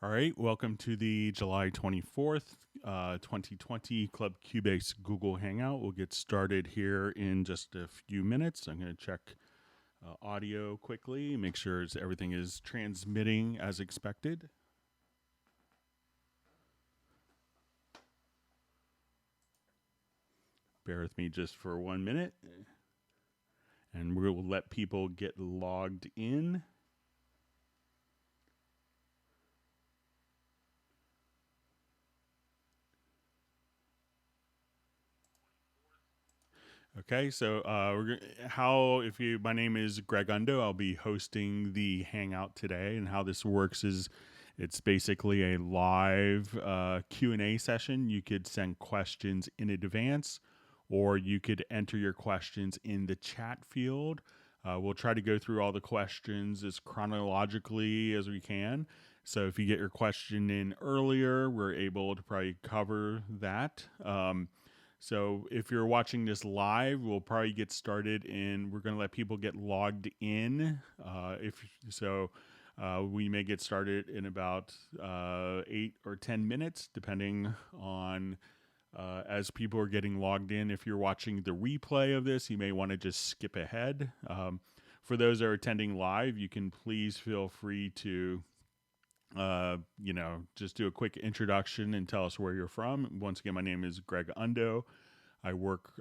All right, welcome to the July 24th, 2020 Club Cubase Google Hangout. We'll get started here in just a few minutes. I'm going to check audio quickly, make sure everything is transmitting as expected. Bear with me just for 1 minute, and we'll let people get logged in. Okay, so my name is Greg Undo. I'll be hosting the Hangout today, and how this works is it's basically a live Q&A session. You could send questions in advance, or you could enter your questions in the chat field. We'll try to go through all the questions as chronologically as we can. So if you get your question in earlier, we're able to probably cover that. So if you're watching this live, we'll probably get started we're going to let people get logged in. We may get started in about 8 or 10 minutes, depending on as people are getting logged in. If you're watching the replay of this, you may want to just skip ahead. For those that are attending live, you can please feel free to just do a quick introduction and tell us where you're from. Once again, my name is Greg Undo. I work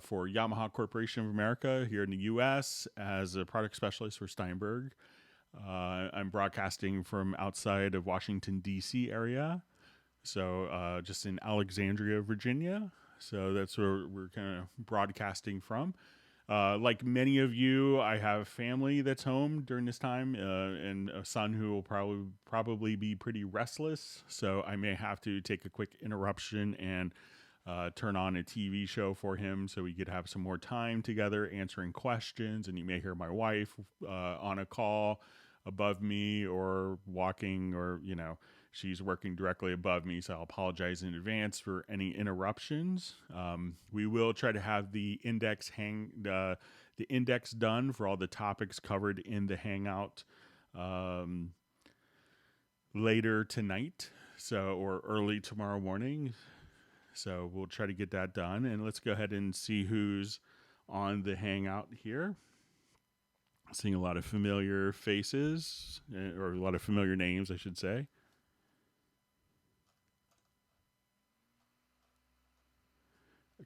for Yamaha Corporation of America here in the U.S. as a product specialist for Steinberg. I'm broadcasting from outside of Washington, D.C. area, so just in Alexandria, Virginia. So that's where we're kind of broadcasting from. Like many of you, I have family that's home during this time, and a son who will probably be pretty restless. So I may have to take a quick interruption and turn on a TV show for him so we could have some more time together answering questions. And you may hear my wife on a call above me or walking, or she's working directly above me, so I'll apologize in advance for any interruptions. We will try to have the index done for all the topics covered in the Hangout later tonight, or early tomorrow morning. So we'll try to get that done, and let's go ahead and see who's on the Hangout here. Seeing a lot of familiar faces, or a lot of familiar names, I should say.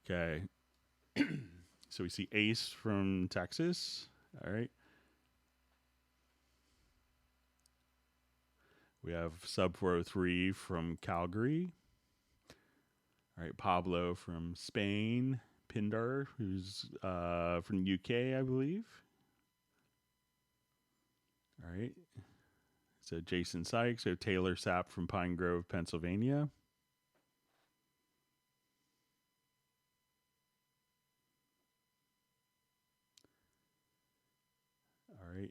Okay. So we see Ace from Texas. All right. We have Sub 403 from Calgary. All right. Pablo from Spain. Pindar, who's from the UK, I believe. All right. So Jason Sykes. So Taylor Sapp from Pine Grove, Pennsylvania. All right.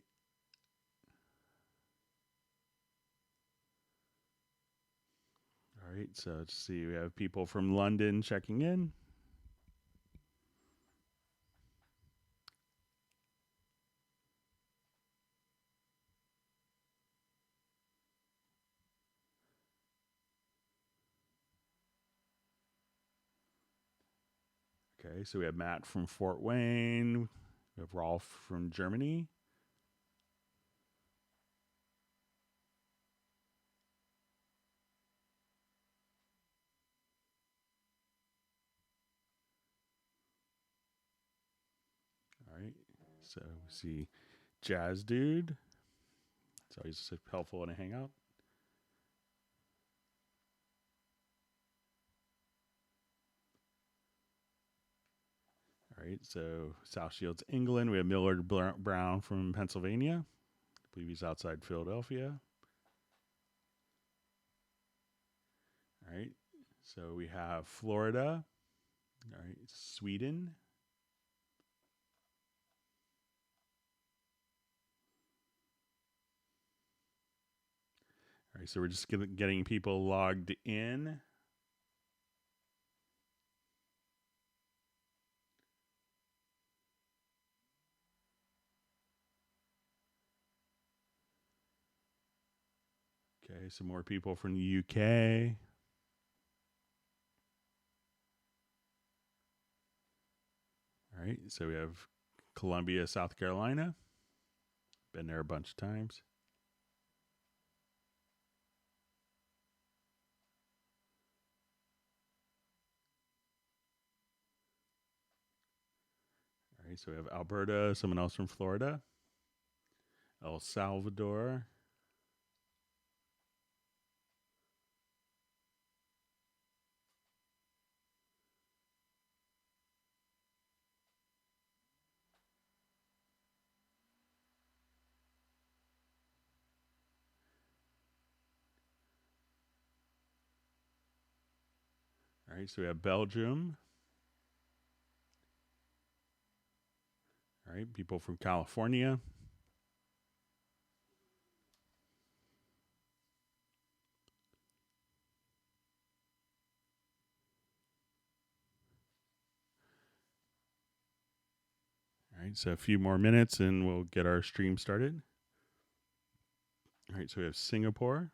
All right, so let's see. We have people from London checking in. Okay, so we have Matt from Fort Wayne. We have Rolf from Germany. All right, so we see Jazz Dude. It's always helpful in a Hangout. All right, so South Shields, England. We have Millard Brown from Pennsylvania. I believe he's outside Philadelphia. All right, so we have Florida. All right, Sweden. All right, so we're just getting people logged in. Okay, Okay, some more people from the UK. All right, so we have Columbia, South Carolina. Been there a bunch of times. All right, so we have Alberta, someone else from Florida, El Salvador. All right, so we have Belgium. All right, people from California. All right, so a few more minutes and we'll get our stream started. All right, so we have Singapore.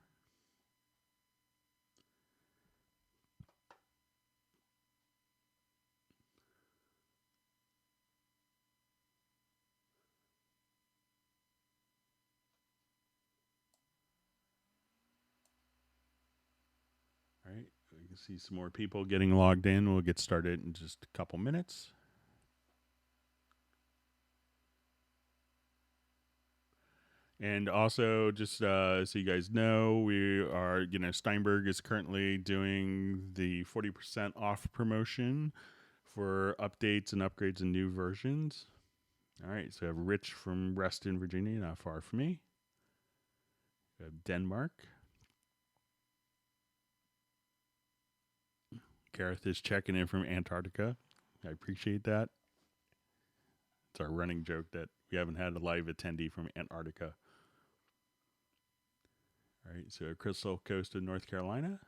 All right, we can see some more people getting logged in. We'll get started in just a couple minutes. And also, just so you guys know, we are, Steinberg is currently doing the 40% off promotion for updates and upgrades and new versions. All right, so we have Rich from Reston, Virginia, not far from me. We have Denmark. Gareth is checking in from Antarctica. I appreciate that. It's our running joke that we haven't had a live attendee from Antarctica. All right, so Crystal Coast of North Carolina.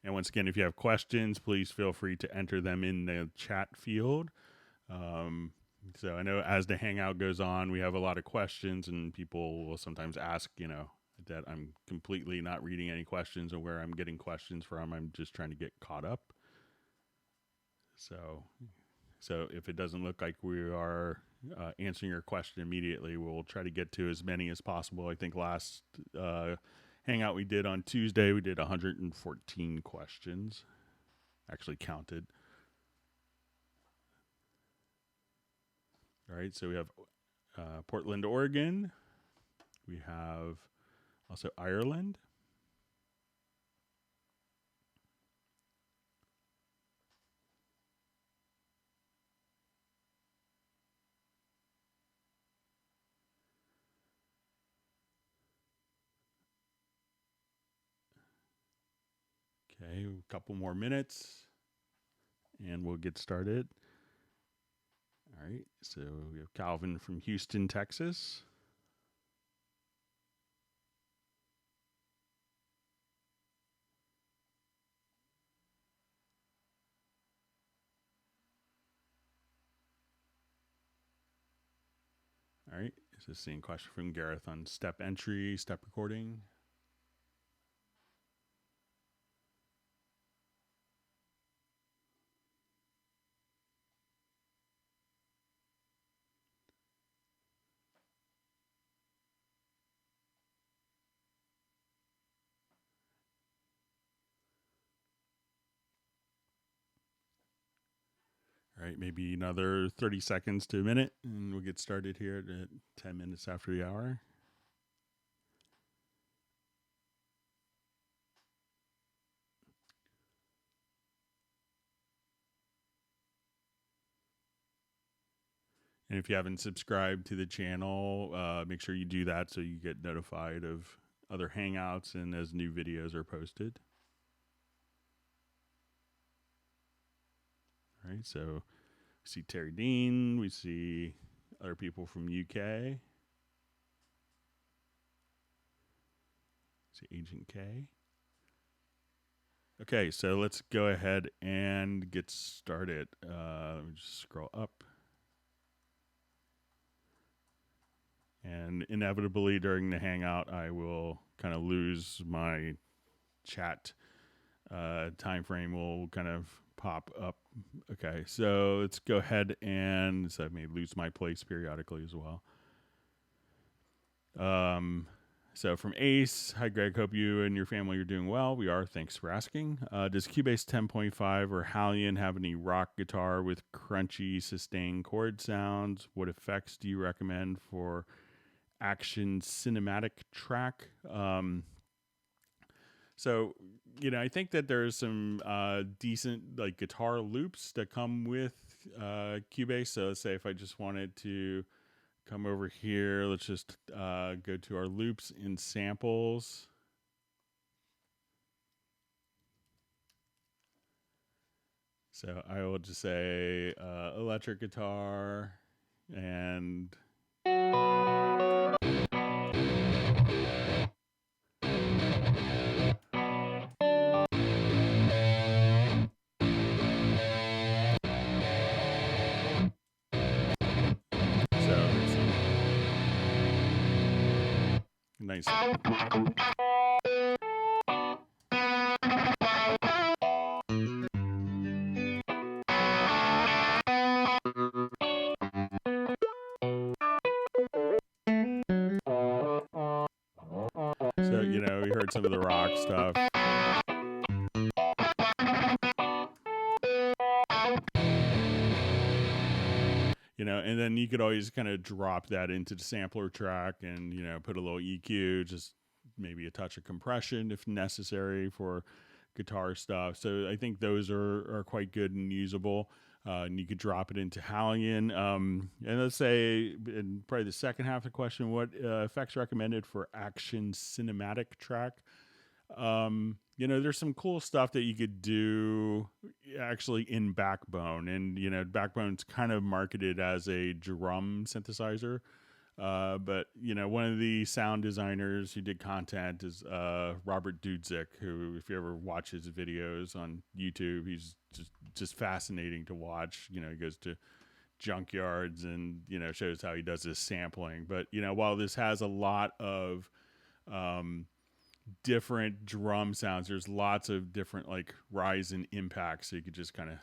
And once again, if you have questions, please feel free to enter them in the chat field. So I know as the Hangout goes on, we have a lot of questions, and people will sometimes ask, that I'm completely not reading any questions or where I'm getting questions from. I'm just trying to get caught up. So if it doesn't look like we are answering your question immediately, we'll try to get to as many as possible. I think last Hangout we did on Tuesday, we did 114 questions, actually counted. All right, so we have Portland, Oregon. We have also Ireland. Okay, a couple more minutes and we'll get started. All right, so we have Calvin from Houston, Texas. All right, this is the same question from Gareth on step entry, step recording. All right, maybe another 30 seconds to a minute, and we'll get started here at 10 minutes after the hour. And if you haven't subscribed to the channel, make sure you do that so you get notified of other Hangouts and as new videos are posted. All right, so we see Terry Dean, we see other people from UK. See Agent K. Okay, so let's go ahead and get started. Let me just scroll up. And inevitably during the Hangout, I will kind of lose my chat time frame will kind of pop up. Okay, so let's go ahead and so I may lose my place periodically as well. So from Ace, hi Greg, hope you and your family are doing well. We are, thanks for asking. Does Cubase 10.5 or Hallion have any rock guitar with crunchy sustained chord sounds? What effects do you recommend for action cinematic track? So, I think that there's some decent like guitar loops that come with Cubase. So let's say if I just wanted to come over here, let's just go to our loops in samples. So I will just say electric guitar and nice. So, we heard some of the rock stuff. And then you could always kind of drop that into the sampler track and, put a little EQ, just maybe a touch of compression if necessary for guitar stuff. So I think those are quite good and usable. And you could drop it into Hallion. And let's say, in probably the second half of the question, what effects recommended for action cinematic track? There's some cool stuff that you could do actually in Backbone, and Backbone's kind of marketed as a drum synthesizer. But one of the sound designers who did content is Robert Dudzik, who, if you ever watch his videos on YouTube, he's just fascinating to watch. He goes to junkyards and shows how he does his sampling. But while this has a lot of different drum sounds, there's lots of different like rise and impact, so you could just kind of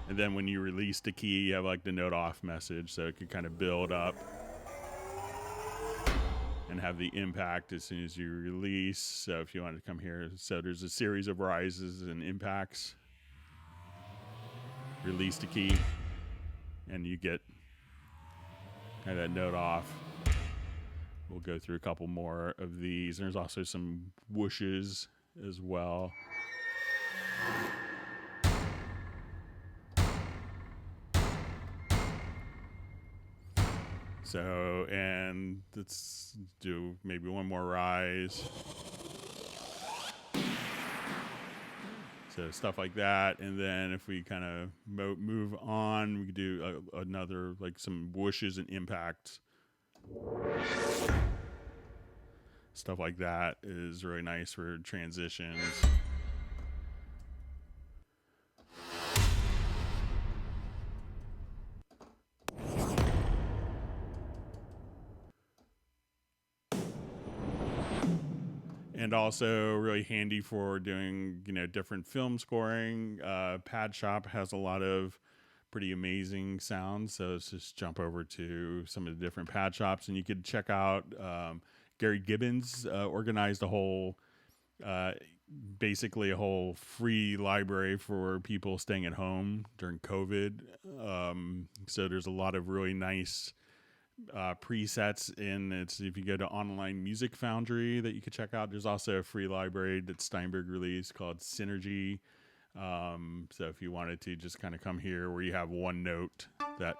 and then when you release the key, you have like the note off message, so it could kind of build up and have the impact as soon as you release. So if you wanted to come here, so there's a series of rises and impacts. Release the key and you get kind of that note off. We'll go through a couple more of these. There's also some whooshes as well. So, and let's do maybe one more rise. So stuff like that. And then if we kind of move on, we could do another, like some whooshes and impacts. Stuff like that is really nice for transitions. And also really handy for doing, different film scoring. Pad Shop has a lot of pretty amazing sounds. So let's just jump over to some of the different pad shops, and you could check out Gary Gibbons organized a whole, basically a whole free library for people staying at home during COVID. So there's a lot of really nice presets in it's if you go to Online Music Foundry that you could check out. There's also a free library that Steinberg released called Synergy. So if you wanted to just kind of come here where you have one note that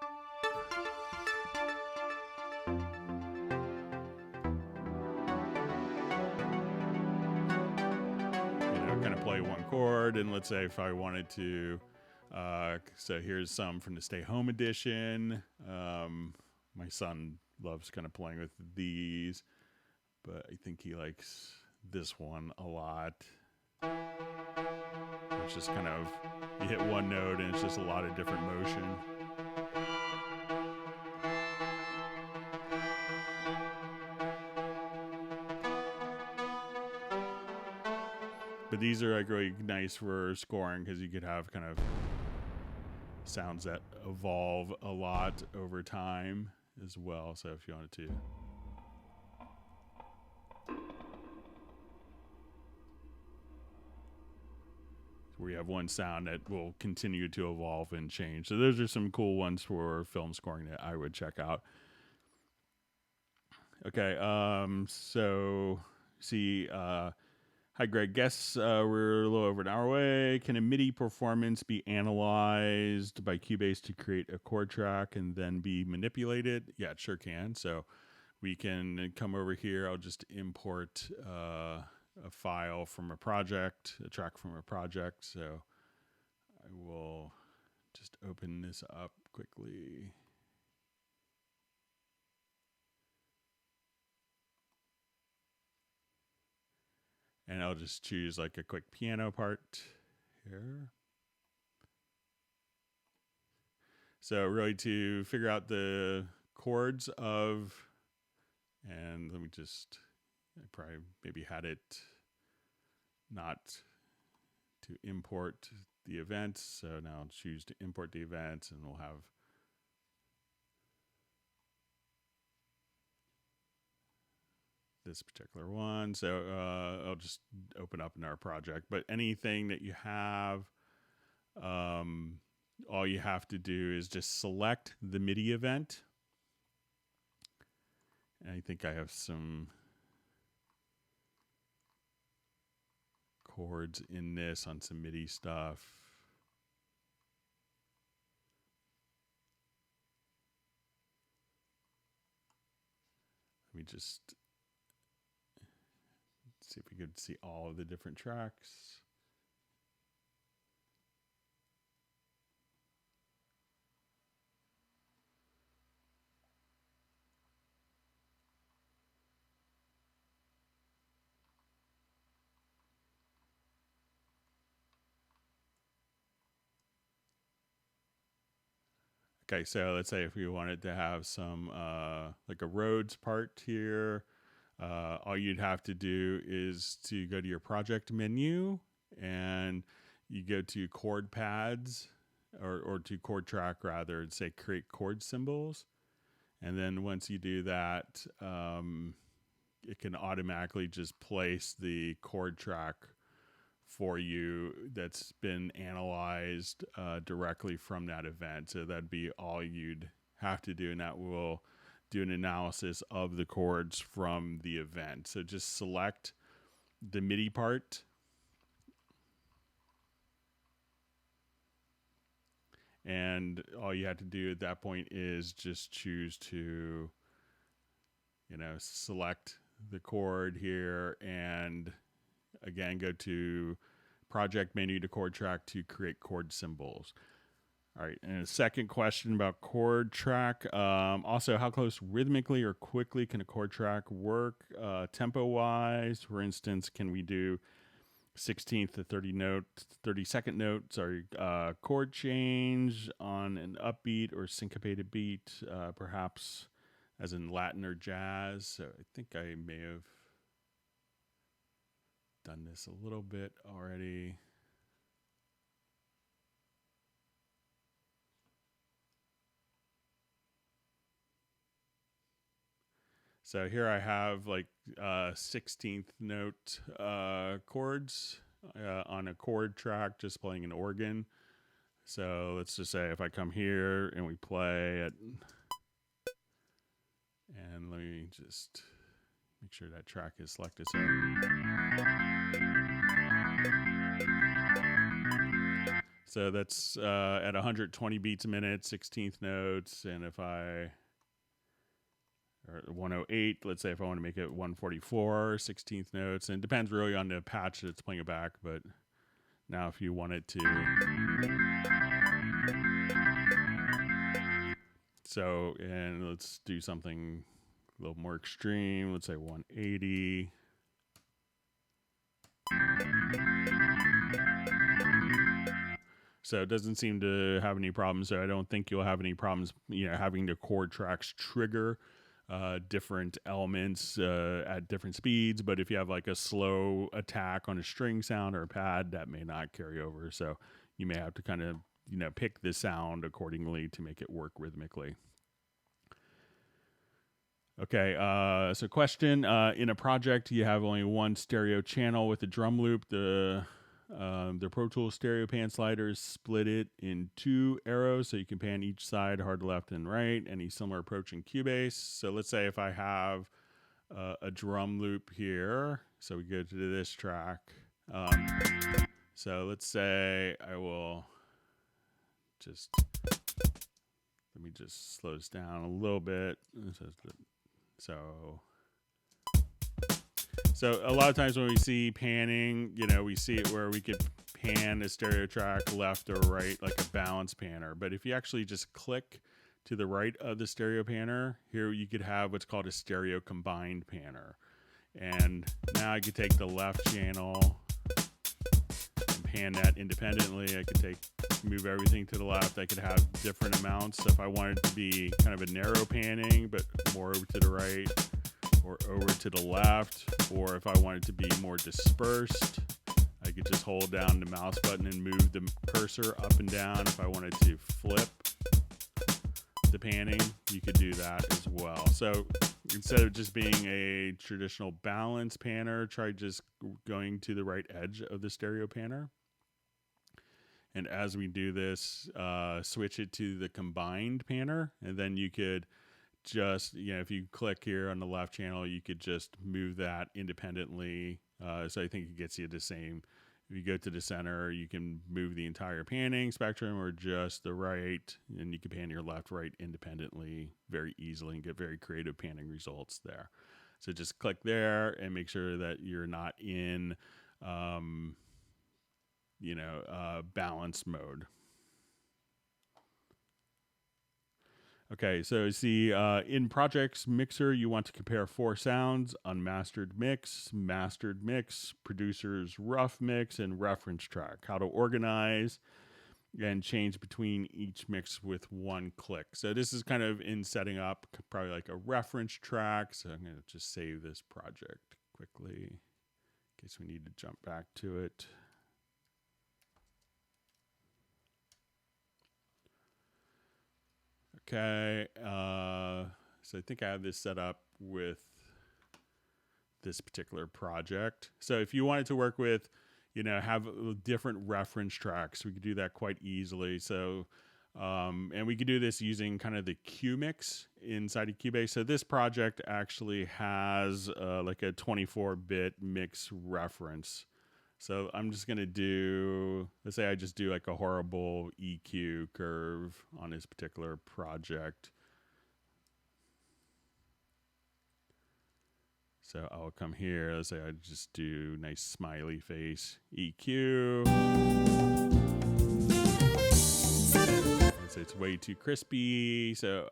kind of play one chord, and let's say if I wanted to so here's some from the Stay Home edition. My son loves kind of playing with these, but I think he likes this one a lot. it's just kind of, you hit one note and it's just a lot of different motion. But these are like really nice for scoring because you could have kind of sounds that evolve a lot over time as well. So if you wanted to. We have one sound that will continue to evolve and change. So those are some cool ones for film scoring that I would check out. Okay, so see, hi Greg, guess we're a little over an hour away. Can a MIDI performance be analyzed by Cubase to create a chord track and then be manipulated? Yeah, it sure can. So we can come over here. I'll just import a file from a project, a track from a project. So I will just open this up quickly. And I'll just choose like a quick piano part here. So really to figure out the chords of, and let me just, I probably maybe had it not to import the events. So now I'll choose to import the events and we'll have this particular one. So I'll just open up in our project, but anything that you have, all you have to do is just select the MIDI event. And I think I have some chords in this on some MIDI stuff. Let me just see if we could see all of the different tracks. Okay, so let's say if we wanted to have some like a Rhodes part here, all you'd have to do is to go to your project menu and you go to chord pads or to chord track rather and say create chord symbols. And then once you do that, it can automatically just place the chord track for you that's been analyzed directly from that event. So that'd be all you'd have to do, and that will do an analysis of the chords from the event. So just select the MIDI part and all you have to do at that point is just choose to, you know, select the chord here and again go to project menu to chord track to create chord symbols. All right, and a second question about chord track. Also, how close rhythmically or quickly can a chord track work tempo-wise? For instance, can we do 16th to 30-second notes or chord change on an upbeat or syncopated beat, perhaps as in Latin or jazz? So I think I may have done this a little bit already. So here I have like 16th note chords on a chord track, just playing an organ. So let's just say if I come here and we play it, and let me just make sure that track is selected. So that's at 120 beats a minute, 16th notes, and if I or 108, let's say if I want to make it 144, 16th notes, and it depends really on the patch that's playing it back, but now if you wanted to. So, and let's do something a little more extreme, let's say 180. So it doesn't seem to have any problems. So I don't think you'll have any problems, having the chord tracks trigger different elements at different speeds. But if you have like a slow attack on a string sound or a pad, that may not carry over. So you may have to kind of, pick the sound accordingly to make it work rhythmically. Okay, so question, in a project, you have only one stereo channel with a drum loop. The Pro Tools stereo pan sliders split it in 2 arrows, so you can pan each side, hard left and right. Any similar approach in Cubase? So let's say if I have a drum loop here, so we go to this track. So let's say I will let me just slow this down a little bit. So a lot of times when we see panning, we see it where we could pan a stereo track left or right, like a balance panner. But if you actually just click to the right of the stereo panner, here you could have what's called a stereo combined panner. And now I could take the left channel and pan that independently. I could move everything to the left. I could have different amounts. So if I wanted to be kind of a narrow panning, but more over to the right, or over to the left, or if I wanted to be more dispersed, I could just hold down the mouse button and move the cursor up and down. If I wanted to flip the panning, you could do that as well. So instead of just being a traditional balance panner, try just going to the right edge of the stereo panner. And as we do this, switch it to the combined panner, and then you could just, if you click here on the left channel, you could just move that independently. So I think it gets you the same. If you go to the center, you can move the entire panning spectrum or just the right, and you can pan your left, right independently very easily and get very creative panning results there. So just click there and make sure that you're not in, balance mode. Okay, so see, in Projects Mixer, you want to compare 4 sounds: unmastered mix, mastered mix, producer's rough mix, and reference track. How to organize and change between each mix with 1 click. So this is kind of in setting up probably like a reference track. So I'm going to just save this project quickly in case we need to jump back to it. Okay, so I think I have this set up with this particular project. So if you wanted to work with, have different reference tracks, we could do that quite easily. So, and we could do this using kind of the Q-Mix inside of Cubase. So this project actually has like a 24-bit mix reference. So I'm just going to do, let's say I just do like a horrible EQ curve on this particular project. So I'll come here, let's say I just do nice smiley face EQ. Let's say it's way too crispy. So,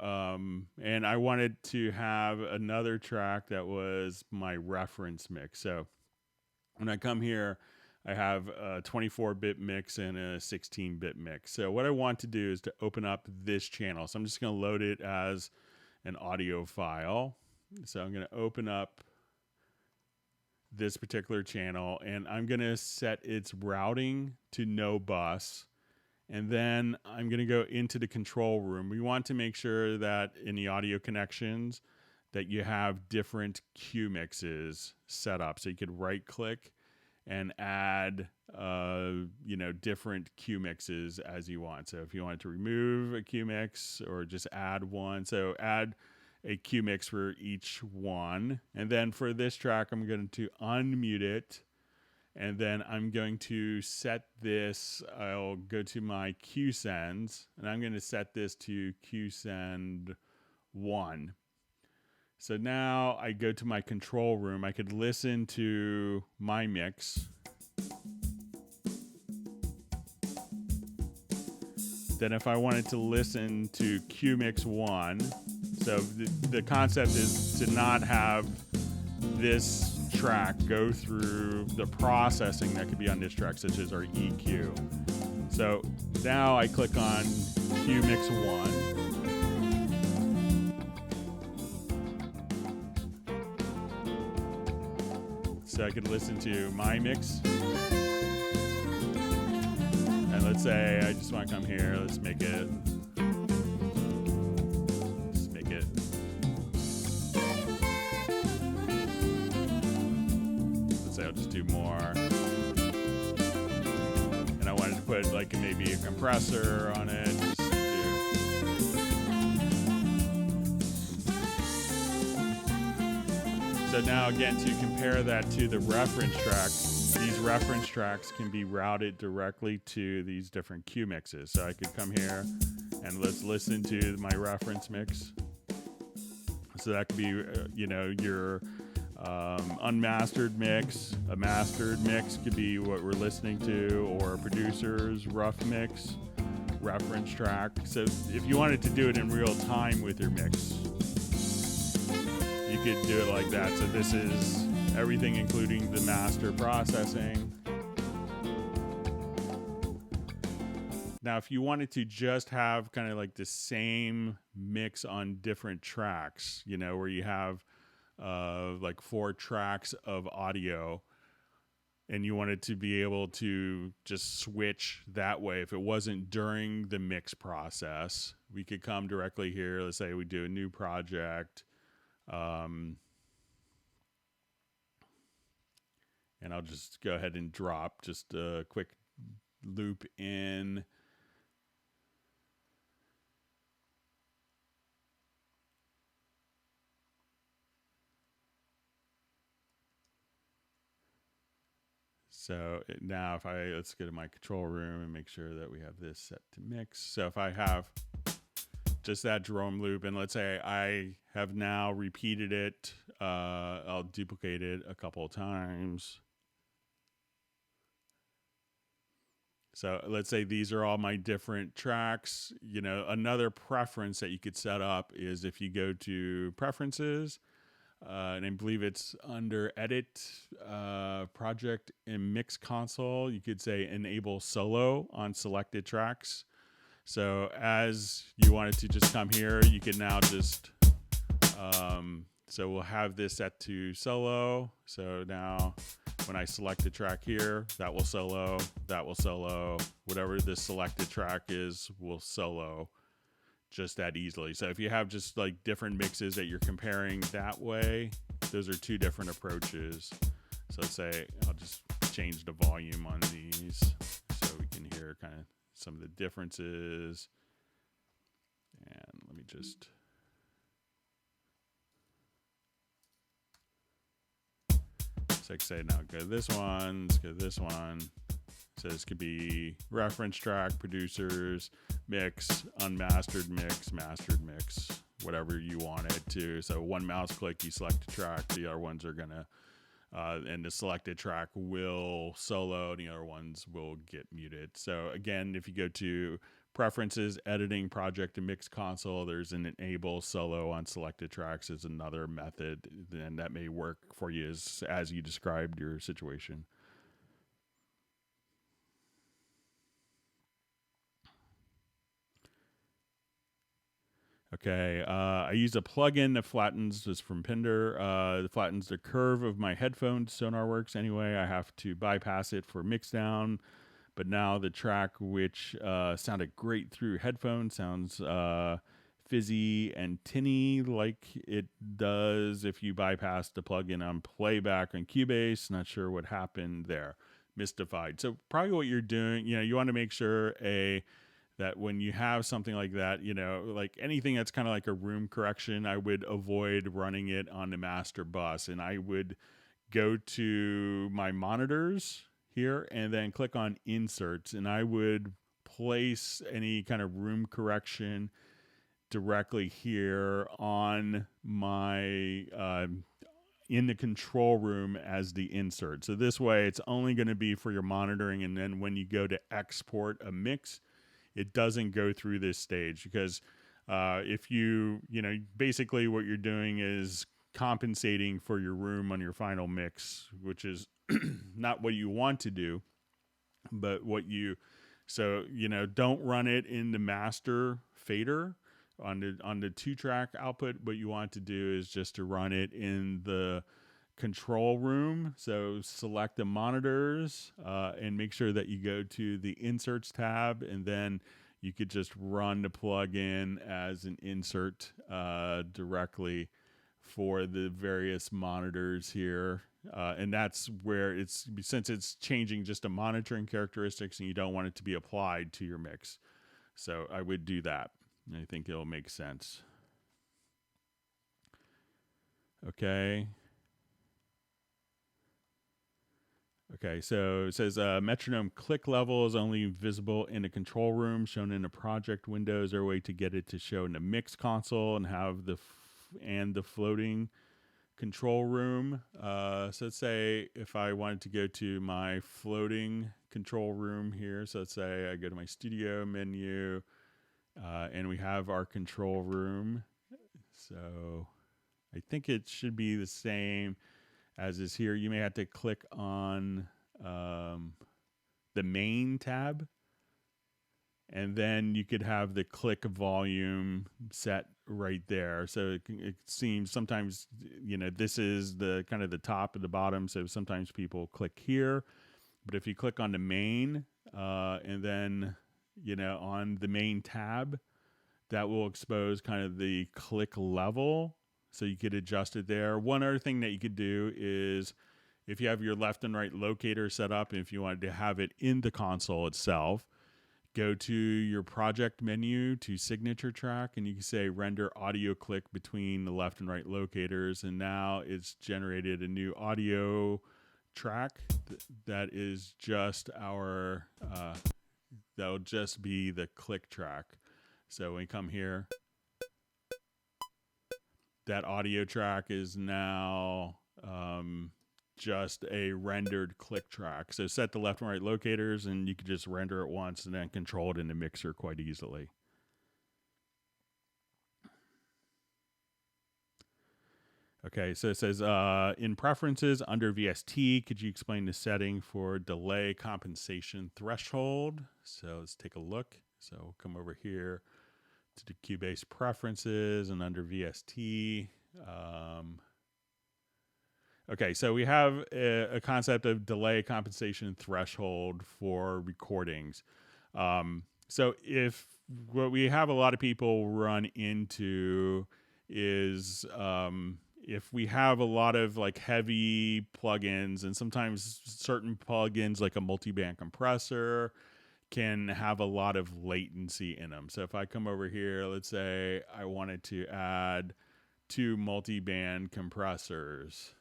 and I wanted to have another track that was my reference mix. So when I come here, I have a 24-bit mix and a 16-bit mix. So what I want to do is to open up this channel. So I'm just going to load it as an audio file. So I'm going to open up this particular channel, and I'm going to set its routing to no bus. And then I'm going to go into the control room. We want to make sure that in the audio connections that you have different Q mixes set up. So you could right click and add, different Q mixes as you want. So if you wanted to remove a Q mix or just add one, so add a Q mix for each one. And then for this track, I'm going to unmute it. And then I'm going to set this, I'll go to my Q sends, and I'm going to set this to Q send 1. So now I go to my control room. I could listen to my mix. Then if I wanted to listen to Q mix 1, so the concept is to not have this track go through the processing that could be on this track, such as our EQ. So now I click on Q Mix 1. So I could listen to my mix. And let's say I just want to come here. Let's make it. Let's say I'll just do more. And I wanted to put like maybe a compressor on it. So now again, to compare that to the reference track, these reference tracks can be routed directly to these different Q mixes. So I could come here and let's listen to my reference mix. So that could be, your unmastered mix. A mastered mix could be what we're listening to, or a producer's rough mix, reference track. So if you wanted to do it in real time with your mix, you could do it like that. So this is everything, including the master processing. Now, if you wanted to just have kind of like the same mix on different tracks, where you have like 4 tracks of audio, and you wanted to be able to just switch that way, if it wasn't during the mix process, we could come directly here. Let's say we do a new project. And I'll just go ahead and drop just a quick loop in. So now let's go to my control room and make sure that we have this set to mix. So if I have just that drum loop, and let's say I have now repeated it, I'll duplicate it a couple of times. So let's say these are all my different tracks. Another preference that you could set up is if you go to preferences, and I believe it's under edit, project and mix console, you could say enable solo on selected tracks. So as you wanted to just come here, you can now just, so we'll have this set to solo. So now when I select the track here, that will solo, whatever this selected track is will solo just that easily. So if you have just like different mixes that you're comparing that way, those are 2 different approaches. So let's say I'll just change the volume on these so we can hear kind of some of the differences. And let me just, so I can say now go to this one, let's go to this one. So this could be reference track, producers, mix, unmastered mix, mastered mix, whatever you want it to. So one mouse click, you select a track, the other ones are gonna, and the selected track will solo, and the other ones will get muted. So again, if you go to preferences, editing, project, and mix console, there's an enable solo on selected tracks is another method, and that may work for you as you described your situation. Okay, I use a plugin that flattens, this from Pinder, that flattens the curve of my headphones. SonarWorks anyway. I have to bypass it for mixdown, but now the track which sounded great through headphones sounds fizzy and tinny like it does if you bypass the plugin on playback on Cubase. Not sure what happened there. Mystified. So probably what you're doing, you want to make sure that when you have something like that, like anything that's kind of like a room correction, I would avoid running it on the master bus, and I would go to my monitors here and then click on inserts, and I would place any kind of room correction directly here on my in the control room as the insert. So this way it's only going to be for your monitoring, and then when you go to export a mix, it doesn't go through this stage, because if basically what you're doing is compensating for your room on your final mix, which is not what you want to do, but don't run it in the master fader on the 2-track output. What you want to do is just to run it in the control room. So select the monitors and make sure that you go to the inserts tab, and then you could just run the plugin as an insert directly for the various monitors here. And that's where since it's changing just a monitoring characteristics and you don't want it to be applied to your mix. So I would do that. I think it'll make sense. Okay. Okay, so it says metronome click level is only visible in the control room, shown in the project window. Is there a way to get it to show in the mix console and have the floating control room? So let's say if I wanted to go to my floating control room here. So let's say I go to my studio menu and we have our control room. So I think it should be the same as is here. You may have to click on the main tab, and then you could have the click volume set right there. So it seems sometimes, this is the kind of the top and the bottom. So sometimes people click here, but if you click on the main and then, on the main tab, that will expose kind of the click level. So you could adjust it there. One other thing that you could do is if you have your left and right locator set up, and if you wanted to have it in the console itself, go to your project menu to signature track, and you can say render audio click between the left and right locators. And now it's generated a new audio track that is just that'll just be the click track. So when we come here, that audio track is now just a rendered click track. So set the left and right locators, and you can just render it once and then control it in the mixer quite easily. Okay, so it says in preferences under VST, could you explain the setting for delay compensation threshold? So let's take a look. So we'll come over here to the Cubase preferences and under VST. Okay, so we have a concept of delay compensation threshold for recordings. So if what we have a lot of people run into is if we have a lot of like heavy plugins, and sometimes certain plugins like a multiband compressor can have a lot of latency in them. So if I come over here, let's say I wanted to add 2 multiband compressors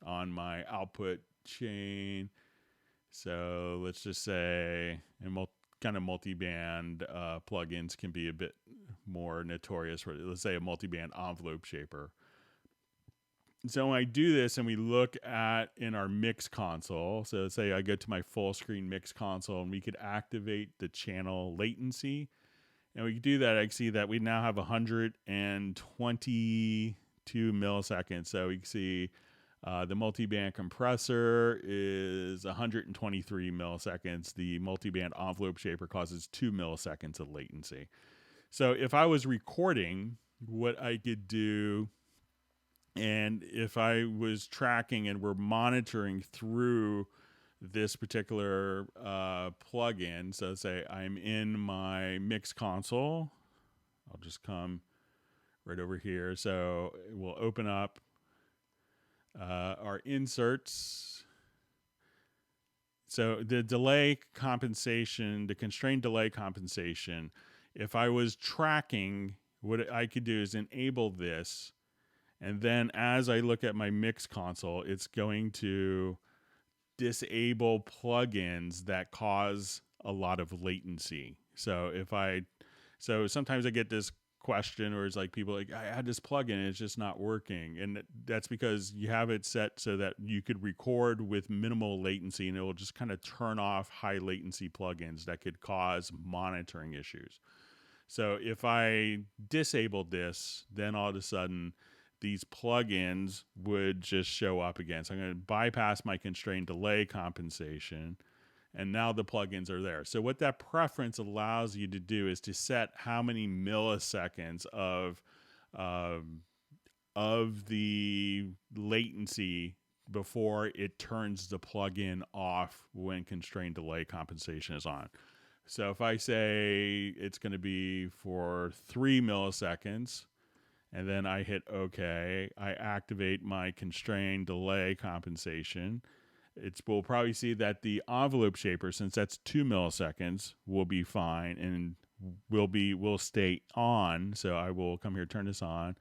on my output chain. So let's just say, and kind of multiband plugins can be a bit more notorious. Let's say a multiband envelope shaper. So when I do this and we look at in our mix console, so let's say I go to my full screen mix console and we could activate the channel latency. And we can do that. I can see that we now have 122 milliseconds. So we can see the multiband compressor is 123 milliseconds. The multiband envelope shaper causes 2 milliseconds of latency. So if I was recording, what I could do, and if I was tracking and we're monitoring through this particular plugin, so say I'm in my mix console, I'll just come right over here. So we'll open up our inserts. So the delay compensation, the constrained delay compensation, if I was tracking, what I could do is enable this. And then as I look at my mix console, it's going to disable plugins that cause a lot of latency. So sometimes I get this question, or it's like people like, I had this plugin and it's just not working. And that's because you have it set so that you could record with minimal latency, and it will just kind of turn off high latency plugins that could cause monitoring issues. So if I disabled this, then all of a sudden these plugins would just show up again. So I'm going to bypass my constrained delay compensation, and now the plugins are there. So what that preference allows you to do is to set how many milliseconds of the latency before it turns the plugin off when constrained delay compensation is on. So if I say it's going to be for 3 milliseconds, and then I hit OK, I activate my constrained delay compensation. We'll probably see that the envelope shaper, since that's 2 milliseconds, will be fine and will stay on. So I will come here, turn this on.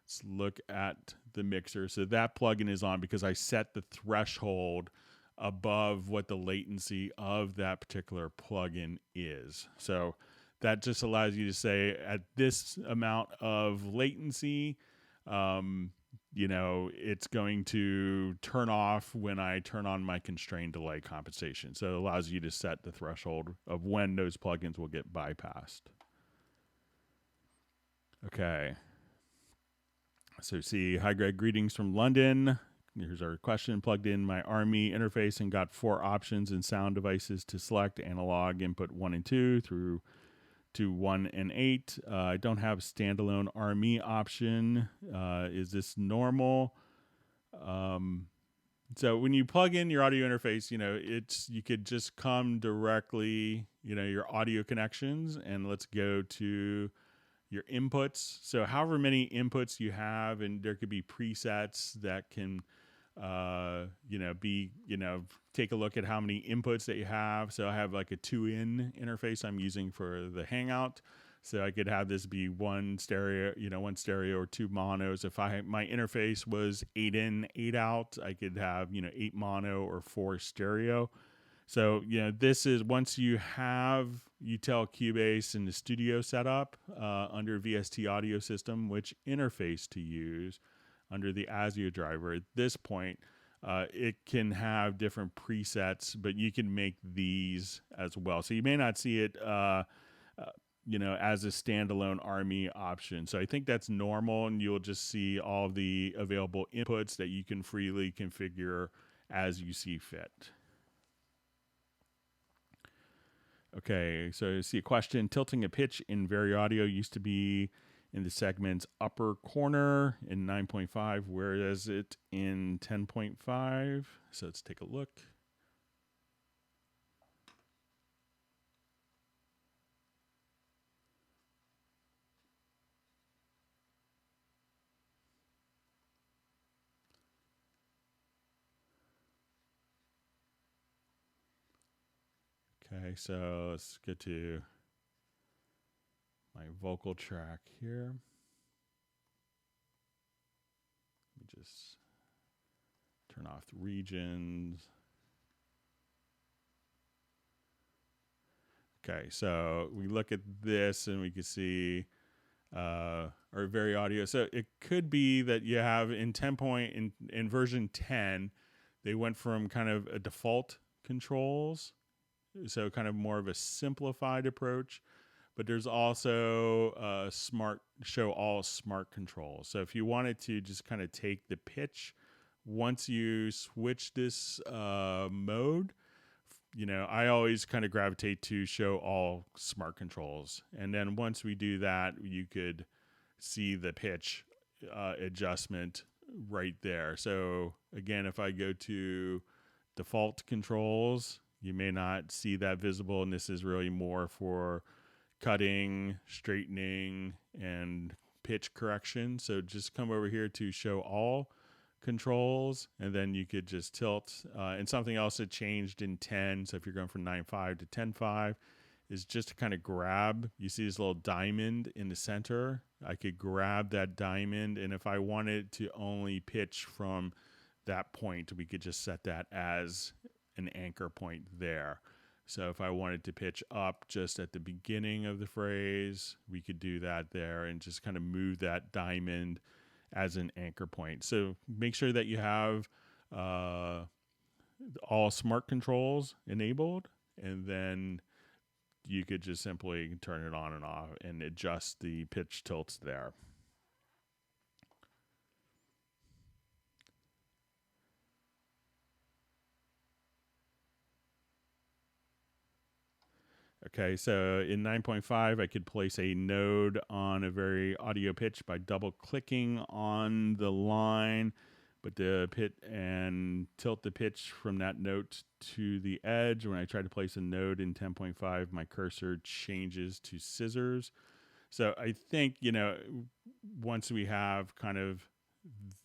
Let's look at the mixer. So that plugin is on because I set the threshold above what the latency of that particular plugin is. So that just allows you to say at this amount of latency, it's going to turn off when I turn on my constrained delay compensation. So it allows you to set the threshold of when those plugins will get bypassed. Okay. So see, hi Greg, greetings from London. Here's our question. Plugged in my Army interface and got 4 options and sound devices to select: analog input 1 and 2 through to 1 and 8. I don't have standalone Army option. Is this normal? So when you plug in your audio interface, you could just come directly, your audio connections, and let's go to your inputs. So however many inputs you have, and there could be presets that can, take a look at how many inputs that you have. So I have like a 2-in interface I'm using for the Hangout. So I could have this be one stereo or 2 monos. If my interface was 8-in, 8-out, I could have, 8 mono or 4 stereo. So, this is once you tell Cubase in the studio setup under VST audio system, which interface to use under the ASIO driver. At this point, it can have different presets, but you can make these as well. So you may not see it, as a standalone Army option. So I think that's normal, and you'll just see all the available inputs that you can freely configure as you see fit. Okay, so you see a question. Tilting a pitch in Vari Audio used to be in the segment's upper corner in 9.5, whereas it in 10.5. So let's take a look. Okay, so let's get to my vocal track here. Let me just turn off the regions. Okay, so we look at this and we can see our Vari Audio. So it could be that you have in version 10, they went from kind of a default controls, so kind of more of a simplified approach, but there's also show all smart controls. So if you wanted to just kind of take the pitch, once you switch this mode, I always kind of gravitate to show all smart controls. And then once we do that, you could see the pitch adjustment right there. So again, if I go to default controls, you may not see that visible, and this is really more for cutting, straightening, and pitch correction. So just come over here to show all controls, and then you could just tilt. And something else that changed in 10, so if you're going from 9.5 to 10.5, is just to kind of grab. You see this little diamond in the center. I could grab that diamond, and if I wanted to only pitch from that point, we could just set that as an anchor point there. So if I wanted to pitch up just at the beginning of the phrase, we could do that there and just kind of move that diamond as an anchor point. So make sure that you have all smart controls enabled, and then you could just simply turn it on and off and adjust the pitch tilts there. Okay, so in 9.5, I could place a node on a very audio pitch by double clicking on the line, but the pit and tilt the pitch from that note to the edge. When I try to place a node in 10.5, my cursor changes to scissors. So I think, once we have kind of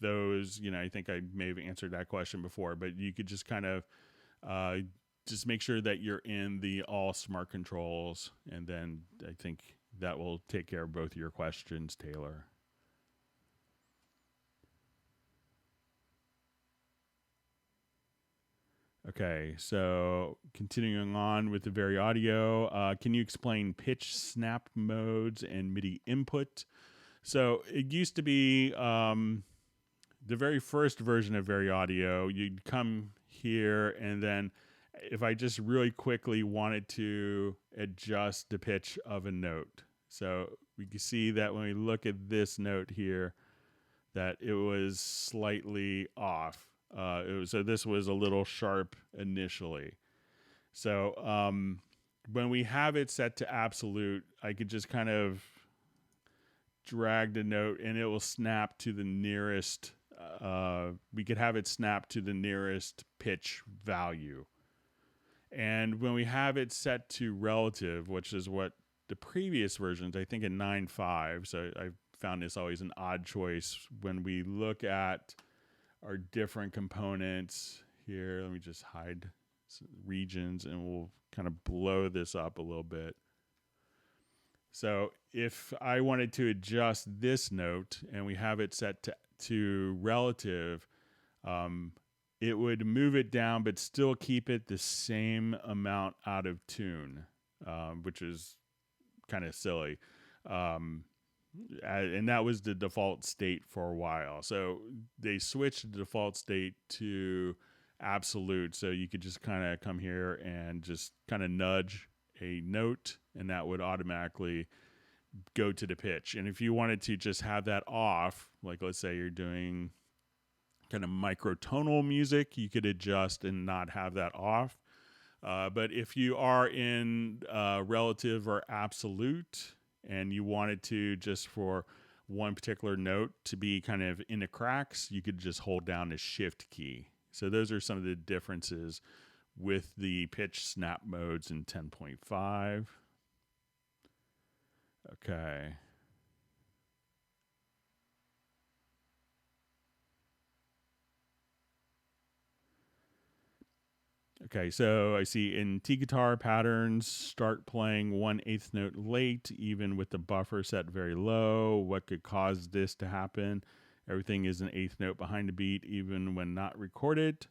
those, I think I may have answered that question before, but you could just kind of just make sure that you're in the all smart controls, and then I think that will take care of both your questions, Taylor. Okay, so continuing on with the very audio, can you explain pitch snap modes and MIDI input? So it used to be the very first version of very audio. You'd come here, and then if I just really quickly wanted to adjust the pitch of a note. So we can see that when we look at this note here, that it was slightly off. So this was a little sharp initially. So when we have it set to absolute, I could just kind of drag the note and it will snap to the nearest, we could have it snap to the nearest pitch value. And when we have it set to relative, which is what the previous versions, I think in 9.5, so I found this always an odd choice when we look at our different components here. Let me just hide some regions and we'll kind of blow this up a little bit. So if I wanted to adjust this note and we have it set to relative, it would move it down but still keep it the same amount out of tune, which is kind of silly. And that was the default state for a while. So they switched the default state to absolute. So you could just kind of come here and just kind of nudge a note and that would automatically go to the pitch. And if you wanted to just have that off, like let's say you're doing kind of microtonal music, you could adjust and not have that off. But if you are in relative or absolute, and you wanted to just for one particular note to be kind of in the cracks, you could just hold down the shift key. So those are some of the differences with the pitch snap modes in 10.5. Okay. Okay, so I see in T-guitar patterns, start playing 1/8 note late, even with the buffer set very low. What could cause this to happen? Everything is an eighth note behind the beat, even when not recorded.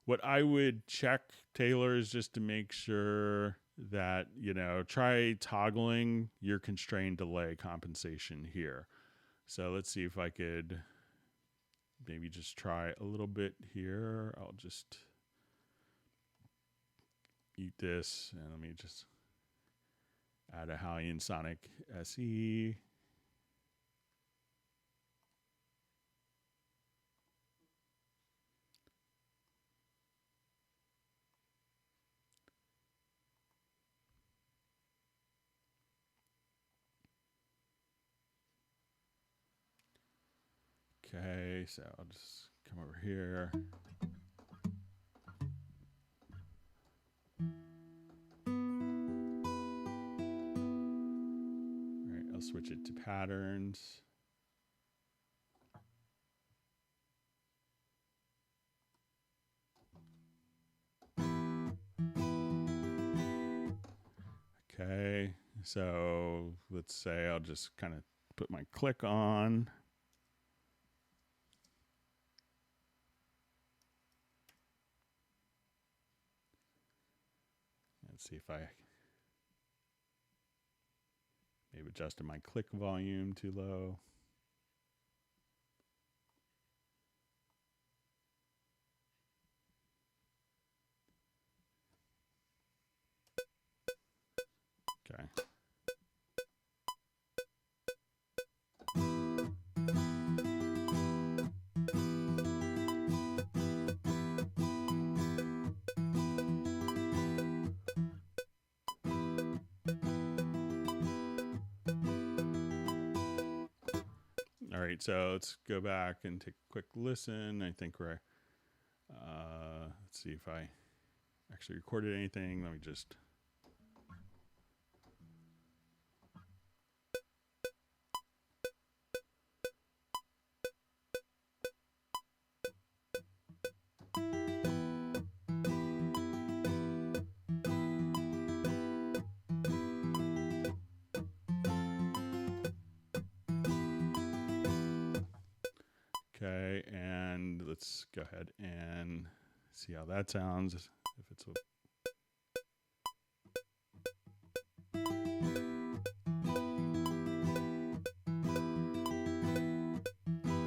What I would check, Taylor, is just to make sure that, try toggling your constrained delay compensation here. So let's see if I could maybe just try a little bit here. I'll just eat this and let me just add a Hallian Sonic SE. Okay, so I'll just come over here. All right, I'll switch it to patterns. Okay, so let's say I'll just kind of put my click on. Let's see if I maybe adjusted my click volume too low. Okay. right, so let's go back and take a quick listen. I think we're, let's see if I actually recorded anything. Let me just. Okay, and let's go ahead and see how that sounds. If it's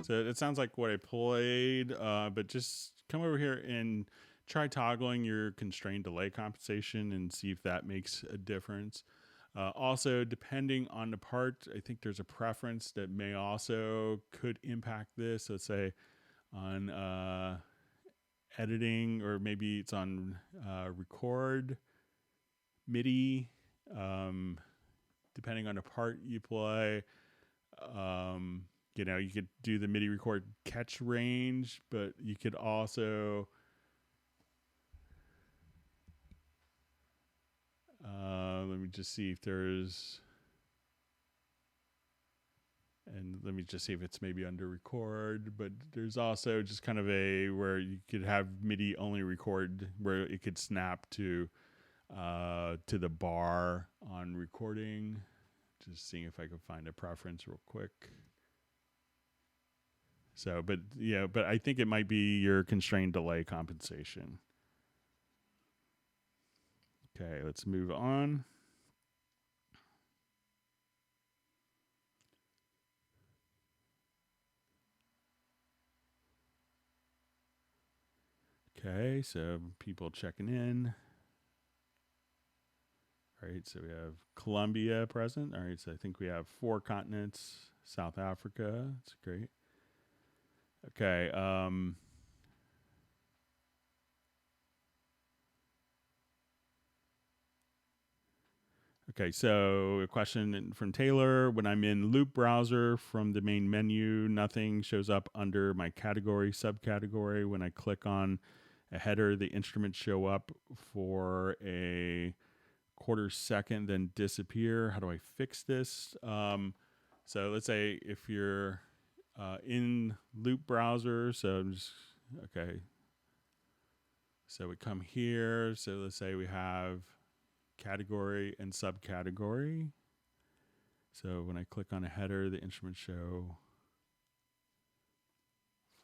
so it sounds like what I played, but just come over here and try toggling your constrained delay compensation and see if that makes a difference. Also, depending on the part, I think there's a preference that may also could impact this. Let's say on editing, or maybe it's on record MIDI. Depending on the part you play, you could do the MIDI record catch range, but you could also let me just see if there's, and let me just see if it's maybe under record, but there's also just kind of a where you could have MIDI only record where it could snap to the bar on recording. Just seeing if I can find a preference real quick. So, but I think it might be your constrained delay compensation. Okay, let's move on. Okay, so people checking in. All right, so we have Colombia present. All right, so I think we have 4 continents. South Africa, that's great. Okay, okay, so a question from Taylor. When I'm in Loop browser from the main menu, nothing shows up under my category, subcategory. When I click on a header, the instruments show up for a quarter second, then disappear. How do I fix this? So let's say if you're in Loop browser, so I'm just, okay. So we come here. So let's say we have category and subcategory. So when I click on a header, the instruments show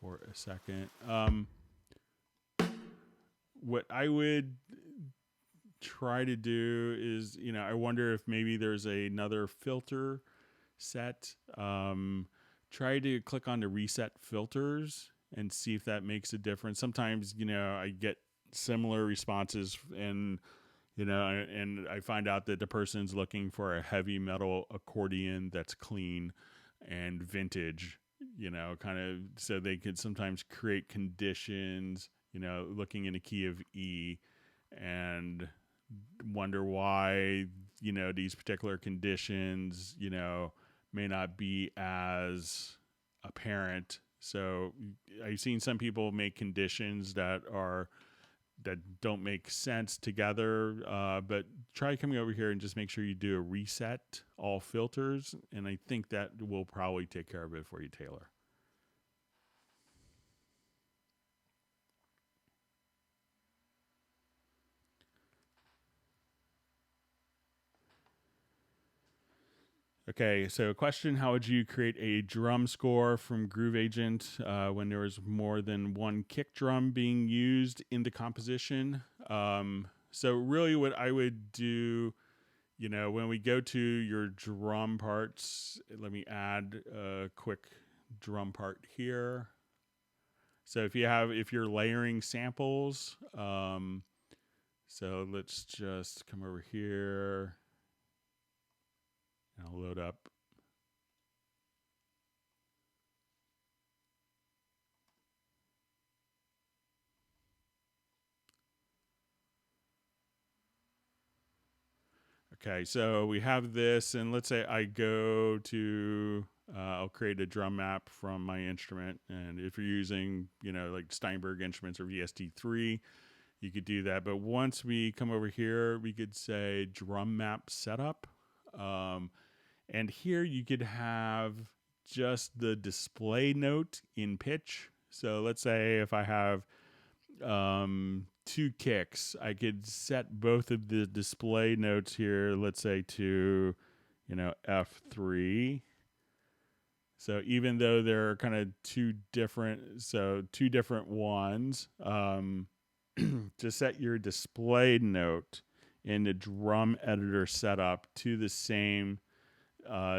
for a second. What I would try to do is, I wonder if maybe there's another filter set. Try to click on the reset filters and see if that makes a difference. Sometimes, I get similar responses, and and I find out that the person's looking for a heavy metal accordion that's clean and vintage, kind of, so they could sometimes create conditions, looking in a key of E, and wonder why, these particular conditions, may not be as apparent. So I've seen some people make conditions that don't make sense together, but try coming over here and just make sure you do a reset all filters, and I think that will probably take care of it for you, Taylor. Okay, so question: how would you create a drum score from Groove Agent when there was more than one kick drum being used in the composition? So really what I would do, when we go to your drum parts, let me add a quick drum part here. So if you're layering samples, so let's just come over here. I'll load up. Okay, so we have this, and let's say I go to I'll create a drum map from my instrument. And if you're using, like Steinberg instruments or VST3, you could do that. But once we come over here, we could say drum map setup. And here you could have just the display note in pitch. So let's say if I have two kicks, I could set both of the display notes here, let's say to, F3. So even though they're kind of two different ones, to set your display note in the drum editor setup to the same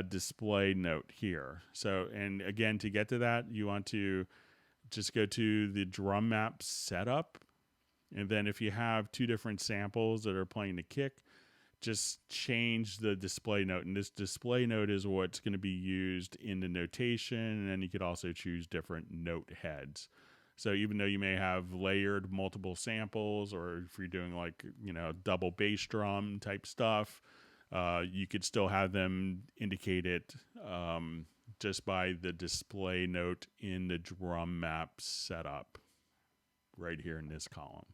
display note here. So, and again, to get to that, you want to just go to the drum map setup. And then if you have two different samples that are playing the kick, just change the display note. And this display note is what's going to be used in the notation. And then you could also choose different note heads. So even though you may have layered multiple samples, or if you're doing like, double bass drum type stuff, you could still have them indicated just by the display note in the drum map setup right here in this column.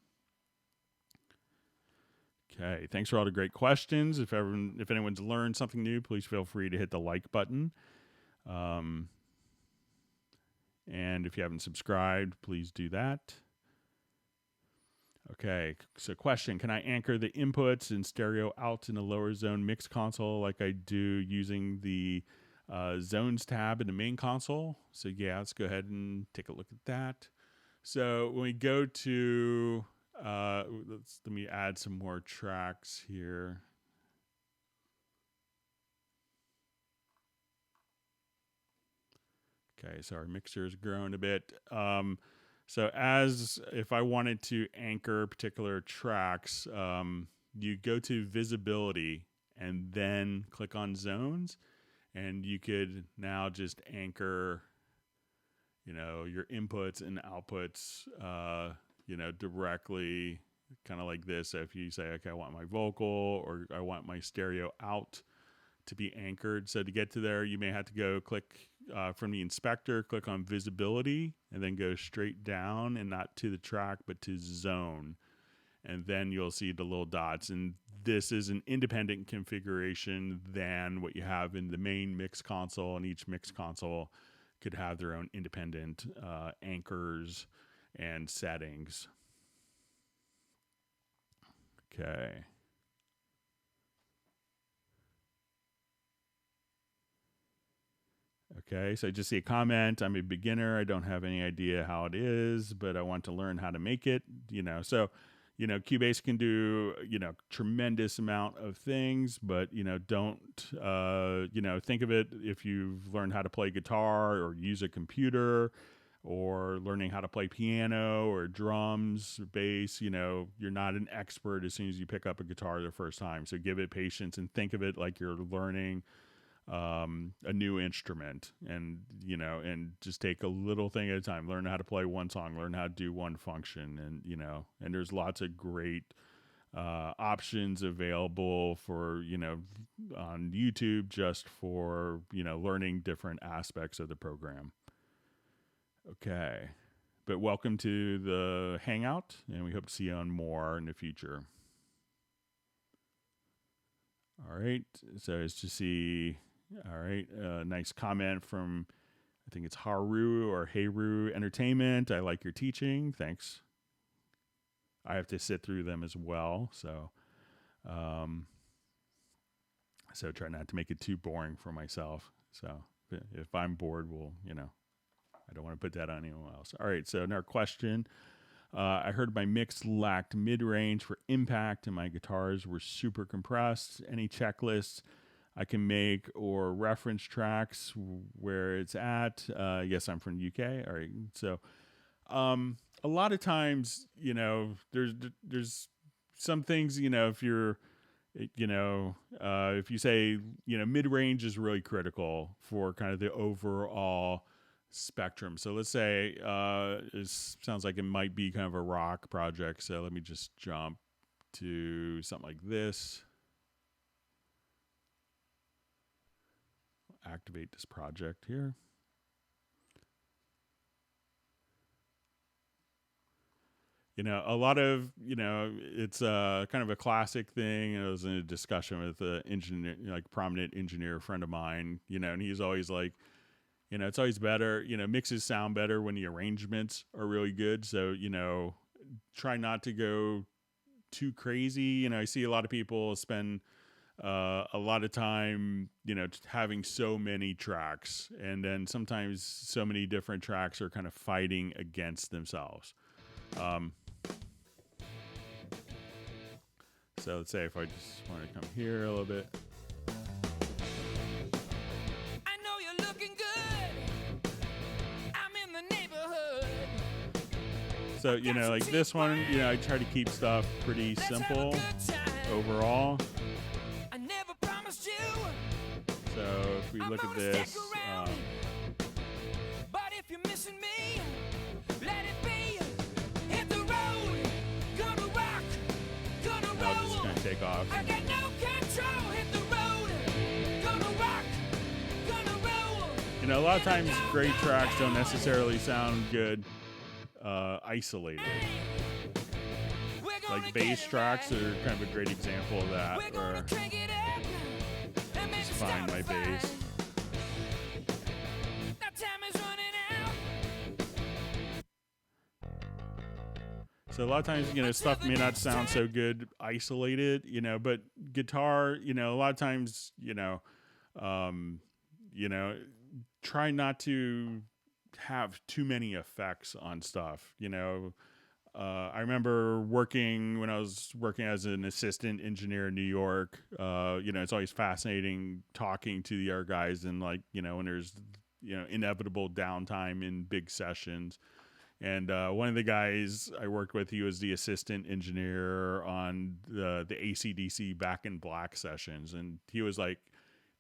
Okay, thanks for all the great questions. If anyone's learned something new, please feel free to hit the like button. And if you haven't subscribed, please do that. Okay, so question, can I anchor the inputs in stereo out in the lower zone mix console like I do using the zones tab in the main console? So yeah, let's go ahead and take a look at that. So when we go to, let me add some more tracks here. Okay, so our mixer is growing a bit. So if I wanted to anchor particular tracks, you go to visibility and then click on zones, and you could now just anchor, your inputs and outputs, directly kind of like this. So if you say, okay, I want my vocal or I want my stereo out to be anchored. So to get to there, you may have to go click from the inspector, click on visibility, and then go straight down, and not to the track, but to zone. And then you'll see the little dots. And this is an independent configuration than what you have in the main mix console, and each mix console could have their own independent anchors and settings. Okay. Okay, so I just see a comment. I'm a beginner. I don't have any idea how it is, but I want to learn how to make it. So, Cubase can do, tremendous amount of things, but, don't, think of it if you've learned how to play guitar or use a computer or learning how to play piano or drums, bass, you're not an expert as soon as you pick up a guitar the first time. So give it patience and think of it like you're learning a new instrument, and and just take a little thing at a time. Learn how to play one song, learn how to do one function, and and there's lots of great options available for on YouTube just for learning different aspects of the program. Okay, but welcome to the Hangout, and we hope to see you on more in the future. All right, so as to see. All right, nice comment from, I think it's Haru or Heyru Entertainment. I like your teaching. Thanks. I have to sit through them as well, so try not to make it too boring for myself. So if I'm bored, I don't want to put that on anyone else. All right, so another question. I heard my mix lacked mid-range for impact, and my guitars were super compressed. Any checklists I can make or reference tracks where it's at? Yes, I'm from the UK. All right. So, a lot of times, there's some things, if you're, if you say, mid-range is really critical for kind of the overall spectrum. So let's say, it sounds like it might be kind of a rock project. So let me just jump to something like this. activate this project here. A lot of, it's kind of a classic thing. I was in a discussion with an engineer, like prominent engineer friend of mine, and he's always like, it's always better, mixes sound better when the arrangements are really good. So, try not to go too crazy. I see a lot of people spend a lot of time, having so many tracks, and then sometimes so many different tracks are kind of fighting against themselves. So let's say if I just want to come here a little bit. I know you're looking good. I'm in the neighborhood. So, like this one, I try to keep stuff pretty simple overall. I never promised you. So if we look at this, but if you're missing me, let it be. Hit the road, gonna rock, gonna roll. I'll just kind of take off. I got no control. Hit the road, gonna rock, gonna roll. A lot of times great tracks don't necessarily sound good isolated. Like bass tracks are kind of a great example of that, where just find my bass. So a lot of times, stuff may not sound so good isolated, but guitar, a lot of times, try not to have too many effects on stuff. I remember when I was working as an assistant engineer in New York, it's always fascinating talking to the other guys, and like, when there's, inevitable downtime in big sessions. And one of the guys I worked with, he was the assistant engineer on the AC/DC Back in Black sessions. And he was like,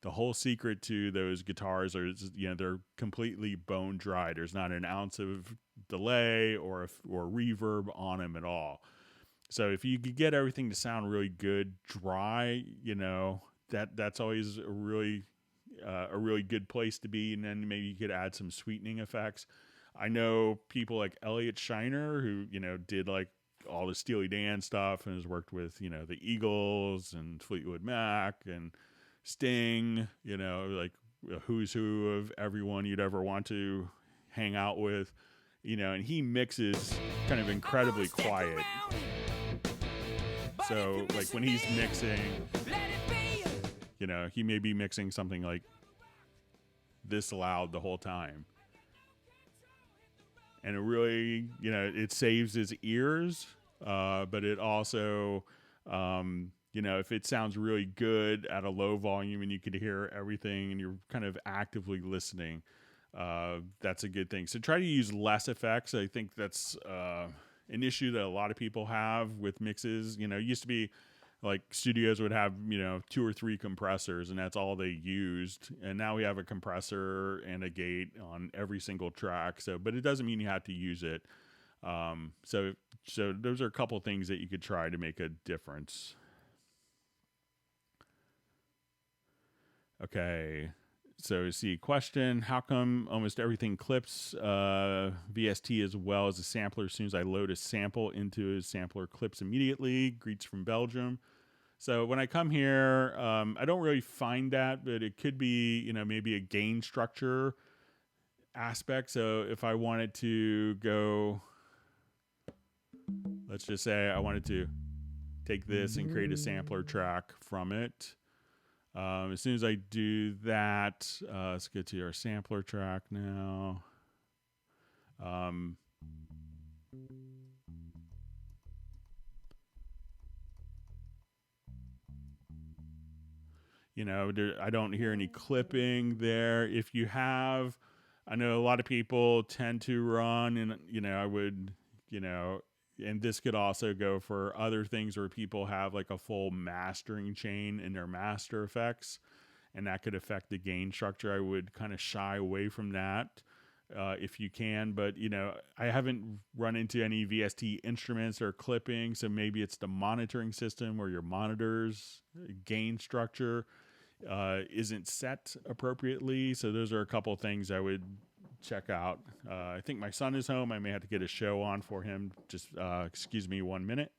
the whole secret to those guitars are, they're completely bone dry. There's not an ounce of delay or reverb on them at all. So if you could get everything to sound really good dry, that's always a really good place to be. And then maybe you could add some sweetening effects. I know people like Elliot Shiner, who, did like all the Steely Dan stuff and has worked with, the Eagles and Fleetwood Mac and Sting, like a who's who of everyone you'd ever want to hang out with, and he mixes kind of incredibly quiet. So like when he's mixing, he may be mixing something like this loud the whole time. And it really, it saves his ears, but it also, if it sounds really good at a low volume and you can hear everything and you're kind of actively listening, that's a good thing. So try to use less effects. I think that's an issue that a lot of people have with mixes. It used to be like studios would have, 2 or 3 compressors and that's all they used. And now we have a compressor and a gate on every single track. But it doesn't mean you have to use it. So those are a couple things that you could try to make a difference. Okay. So see, question, how come almost everything clips VST as well as a sampler? As soon as I load a sample into a sampler, clips immediately. Greets from Belgium. So when I come here, I don't really find that, but it could be, maybe a gain structure aspect. So if I wanted to go, let's just say I wanted to take this and create a sampler track from it. As soon as I do that, let's get to our sampler track now. I don't hear any clipping there. If you have, I know a lot of people tend to run, and, I would, and this could also go for other things where people have like a full mastering chain in their master effects, and that could affect the gain structure. I would kind of shy away from that if you can, but I haven't run into any VST instruments or clipping, so maybe it's the monitoring system or your monitor's gain structure. isn't set appropriately. So those are a couple of things I would check out. I think my son is home. I may have to get a show on for him. Just excuse me 1 minute.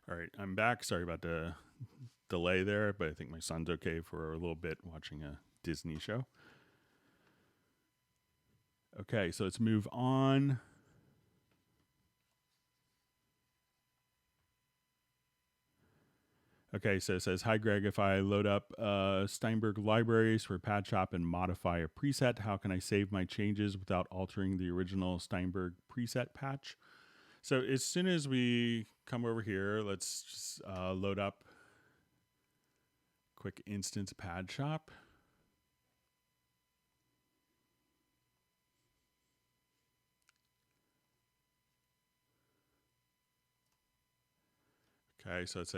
All right, I'm back. Sorry about the delay there, but I think my son's okay for a little bit watching a Disney show. Okay, so let's move on. Okay, so it says, hi, Greg. If I load up Steinberg libraries for Pad Shop and modify a preset, how can I save my changes without altering the original Steinberg preset patch? So as soon as we come over here, let's just load up quick instance Pad Shop. Okay, so let's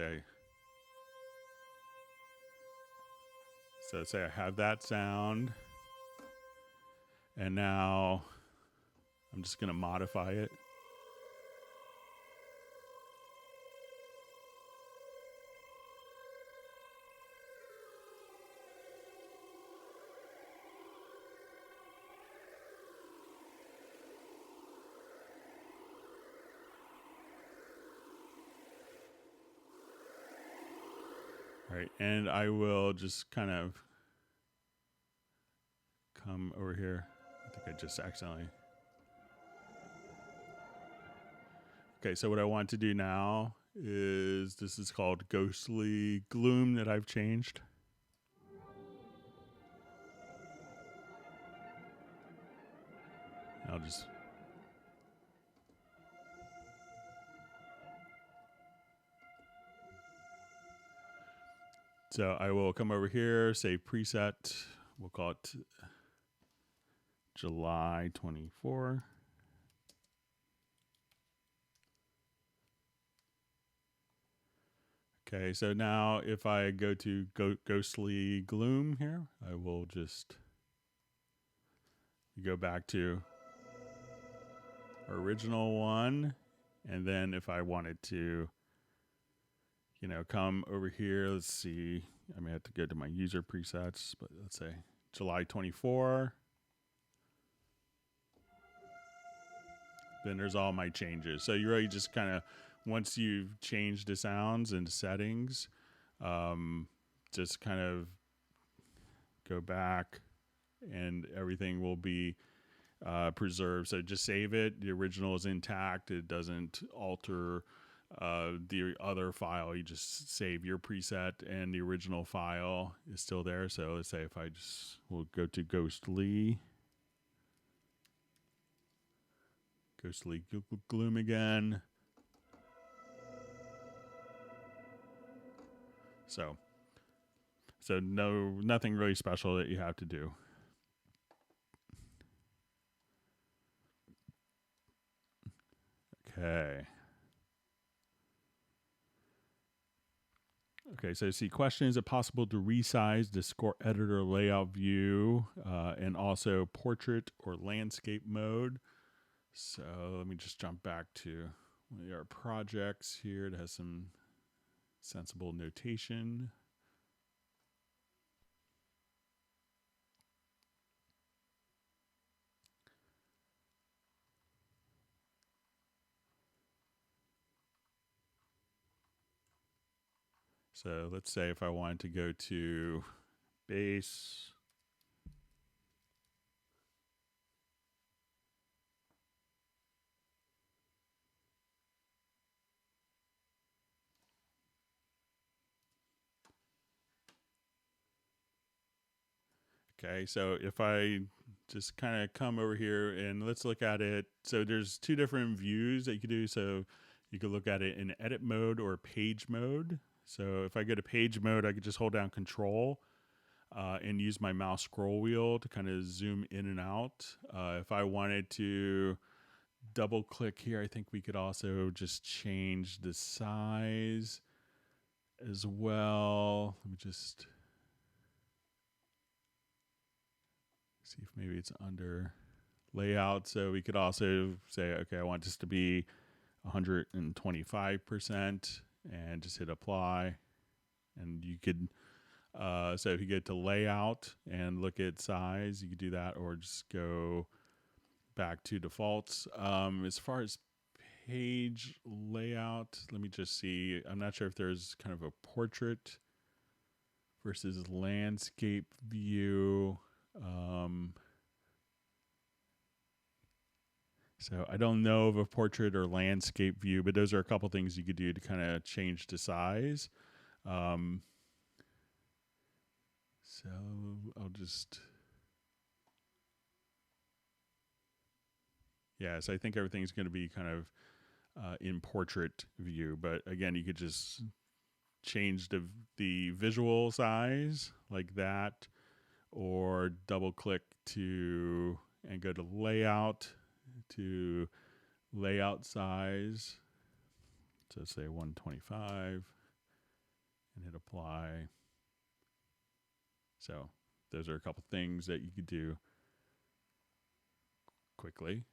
say I have that sound, and now I'm just going to modify it. All right, and I will just kind of come over here. I think I just accidentally. Okay, so what I want to do now is, this is called Ghostly Gloom that I've changed. I'll just... So I will come over here, say preset. We'll call it July 24. Okay, so now if I go to Ghostly Gloom here, I will just go back to our original one. And then if I wanted to, come over here, let's see, I may have to go to my user presets, but let's say July 24. Then there's all my changes. So you really just kind of, once you've changed the sounds and settings, just kind of go back and everything will be preserved. So just save it. The original is intact. It doesn't alter the other file. You just save your preset and the original file is still there. So let's say if I we'll go to Ghostly Gloom again. So nothing really special that you have to do. Okay, so see, question, is it possible to resize the score editor layout view and also portrait or landscape mode? So let me just jump back to one of our projects here. It has some sensible notation. So let's say if I wanted to go to bass, okay, so if I just kind of come over here and let's look at it. So there's two different views that you can do. So you could look at it in edit mode or page mode. So if I go to page mode, I could just hold down Control and use my mouse scroll wheel to kind of zoom in and out. If I wanted to double click here, I think we could also just change the size as well. Let me just see if maybe it's under layout. So we could also say, okay, I want this to be 125% and just hit apply. And you could, so if you get to layout and look at size, you could do that, or just go back to defaults. As far as page layout, let me just see. I'm not sure if there's kind of a portrait versus landscape view. So I don't know of a portrait or landscape view, but those are a couple things you could do to kind of change the size. So I'll just, so I think everything's going to be kind of in portrait view, but again, you could just change the visual size like that, or double click to and go to layout to layout size. So say 125 and hit apply. So those are a couple things that you could do quickly.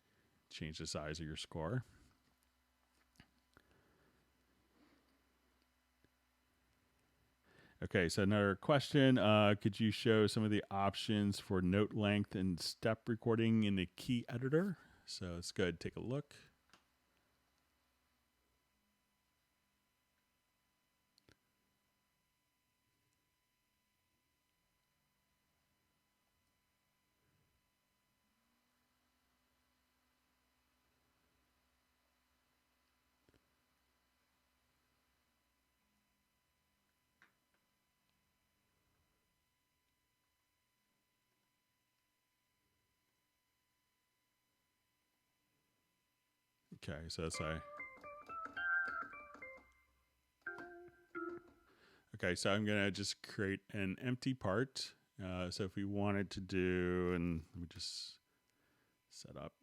Change the size of your score. Okay, so another question. Could you show some of the options for note length and step recording in the key editor? So let's go ahead and take a look. Okay, so that's okay, so I'm gonna just create an empty part. So if we wanted to do, and let me just set up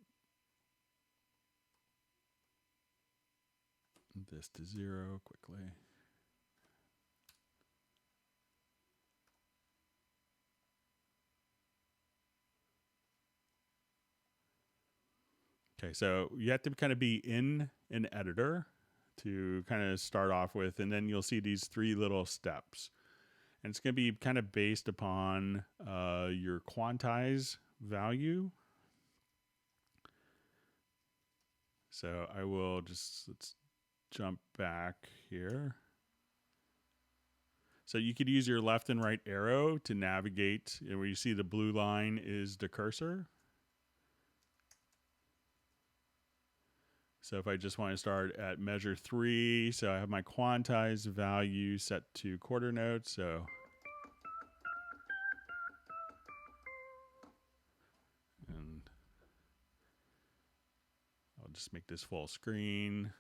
this to 0 quickly. Okay, so you have to kind of be in an editor to kind of start off with, and then you'll see these 3 little steps. And it's going to be kind of based upon your quantize value. So I will just, let's jump back here. So you could use your left and right arrow to navigate, and where you see the blue line is the cursor. So if I just want to start at measure 3, so I have my quantize value set to quarter notes. So and I'll just make this full screen.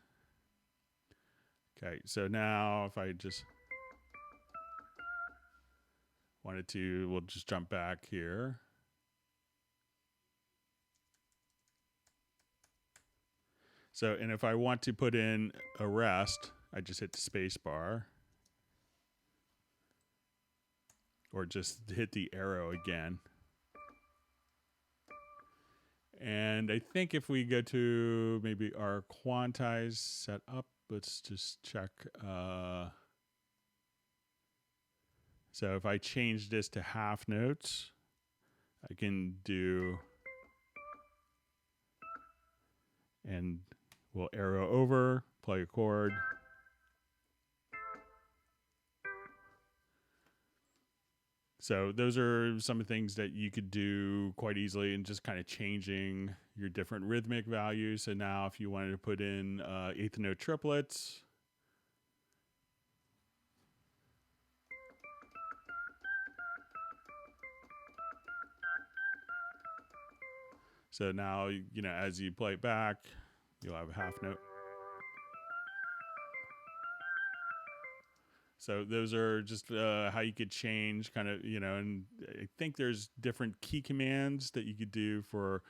Okay, so now if I just wanted to, we'll just jump back here. So, and if I want to put in a rest, I just hit the space bar. Or just hit the arrow again. And I think if we go to maybe our quantize setup, let's just check. So if I change this to half notes, I can do, and we'll arrow over, play a chord. So those are some of the things that you could do quite easily, and just kind of changing your different rhythmic values. So now if you wanted to put in eighth note triplets, so now, you know, as you play it back, you'll have a half note. So those are just how you could change kind of, you know, and I think there's different key commands that you could do for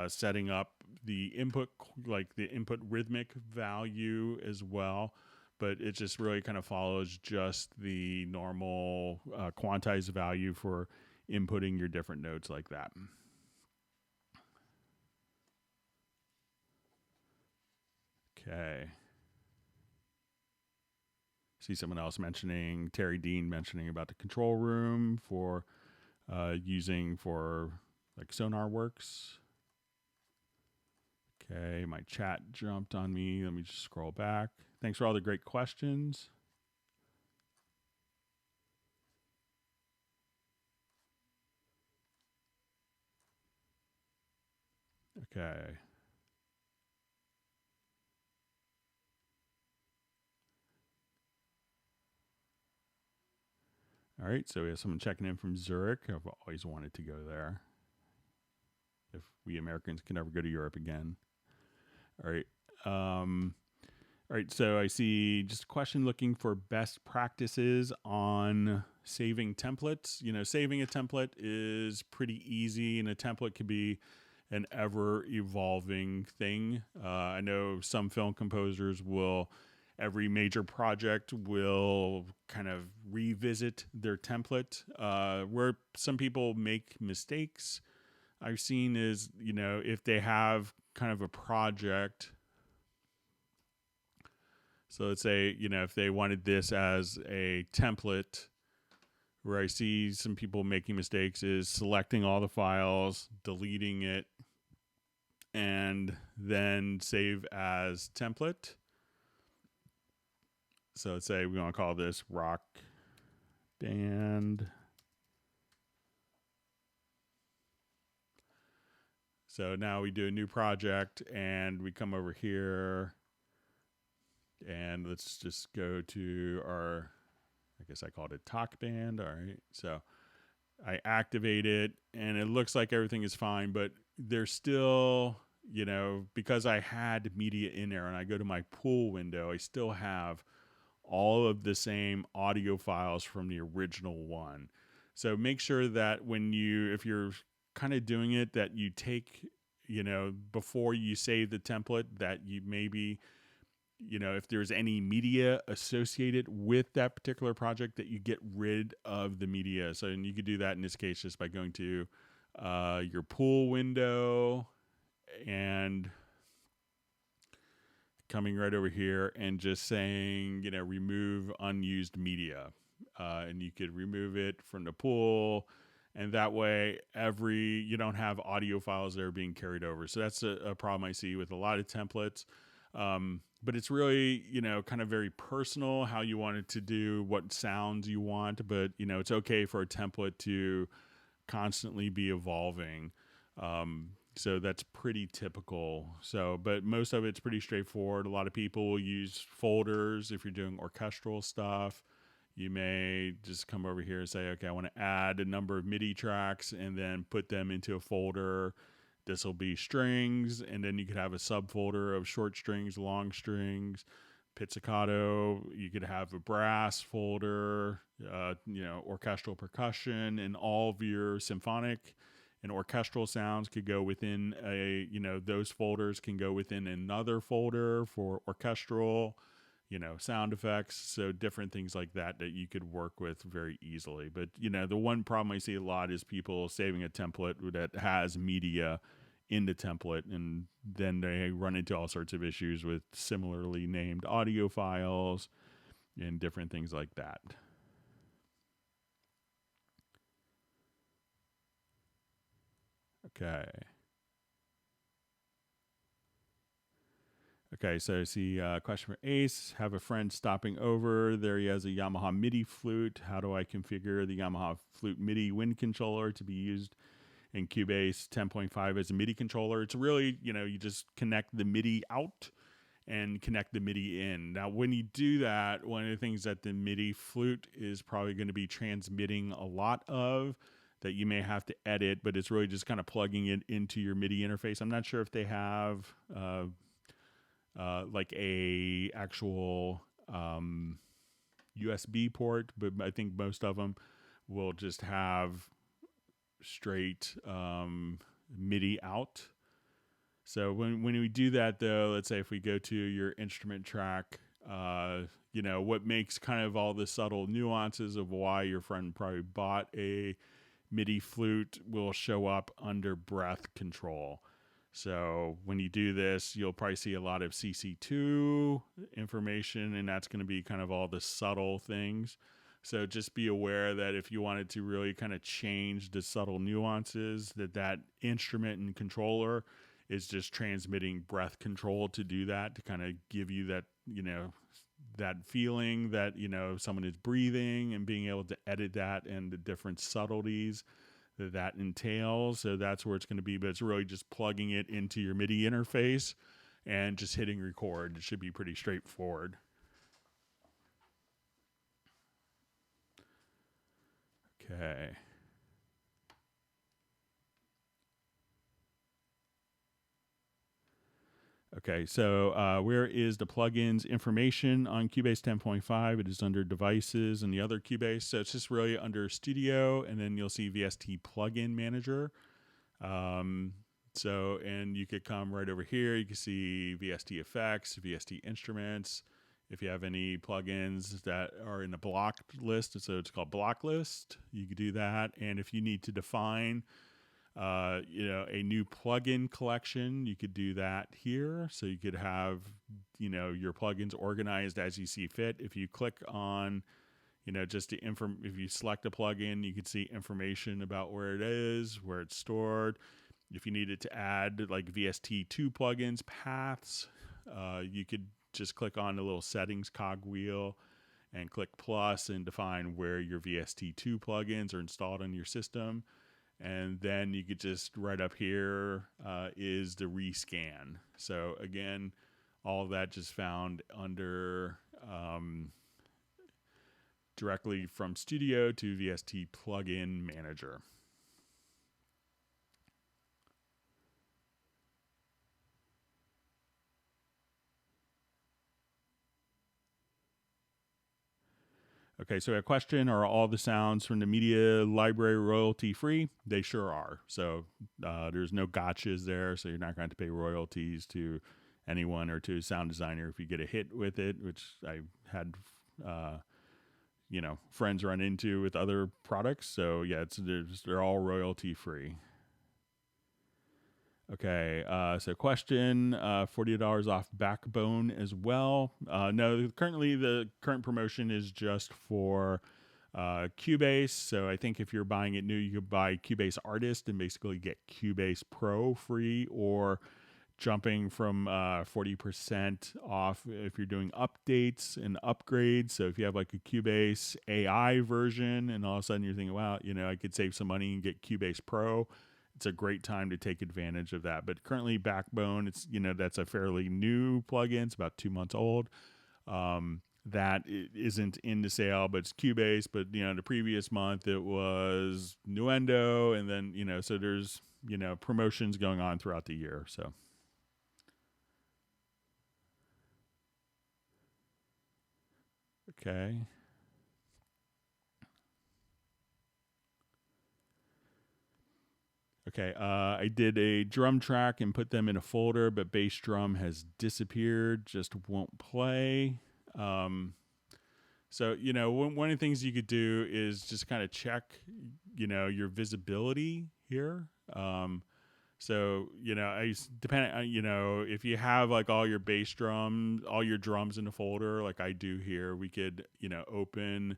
setting up the input, like the input rhythmic value as well. But it just really kind of follows just the normal quantized value for inputting your different notes like that. Okay. See someone else mentioning, Terry Dean mentioning about the control room for using for like Sonar Works. Okay, my chat jumped on me. Let me just scroll back. Thanks for all the great questions. Okay. All right, so we have someone checking in from Zurich. I've always wanted to go there. If we Americans can ever go to Europe again. All right. All right, so I see just a question looking for best practices on saving templates. You know, saving a template is pretty easy, and a template could be an ever-evolving thing. I know some film composers will, every major project will kind of revisit their template. Where some people make mistakes, I've seen is, you know, if they have kind of a project. So let's say, you know, if they wanted this as a template, where I see some people making mistakes is selecting all the files, deleting it, and then save as template. So let's say we want to call this rock band. So now we do a new project, and we come over here, and let's just go to our, I guess I called it talk band. All right. So I activate it, and it looks like everything is fine, but there's still, you know, because I had media in there and I go to my pool window, I still have all of the same audio files from the original one. So make sure that when you, if you're kind of doing it, that you take before you save the template, that you maybe, if there's any media associated with that particular project, that you get rid of the media. So, and you could do that in this case just by going to your pool window and coming right over here and just saying, remove unused media. And you could remove it from the pool. And that way, you don't have audio files that are being carried over. So that's a problem I see with a lot of templates. But it's really, kind of very personal how you want it to do, what sounds you want. But, it's okay for a template to constantly be evolving. So that's pretty typical. But most of it's pretty straightforward. A lot of people will use folders if you're doing orchestral stuff. You may just come over here and say, okay, I want to add a number of MIDI tracks and then put them into a folder. This will be strings, and then you could have a subfolder of short strings, long strings, pizzicato. You could have a brass folder, orchestral percussion, and all of your symphonic and orchestral sounds could go within those folders can go within another folder for orchestral, sound effects. So different things like that you could work with very easily. But, the one problem I see a lot is people saving a template that has media in the template, and then they run into all sorts of issues with similarly named audio files and different things like that. Okay, so I see a question for Ace. Have a friend stopping over. There he has a Yamaha MIDI flute. How do I configure the Yamaha flute MIDI wind controller to be used in Cubase 10.5 as a MIDI controller? It's really, you just connect the MIDI out and connect the MIDI in. Now, when you do that, one of the things that the MIDI flute is probably going to be transmitting a lot of that you may have to edit, but it's really just kind of plugging it into your MIDI interface. I'm not sure if they have like a actual USB port, but I think most of them will just have straight MIDI out. So when we do that, though, let's say if we go to your instrument track, what makes kind of all the subtle nuances of why your friend probably bought a MIDI flute will show up under breath control. So when you do this, you'll probably see a lot of CC2 information, and that's going to be kind of all the subtle things. So just be aware that if you wanted to really kind of change the subtle nuances, that instrument and controller is just transmitting breath control to do that, to kind of give you that, that feeling that, someone is breathing, and being able to edit that and the different subtleties that entails. So that's where it's going to be, but it's really just plugging it into your MIDI interface and just hitting record. It should be pretty straightforward. Okay, so where is the plugins information on Cubase 10.5? It is under devices and the other Cubase. So it's just really under Studio, and then you'll see VST Plugin Manager. And you could come right over here. You can see VST Effects, VST Instruments. If you have any plugins that are in the blocked list, so it's called block list, you could do that. And if you need to define a new plugin collection, you could do that here. So you could have, your plugins organized as you see fit. If you click on, if you select a plugin, you can see information about where it is, where it's stored. If you needed to add like VST2 plugins, paths, you could just click on the little settings cogwheel and click plus and define where your VST2 plugins are installed on your system. And then you could just right up here is the rescan. So again, all of that just found under directly from Studio to VST Plugin Manager. Okay, so a question: are all the sounds from the media library royalty free? They sure are. So there's no gotchas there. So you're not going to pay royalties to anyone or to a sound designer if you get a hit with it, which I had, friends run into with other products. So yeah, they're all royalty free. Okay, so question, $40 off Backbone as well. No, currently the current promotion is just for Cubase. So I think if you're buying it new, you could buy Cubase Artist and basically get Cubase Pro free, or jumping from 40% off if you're doing updates and upgrades. So if you have like a Cubase AI version and all of a sudden you're thinking, wow, I could save some money and get Cubase Pro, it's a great time to take advantage of that. But currently Backbone, it's, that's a fairly new plugin. It's about 2 months old. That isn't in the sale, but it's Cubase. But, the previous month it was Nuendo. And then, so there's, promotions going on throughout the year. So. Okay. Okay, I did a drum track and put them in a folder, but bass drum has disappeared, just won't play. So, one of the things you could do is just kind of check, your visibility here. So, depending on, if you have like all your bass drums, all your drums in a folder, like I do here, we could, open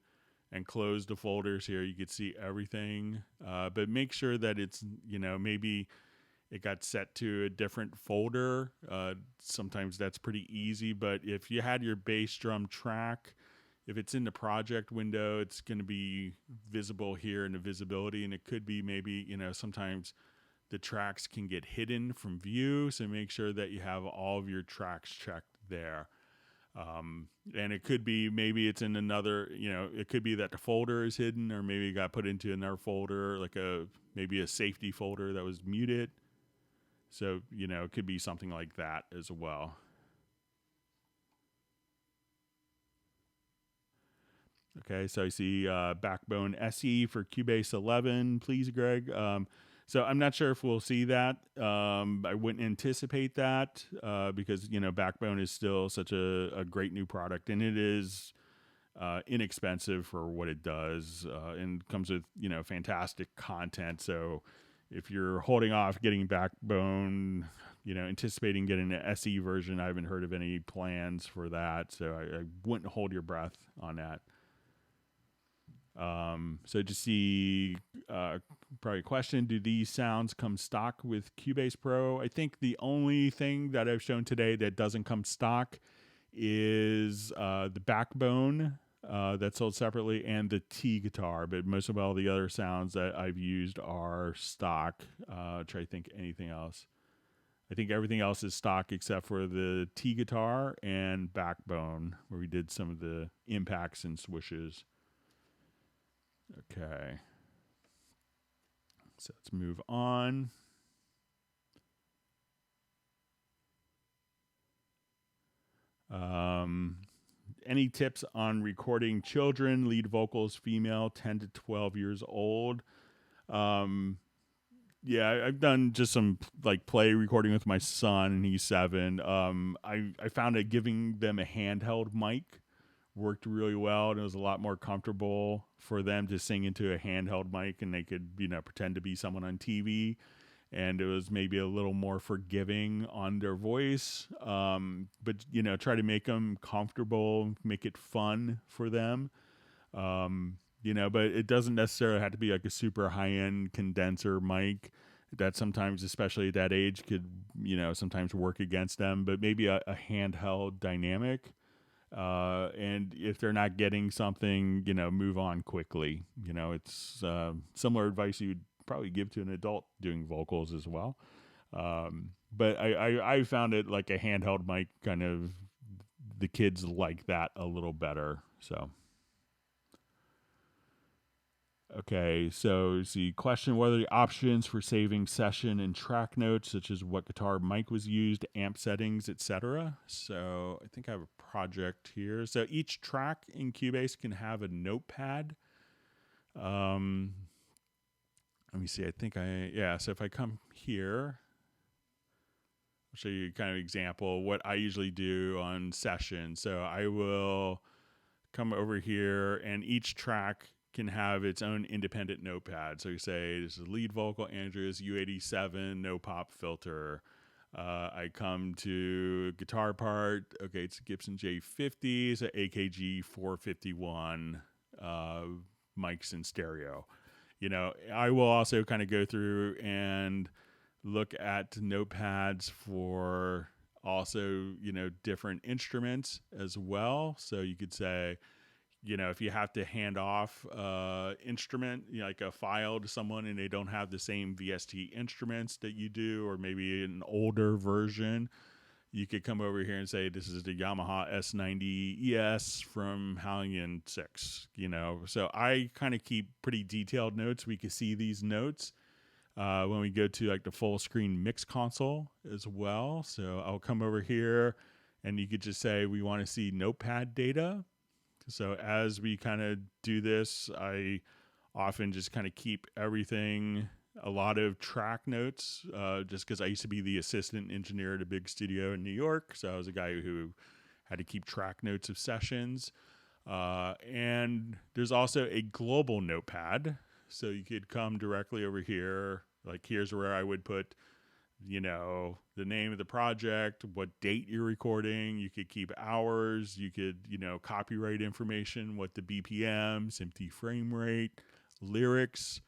and close the folders here. You could see everything, but make sure that it's, maybe it got set to a different folder. Sometimes that's pretty easy, but if you had your bass drum track, if it's in the project window, it's going to be visible here in the visibility, and it could be maybe, sometimes the tracks can get hidden from view, so make sure that you have all of your tracks checked there. And it could be maybe it's in another, it could be that the folder is hidden, or maybe it got put into another folder, like maybe a safety folder that was muted. So, it could be something like that as well. Okay, so I see Backbone SE for Cubase 11, please, Greg. So I'm not sure if we'll see that. I wouldn't anticipate that because, Backbone is still such a great new product, and it is inexpensive for what it does, and comes with, fantastic content. So if you're holding off getting Backbone, anticipating getting the SE version, I haven't heard of any plans for that. So I wouldn't hold your breath on that. So to see, probably a question, do these sounds come stock with Cubase Pro? I think the only thing that I've shown today that doesn't come stock is the Backbone that's sold separately, and the T guitar, but most of all the other sounds that I've used are stock. Try to think anything else. I think everything else is stock except for the T guitar and Backbone, where we did some of the impacts and swooshes. Okay, so let's move on. Any tips on recording children, lead vocals, female, 10 to 12 years old? Yeah, I've done just some like play recording with my son, and he's 7. I found that giving them a handheld mic worked really well, and it was a lot more comfortable for them to sing into a handheld mic, and they could, pretend to be someone on TV, and it was maybe a little more forgiving on their voice. But try to make them comfortable, make it fun for them. But it doesn't necessarily have to be like a super high-end condenser mic that sometimes, especially at that age, could, sometimes work against them, but maybe a handheld dynamic. And if they're not getting something, move on quickly. It's similar advice you'd probably give to an adult doing vocals as well. But I found it like a handheld mic, kind of, the kids like that a little better. So, Okay, so the question: what are the options for saving session and track notes, such as what guitar mic was used, amp settings, etc.? So I think I have a project here. So each track in Cubase can have a notepad. Um, Let me see. I think yeah. So if I come here, I'll show you kind of example what I usually do on session. So I will come over here, and each track can have its own independent notepad. So you say this is lead vocal, Andrews U87, no pop filter. I come to guitar part. Okay, it's Gibson J50, it's an AKG 451 mics in stereo. I will also kind of go through and look at notepads for also, different instruments as well. So you could say, if you have to hand off instrument, like a file to someone and they don't have the same VST instruments that you do, or maybe an older version, you could come over here and say, this is the Yamaha S90 ES from Hallion 6, So I kind of keep pretty detailed notes. We can see these notes when we go to like the full screen mix console as well. So I'll come over here and you could just say, we want to see notepad data. So as we kind of do this, I often just kind of keep everything, a lot of track notes, just because I used to be the assistant engineer at a big studio in New York. So I was a guy who had to keep track notes of sessions. And there's also a global notepad. So you could come directly over here. Like here's where I would put, the name of the project, what date you're recording. You could keep hours. You could, copyright information, what the BPM, SMPTE frame rate, lyrics.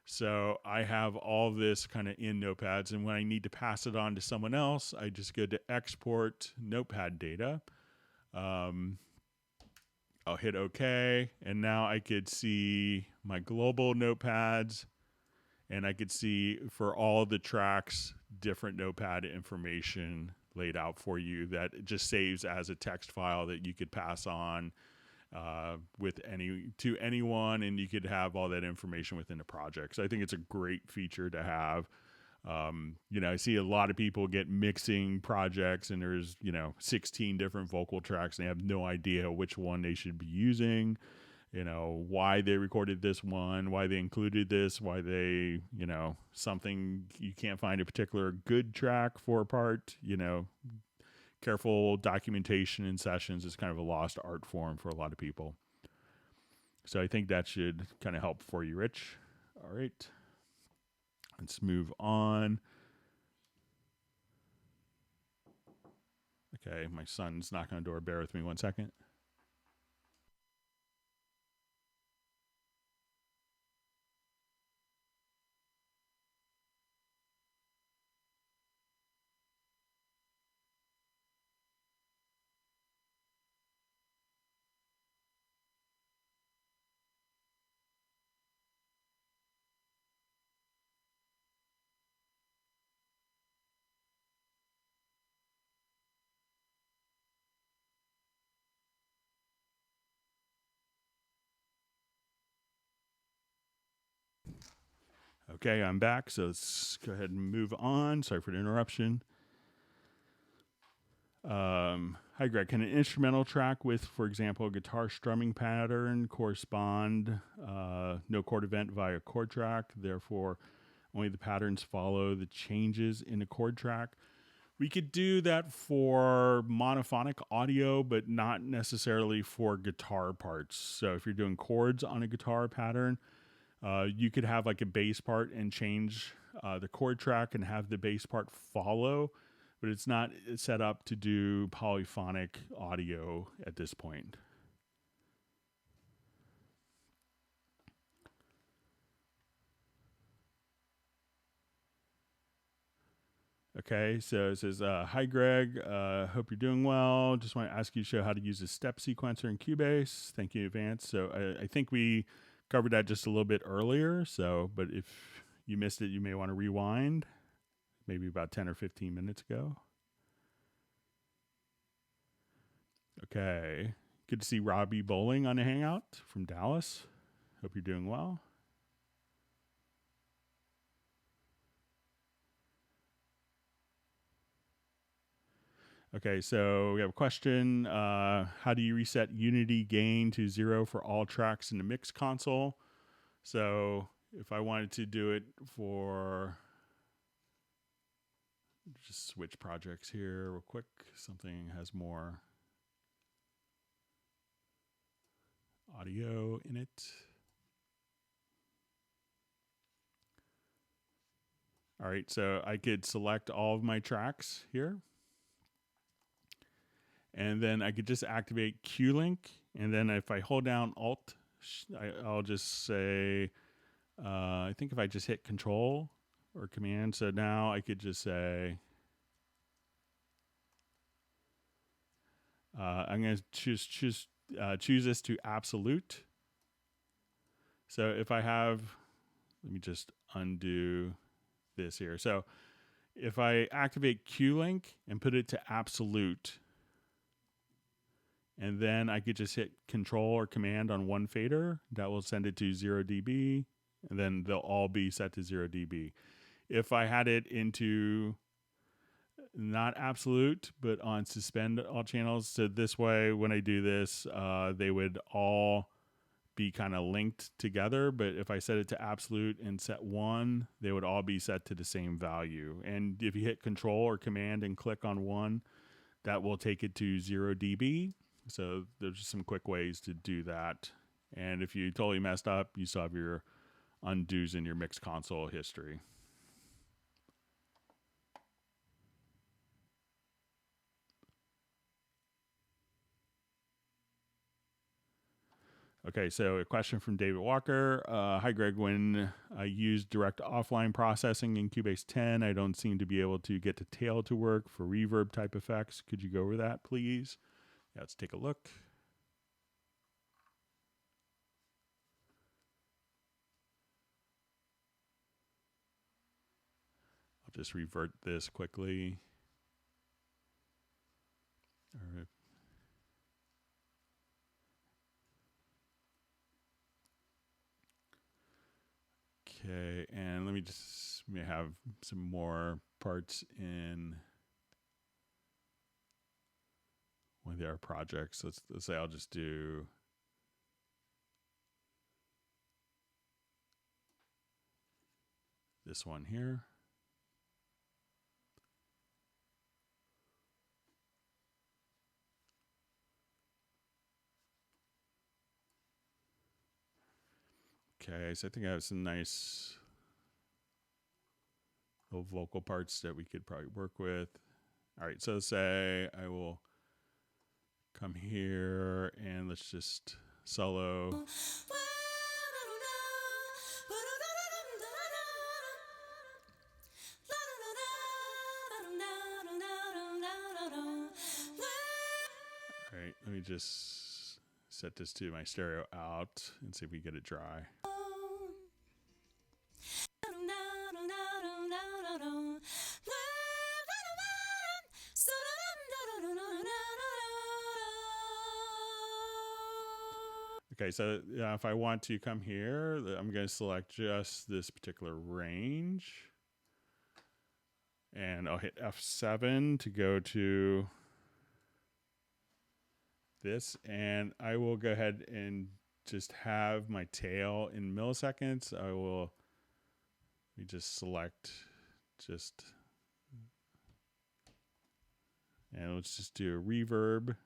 So I have all this kind of in notepads. And when I need to pass it on to someone else, I just go to export notepad data. I'll hit OK. And now I could see my global notepads. And I could see for all the tracks, different notepad information laid out for you that it just saves as a text file that you could pass on to anyone, and you could have all that information within the project. So I think it's a great feature to have. I see a lot of people get mixing projects, and there's 16 different vocal tracks, and they have no idea which one they should be using. Why they recorded this one, why they included this, why they, something you can't find a particular good track for a part, careful documentation in sessions is kind of a lost art form for a lot of people. So I think that should kind of help for you, Rich. All right. Let's move on. Okay, my son's knocking on the door. Bear with me 1 second. Okay, I'm back. So let's go ahead and move on. Sorry for the interruption. Hi, Greg. Can an instrumental track with, for example, a guitar strumming pattern correspond no chord event via chord track? Therefore, only the patterns follow the changes in the chord track. We could do that for monophonic audio, but not necessarily for guitar parts. So if you're doing chords on a guitar pattern, you could have like a bass part and change the chord track and have the bass part follow, but it's not set up to do polyphonic audio at this point. Okay, so it says, hi, Greg. Hope you're doing well. Just want to ask you to show how to use a step sequencer in Cubase. Thank you in advance. So I think we covered that just a little bit earlier. So, but if you missed it, you may want to rewind, maybe about 10 or 15 minutes ago. Okay, good to see Robbie Bowling on the Hangout from Dallas. Hope you're doing well. Okay, so we have a question. How do you reset Unity gain to 0 for all tracks in the mix console? So if I wanted to do it for, just switch projects here real quick. Something has more audio in it. All right, so I could select all of my tracks here. And then I could just activate Q-Link. And then if I hold down Alt, I'll just say, I think if I just hit Control or Command, so now I could just say, I'm going to choose this to absolute. So if I have, let me just undo this here. So if I activate Q-Link and put it to absolute, and then I could just hit Control or Command on one fader, that will send it to 0 dB, and then they'll all be set to 0 dB. If I had it into not absolute, but on suspend all channels, so this way when I do this, they would all be kind of linked together. But if I set it to absolute and set 1, they would all be set to the same value. And if you hit Control or Command and click on 1, that will take it to 0 dB. So there's just some quick ways to do that. And if you totally messed up, you still have your undos in your mix console history. Okay, so a question from David Walker. Hi, Greg. When I use direct offline processing in Cubase 10, I don't seem to be able to get the tail to work for reverb type effects. Could you go over that, please? Yeah, let's take a look. I'll just revert this quickly. All right. Okay, and let me just have some more parts in one of our projects. Let's say I'll just do this one here. Okay, so I think I have some nice little vocal parts that we could probably work with. All right, so say I will come here and let's just solo. All right, let me just set this to my stereo out and see if we get it dry. Okay, so if I want to come here, I'm going to select just this particular range. And I'll hit F7 to go to this. And I will go ahead and just have my tail in milliseconds. I will just select just, and let's just do a reverb.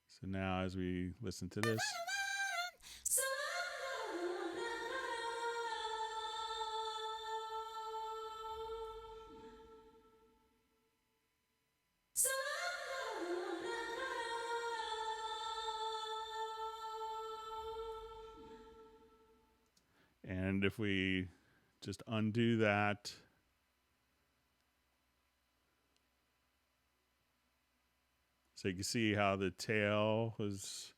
So now as we listen to this, and if we just undo that, so you can see how the tail was.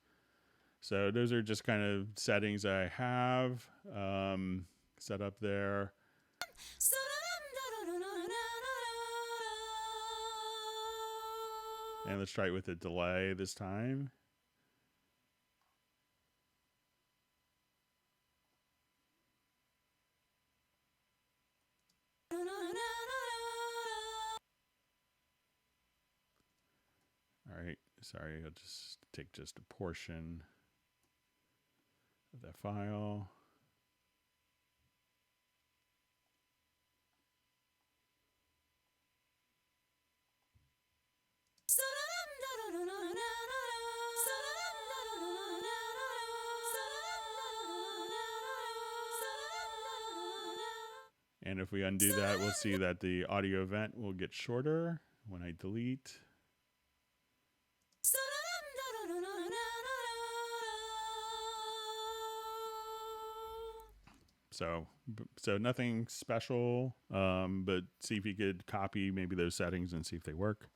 So those are just kind of settings I have set up there. And let's try it with a delay this time. All right, sorry, I'll just take just a portion of that file. And if we undo that, we'll see that the audio event will get shorter when I delete. So nothing special, but see if you could copy maybe those settings and see if they work.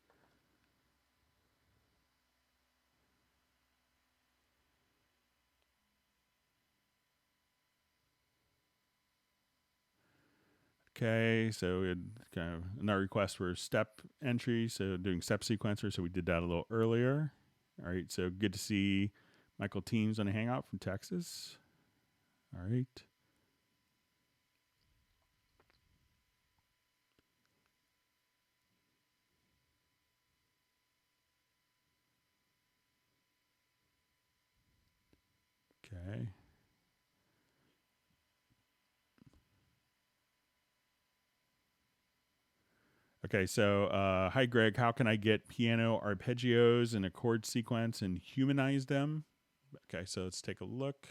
Okay, so we had kind of another request for step entry, so doing step sequencer, so we did that a little earlier. All right, so good to see Michael Teams on a Hangout from Texas. All right. Okay. Okay, so hi Greg, how can I get piano arpeggios in a chord sequence and humanize them? Okay, so let's take a look.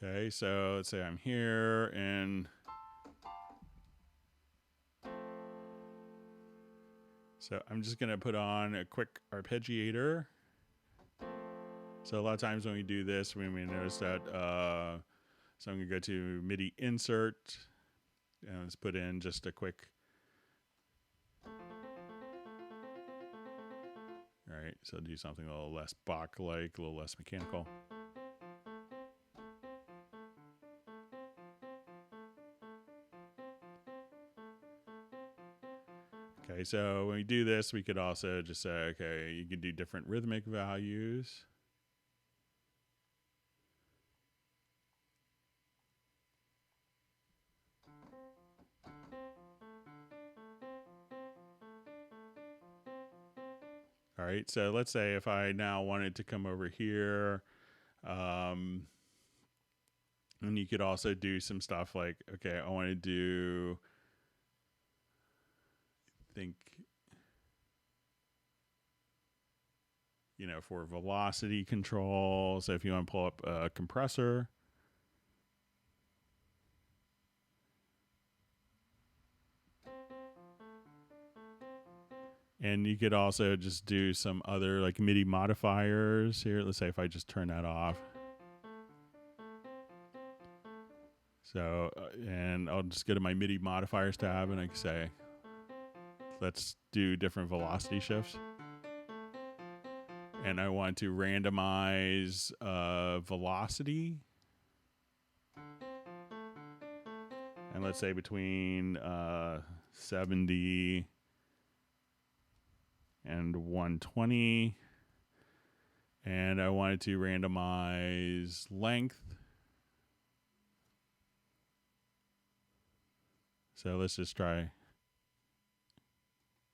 Okay, so let's say I'm here and so I'm just going to put on a quick arpeggiator. So a lot of times when we do this, we may notice that, so I'm going to go to MIDI insert and let's put in just a quick. All right, so do something a little less Bach-like, a little less mechanical. Okay, so when we do this, we could also just say, okay, you can do different rhythmic values. All right, so let's say if I now wanted to come over here, and you could also do some stuff like, okay, I want to do, for velocity control. So if you want to pull up a compressor, and you could also just do some other like MIDI modifiers here. Let's say if I just turn that off. So, and I'll just go to my MIDI modifiers tab and I can say, let's do different velocity shifts. And I want to randomize velocity. And let's say between 70 and 120. And I wanted to randomize length. So let's just try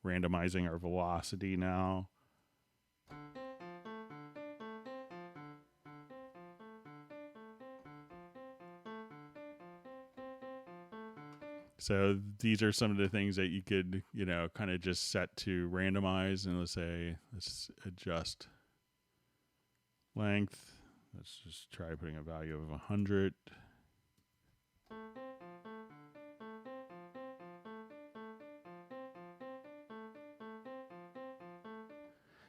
randomizing our velocity now. So these are some of the things that you could, kind of just set to randomize. And let's adjust length. Let's just try putting a value of 100.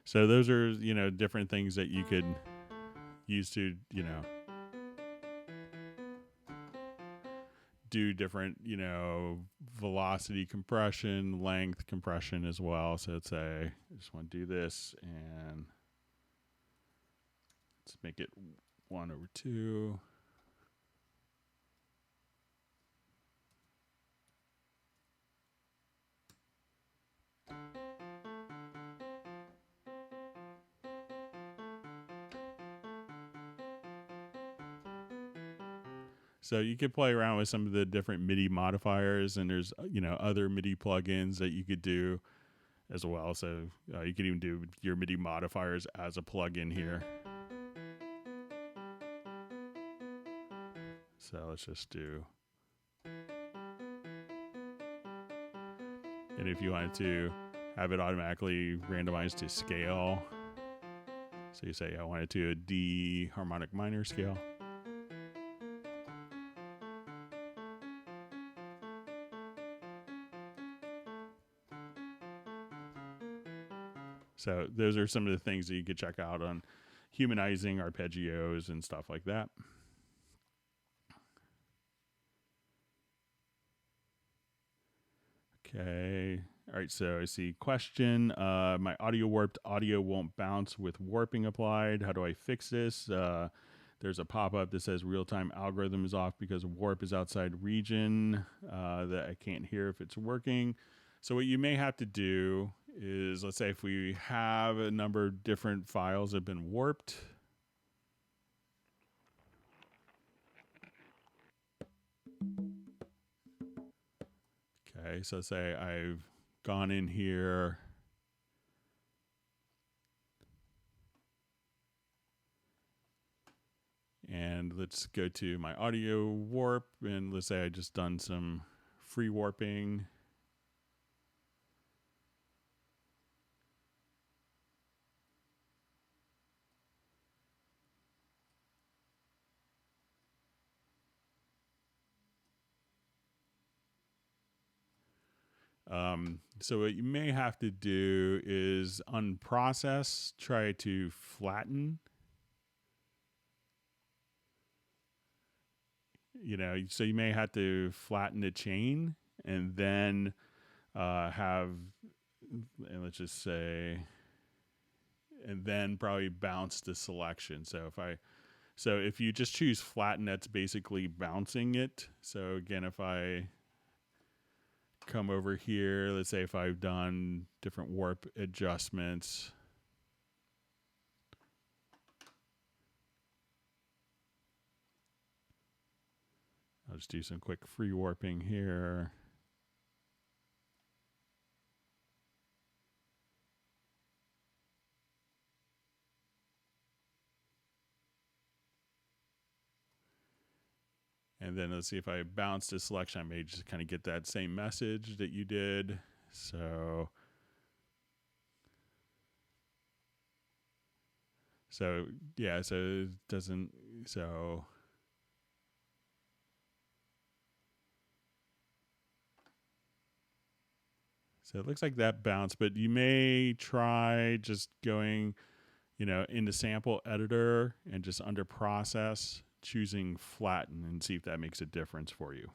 So those are, different things that you could use to, do different, velocity compression, length compression as well. So let's say I just want to do this, and let's make it 1/2. So you could play around with some of the different MIDI modifiers, and there's other MIDI plugins that you could do as well. So you could even do your MIDI modifiers as a plugin here. So let's just do. And if you wanted to have it automatically randomized to scale, so you say I want it to a D harmonic minor scale. So those are some of the things that you could check out on humanizing arpeggios and stuff like that. Okay. All right. So I see question. My audio warped. Audio won't bounce with warping applied. How do I fix this? There's a pop-up that says real-time algorithm is off because warp is outside region that I can't hear if it's working. So what you may have to do is, let's say if we have a number of different files that have been warped. Okay, so say I've gone in here and let's go to my audio warp, and let's say I just done some free warping. So what you may have to do is unprocess, try to flatten. So you may have to flatten the chain and then and let's just say, and then probably bounce the selection. So if you just choose flatten, that's basically bouncing it. So again, if I come over here, let's say if I've done different warp adjustments, I'll just do some quick free warping here. And then let's see if I bounce this selection, I may just kind of get that same message that you did. So yeah, so it doesn't, so it looks like that bounced, but you may try just going, into sample editor and just under process, choosing flatten and see if that makes a difference for you.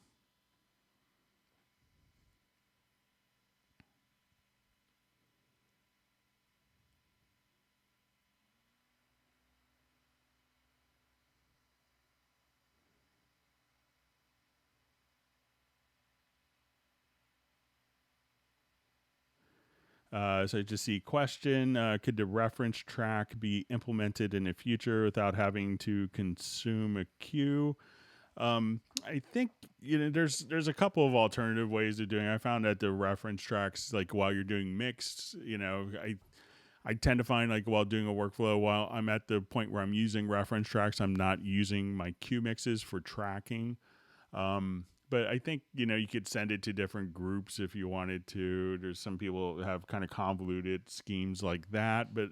So just see question, could the reference track be implemented in the future without having to consume a cue? I think, there's a couple of alternative ways of doing it. I found that the reference tracks, like while you're doing mixed, I tend to find like while doing a workflow, while I'm at the point where I'm using reference tracks, I'm not using my cue mixes for tracking. But I think, you could send it to different groups if you wanted to. There's some people that have kind of convoluted schemes like that, but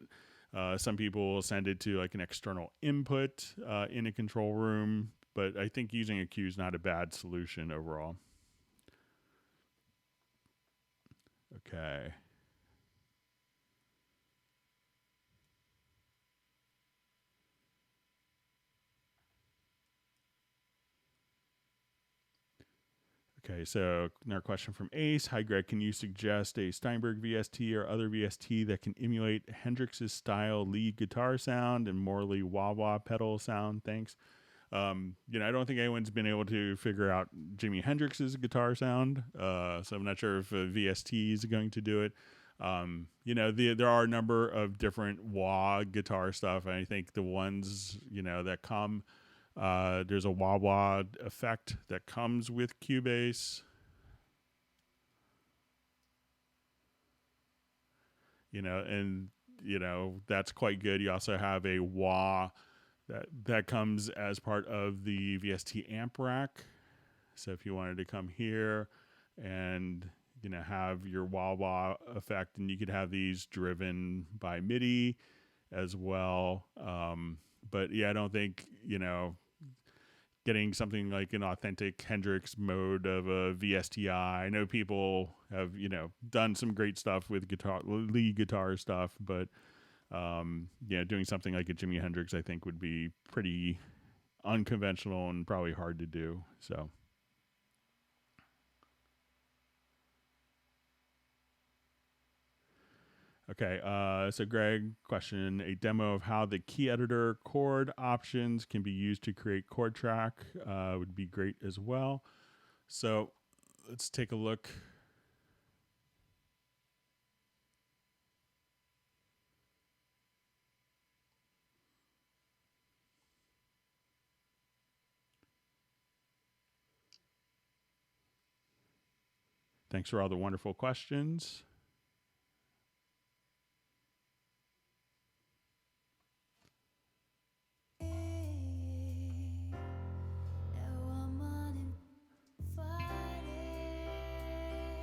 some people will send it to like an external input in a control room. But I think using a cue is not a bad solution overall. Okay. Okay, so another question from Ace. Hi, Greg. Can you suggest a Steinberg VST or other VST that can emulate Hendrix's style lead guitar sound and Morley wah-wah pedal sound? Thanks. I don't think anyone's been able to figure out Jimi Hendrix's guitar sound, so I'm not sure if VST is going to do it. There are a number of different wah guitar stuff, and I think the ones, that come, there's a wah-wah effect that comes with Cubase. And that's quite good. You also have a wah that comes as part of the VST amp rack. So if you wanted to come here and have your wah-wah effect, and you could have these driven by MIDI as well. But yeah, I don't think getting something like an authentic Hendrix mode of a VSTI. I know people have done some great stuff with lead guitar stuff, but doing something like a Jimi Hendrix, I think, would be pretty unconventional and probably hard to do. So, okay. So Greg, question: a demo of how the key editor chord options can be used to create chord track would be great as well. So let's take a look. Thanks for all the wonderful questions.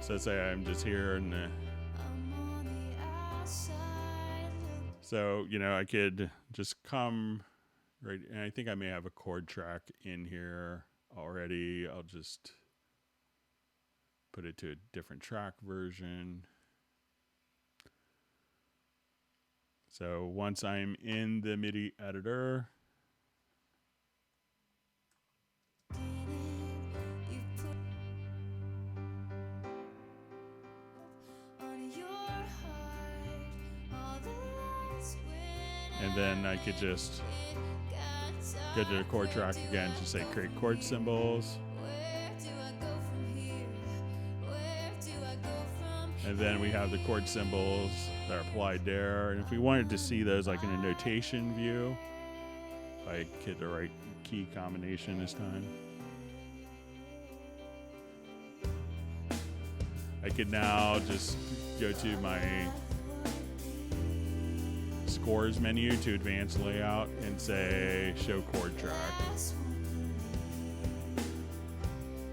So say I'm just here and so I could just come right, and I think I may have a chord track in here already. I'll just put it to a different track version. So once I'm in the MIDI editor, and then I could just go to the chord track again, just say create chord symbols. And then we have the chord symbols that are applied there. And if we wanted to see those like in a notation view, if I hit the right key combination this time, I could now just go to my scores menu to advanced layout and say show chord track.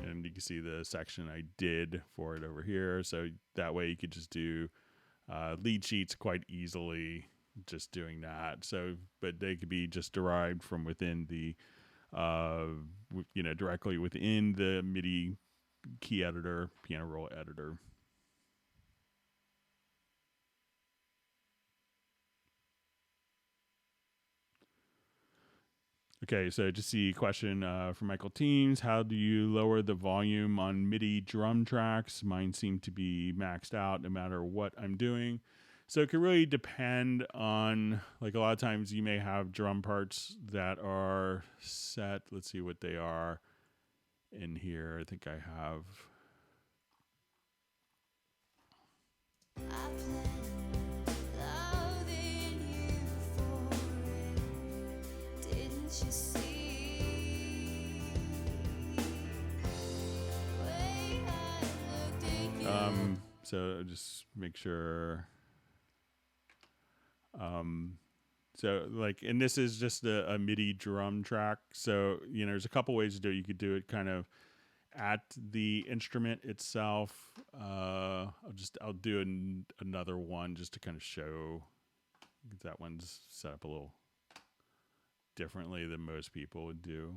And you can see the section I did for it over here. So that way you could just do lead sheets quite easily just doing that. So, but they could be just derived from within the, directly within the MIDI key editor, piano roll editor. Okay, so just see question from Michael Teams. How do you lower the volume on MIDI drum tracks? Mine seem to be maxed out no matter what I'm doing. So it can really depend on, like a lot of times you may have drum parts that are set. Let's see what they are in here. I think I have. So just make sure. So like, and this is just a MIDI drum track. So, there's a couple ways to do it. You could do it kind of at the instrument itself. I'll do another one just to kind of show that one's set up a little differently than most people would do.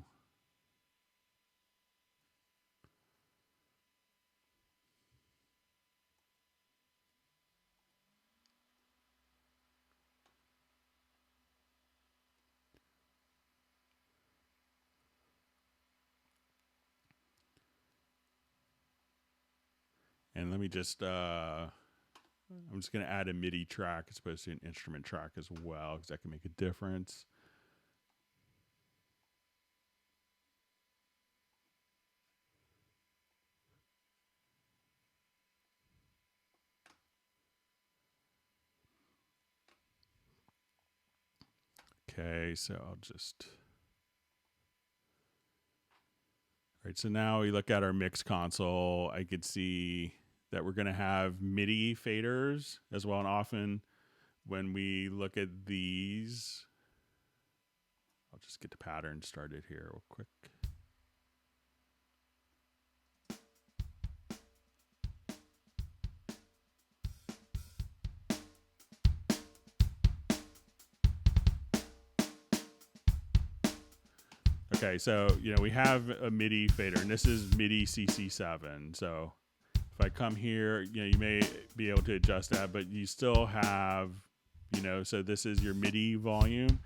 And let me just, I'm just going to add a MIDI track as opposed to an instrument track as well, because that can make a difference. Okay, so I'll just... All right, so now we look at our mix console. I could see that we're going to have MIDI faders as well. And often when we look at these, I'll just get the pattern started here real quick. Okay, so, we have a MIDI fader, and this is MIDI CC7. So if I come here, you may be able to adjust that, but you still have, so this is your MIDI volume,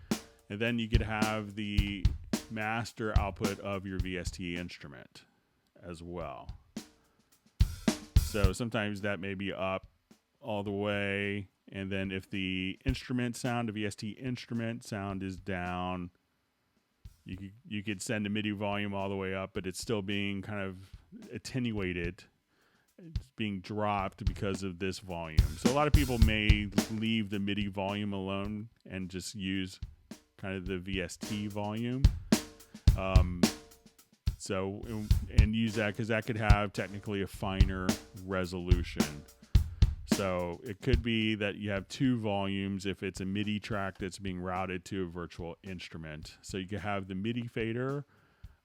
and then you could have the master output of your VST instrument as well. So sometimes that may be up all the way, and then if the instrument sound, the VST instrument sound is down, you could send the MIDI volume all the way up, but it's still being kind of attenuated. It's being dropped because of this volume. So a lot of people may leave the MIDI volume alone and just use kind of the VST volume. And use that because that could have technically a finer resolution. So it could be that you have two volumes if it's a MIDI track that's being routed to a virtual instrument. So you can have the MIDI fader,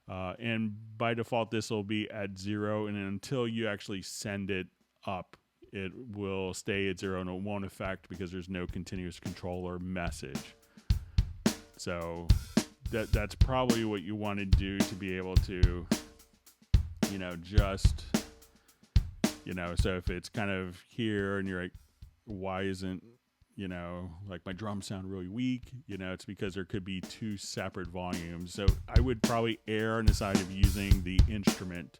and by default this will be at 0, and until you actually send it up, it will stay at 0 and it won't affect because there's no continuous controller message. So that's probably what you want to do to be able to, just... so if it's kind of here and you're like, why isn't, like my drums sound really weak, it's because there could be two separate volumes. So I would probably err on the side of using the instrument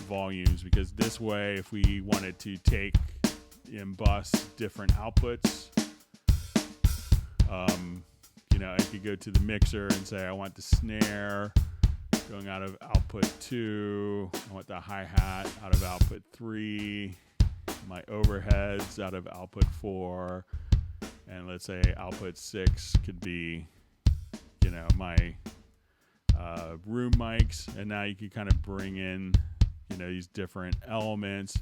volumes, because this way, if we wanted to take and bus different outputs, I could go to the mixer and say, I want the snare going out of output 2, I want the hi-hat out of output 3, my overheads out of output 4, and let's say output 6 could be, my room mics, and now you can kind of bring in, these different elements,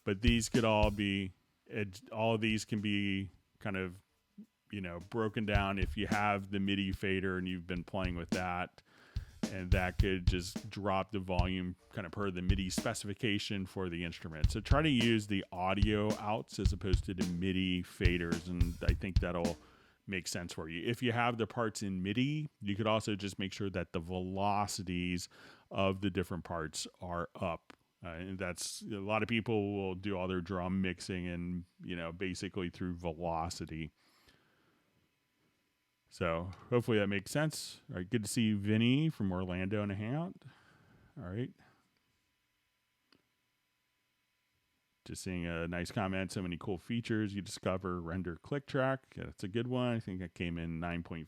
but these could all be, all of these can be kind of, broken down if you have the MIDI fader and you've been playing with that. And that could just drop the volume kind of per the MIDI specification for the instrument. So try to use the audio outs as opposed to the MIDI faders, and I think that'll make sense for you. If you have the parts in MIDI, you could also just make sure that the velocities of the different parts are up. And that's, a lot of people will do all their drum mixing and, basically through velocity. So hopefully that makes sense. All right, good to see you, Vinny from Orlando in a hangout. All right. Just seeing a nice comment. So many cool features you discover. Render click track. Yeah, that's a good one. I think that came in 9.5.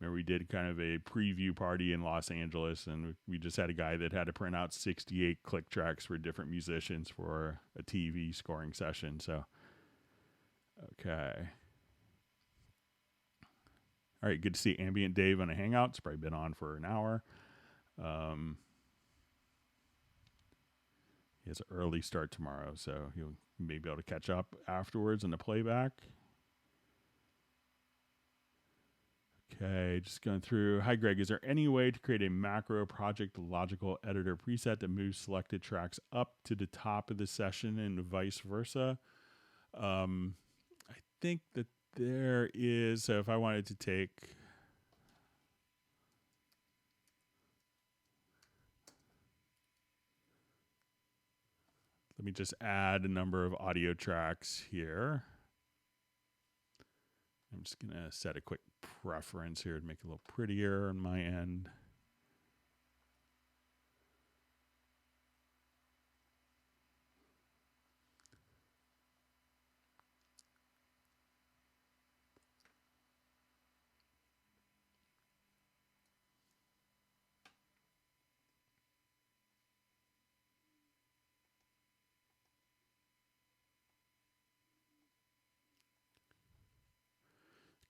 Remember we did kind of a preview party in Los Angeles, and we just had a guy that had to print out 68 click tracks for different musicians for a TV scoring session. So, okay. All right, good to see Ambient Dave on a hangout. It's probably been on for an hour. He has an early start tomorrow, so he'll maybe be able to catch up afterwards in the playback. Okay, just going through. Hi, Greg. Is there any way to create a macro project logical editor preset that moves selected tracks up to the top of the session and vice versa? I think that there is. So if I wanted to take... Let me just add a number of audio tracks here. I'm just going to set a quick preference here to make it a little prettier on my end.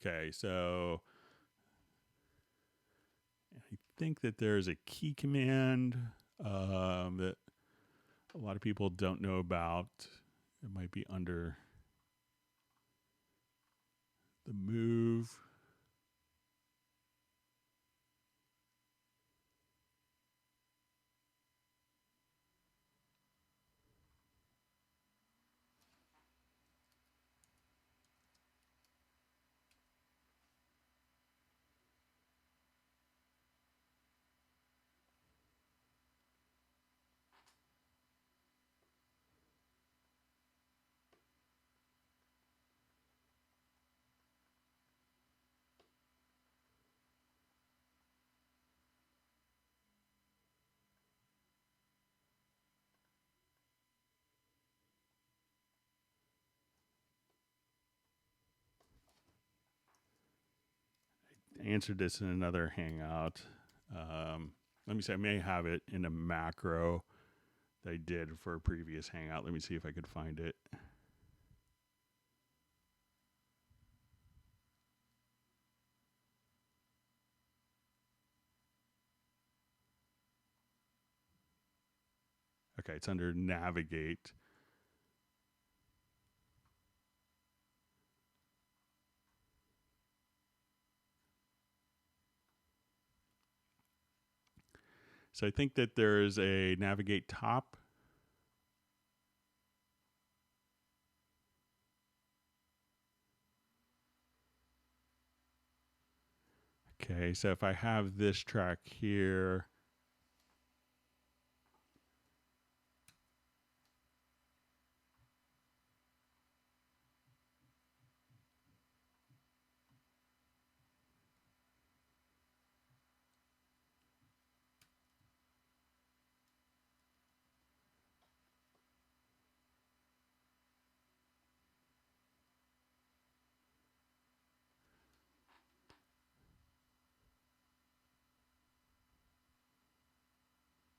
Okay, so I think that there's a key command that a lot of people don't know about. It might be under the move. I answered this in another Hangout. Let me see, I may have it in a macro that I did for a previous Hangout. Let me see if I could find it. Okay, it's under navigate. So I think that there's a navigate top. Okay, so if I have this track here,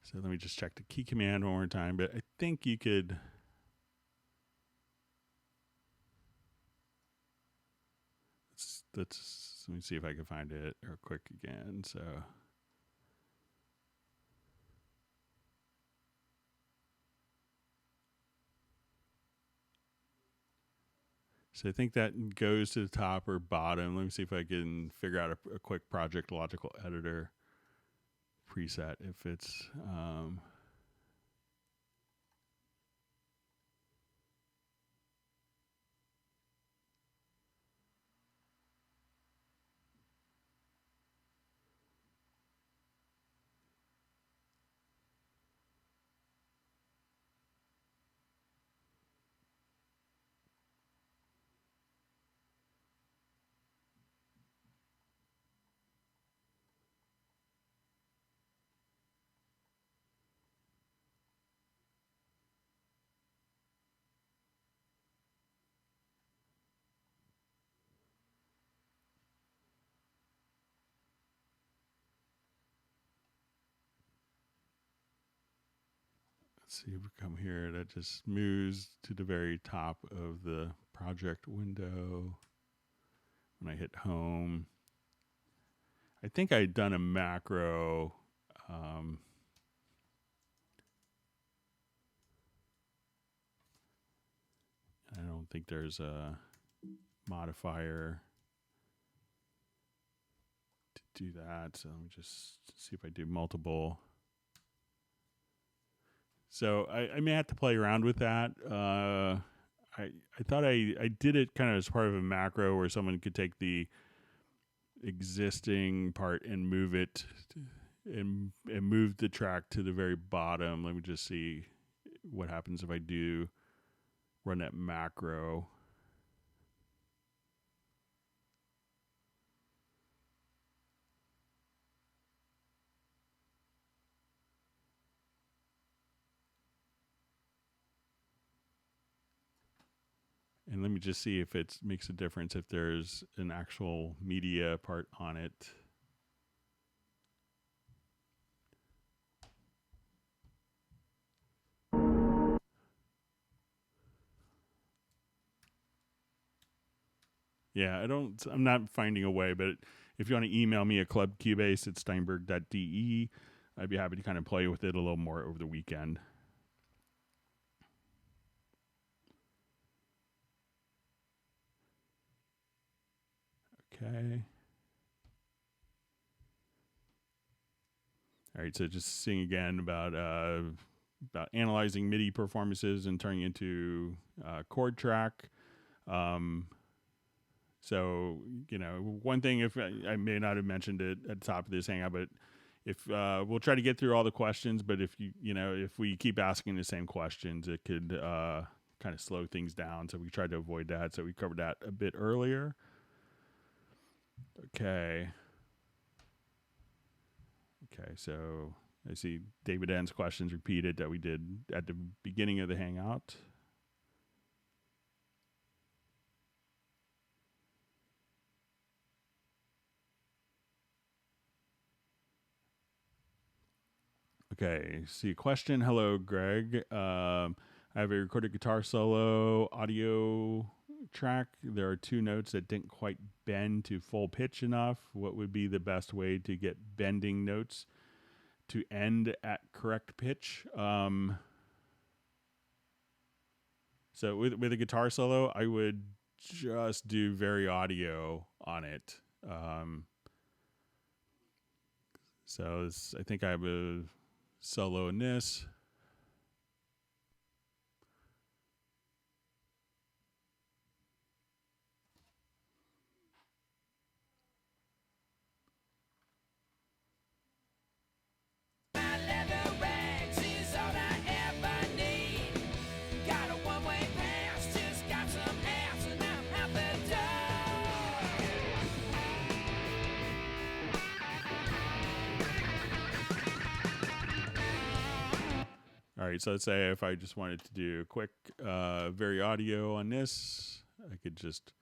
so let me just check the key command one more time, but I think you could. Let me see if I can find it real quick again. So I think that goes to the top or bottom. Let me see if I can figure out a quick project logical editor preset if it's let's see if we come here. That just moves to the very top of the project window. When I hit home, I think I'd done a macro. I don't think there's a modifier to do that. So let me just see if I do multiple. So I may have to play around with that. I thought I did it kind of as part of a macro where someone could take the existing part and move it and move the track to the very bottom. Let me just see what happens if I do run that macro. And let me just see if it makes a difference if there's an actual media part on it. Yeah, I'm not finding a way, but if you want to email me at clubcubase at steinberg.de, I'd be happy to kind of play with it a little more over the weekend. Okay. All right, so just seeing again about analyzing MIDI performances and turning into chord track. So, one thing, if I may not have mentioned it at the top of this hangout, but if we'll try to get through all the questions, but if if we keep asking the same questions, it could kind of slow things down. So we tried to avoid that. So we covered that a bit earlier. Okay. So I see David N's questions repeated that we did at the beginning of the hangout. Okay, see a question. Hello, Greg. I have a recorded guitar solo audio track. There are two notes that didn't quite bend to full pitch enough. What would be the best way to get bending notes to end at correct pitch? So with a guitar solo, I would just do very audio on it. So I think I have a solo in this. All right, so let's say if I just wanted to do a quick very audio on this, I could just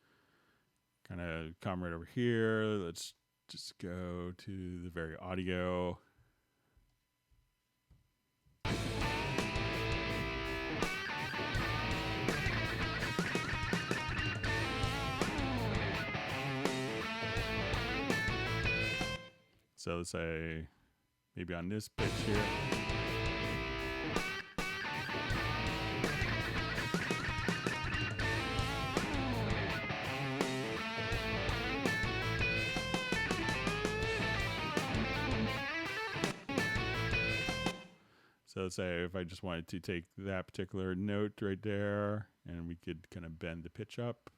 kind of come right over here. Let's just go to the very audio. So let's say maybe on this pitch here. So let's say if I just wanted to take that particular note right there, and we could kind of bend the pitch up.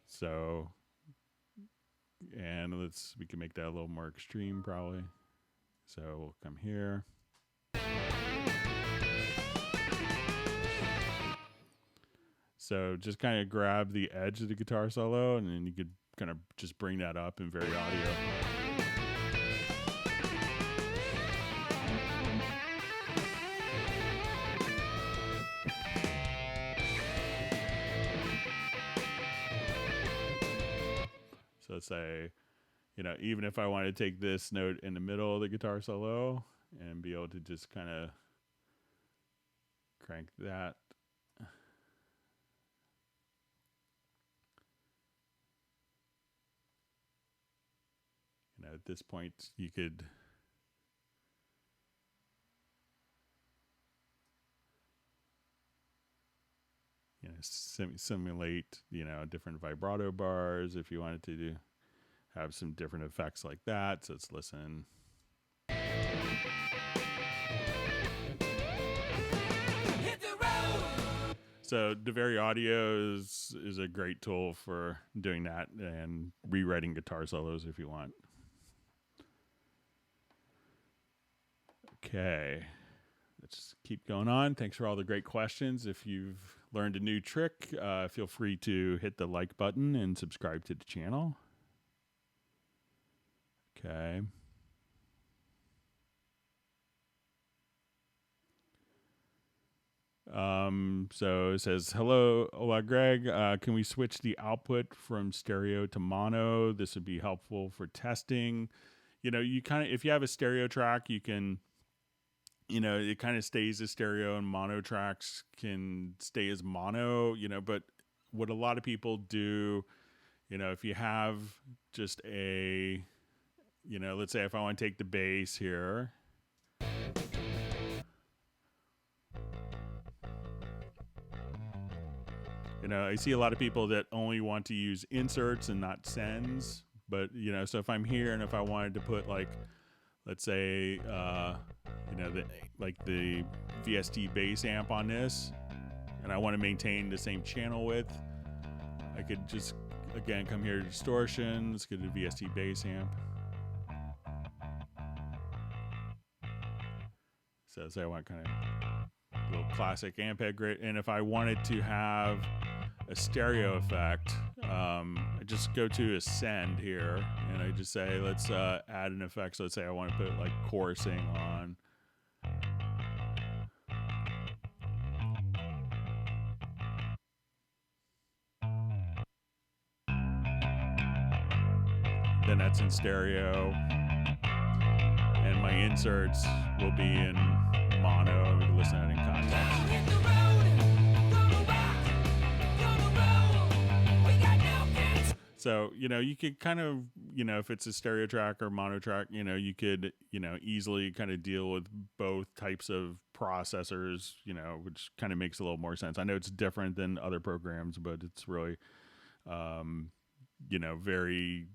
So, and we can make that a little more extreme probably. So we'll come here. So just kind of grab the edge of the guitar solo, and then you could kind of just bring that up in very audio. So let's say, even if I wanted to take this note in the middle of the guitar solo and be able to just kind of crank that. At this point, you could simulate different vibrato bars if you wanted to have some different effects like that. So let's listen. Hit the road. So the very audio is a great tool for doing that and rewriting guitar solos if you want. Okay, let's keep going on. Thanks for all the great questions. If you've learned a new trick, feel free to hit the like button and subscribe to the channel. Okay. So it says, hello, hola, Greg. Can we switch the output from stereo to mono? This would be helpful for testing. You kind of, if you have a stereo track, you can it kind of stays as stereo, and mono tracks can stay as mono, but what a lot of people do, if you have just let's say if I want to take the bass here, I see a lot of people that only want to use inserts and not sends, but, so if I'm here and if I wanted to put like, let's say, the VST bass amp on this, and I want to maintain the same channel width, I could just, again, come here to distortion, let's go to VST bass amp. So say I want kind of a little classic Ampeg grid, and if I wanted to have a stereo effect, I just go to Ascend here, and I just say, let's add an effect. So let's say I want to put like chorusing on. Then that's in stereo, and my inserts will be in mono. We can listen to it in context. So, you could kind of, if it's a stereo track or mono track, you could, easily kind of deal with both types of processors, which kind of makes a little more sense. I know it's different than other programs, but it's really, very,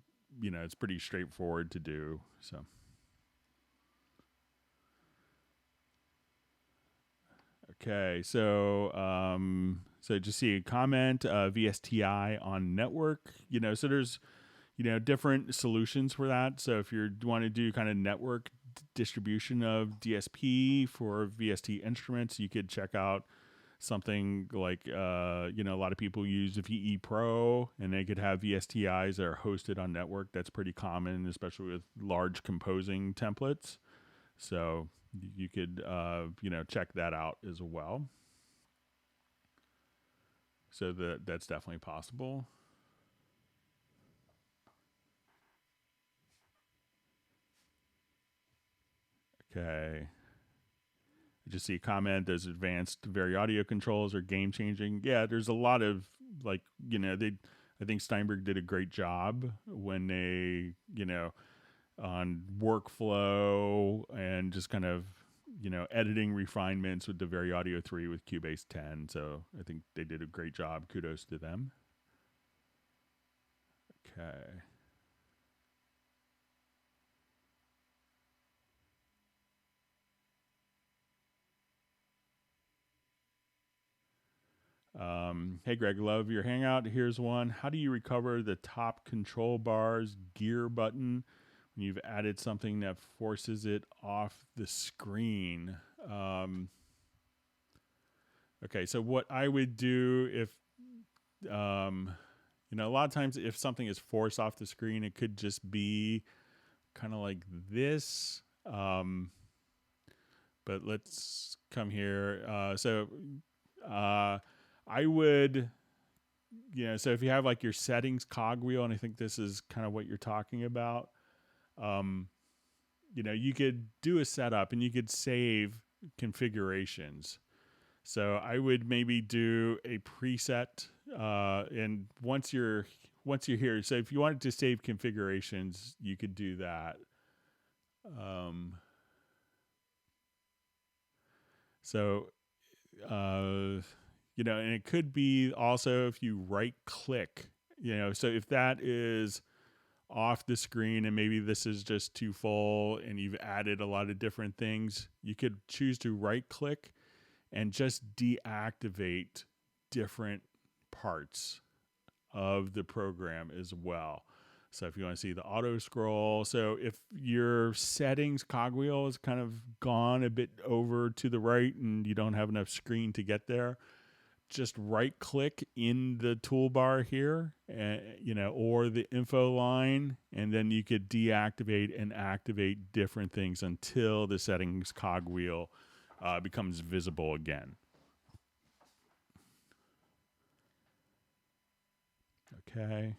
it's pretty straightforward to do. So. Okay, so just see a comment, VSTI on network, so there's, different solutions for that. So if you want to do kind of network distribution of DSP for VST instruments, you could check out something like, a lot of people use VE Pro, and they could have VSTIs that are hosted on network. That's pretty common, especially with large composing templates. So you could, check that out as well. So that's definitely possible. Okay. I just see a comment, those advanced Vari audio controls are game changing. Yeah, there's a lot of I think Steinberg did a great job when they, on workflow and just kind of, editing refinements with the Vari Audio 3 with Cubase 10. So I think they did a great job. Kudos to them. Okay. Hey, Greg, love your hangout. Here's one. How do you recover the top control bar's gear button when you've added something that forces it off the screen? Okay, so what I would do if, a lot of times if something is forced off the screen, it could just be kind of like this. But let's come here. I would, so if you have like your settings cogwheel, and I think this is kind of what you're talking about, you could do a setup and you could save configurations. So I would maybe do a preset, and once you're here, so if you wanted to save configurations, you could do that. And it could be also if you right click, so if that is off the screen and maybe this is just too full and you've added a lot of different things, you could choose to right click and just deactivate different parts of the program as well. So if you want to see the auto scroll, so if your settings cogwheel is kind of gone a bit over to the right and you don't have enough screen to get there, just right click in the toolbar here, or the info line, and then you could deactivate and activate different things until the settings cogwheel becomes visible again. Okay.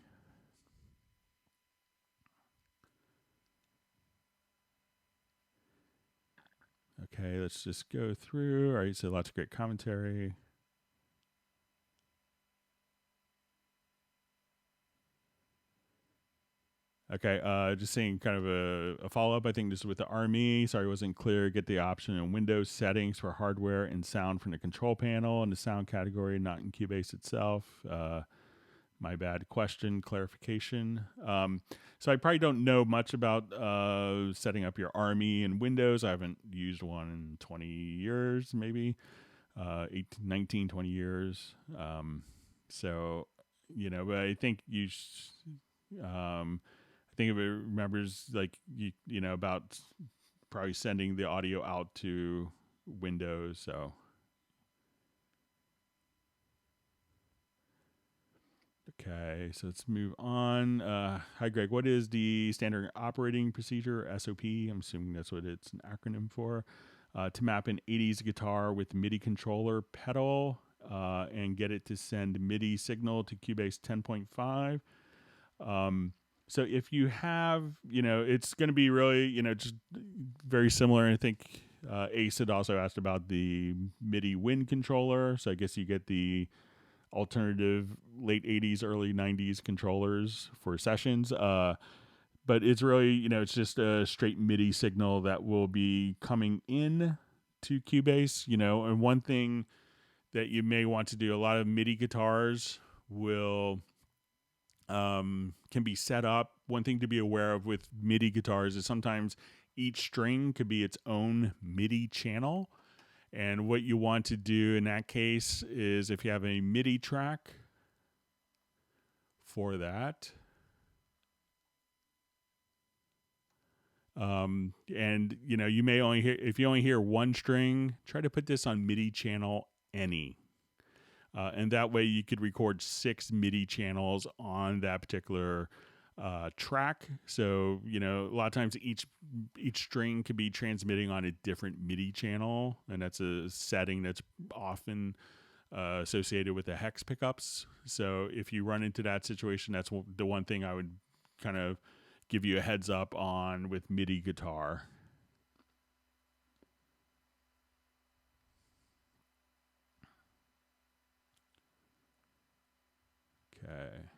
Okay, let's just go through. All right, so lots of great commentary. Okay, just saying kind of a follow-up. I think this is with the RME. Sorry, it wasn't clear. Get the option in Windows settings for hardware and sound from the control panel in the sound category, not in Cubase itself. My bad question, clarification. So I probably don't know much about setting up your RME in Windows. I haven't used one in 20 years, maybe 18, 19, 20 years. So, but I think I think if it remembers like about probably sending the audio out to Windows. So okay, so let's move on. Hi Greg, what is the standard operating procedure SOP? I'm assuming that's what it's an acronym for. To map an 80s guitar with MIDI controller pedal and get it to send MIDI signal to Cubase 10.5. So if you have, it's going to be really, just very similar. I think Ace had also asked about the MIDI Win controller. So I guess you get the alternative late 80s, early 90s controllers for sessions. But it's really, it's just a straight MIDI signal that will be coming in to Cubase, and one thing that you may want to do, a lot of MIDI guitars will can be set up. One thing to be aware of with MIDI guitars is sometimes each string could be its own MIDI channel. And what you want to do in that case is if you have a MIDI track for that, and you may only hear, if you only hear one string, try to put this on MIDI channel any. And that way you could record 6 MIDI channels on that particular track. So, a lot of times each string could be transmitting on a different MIDI channel, and that's a setting that's often associated with the hex pickups. So if you run into that situation, that's the one thing I would kind of give you a heads up on with MIDI guitar. Okay.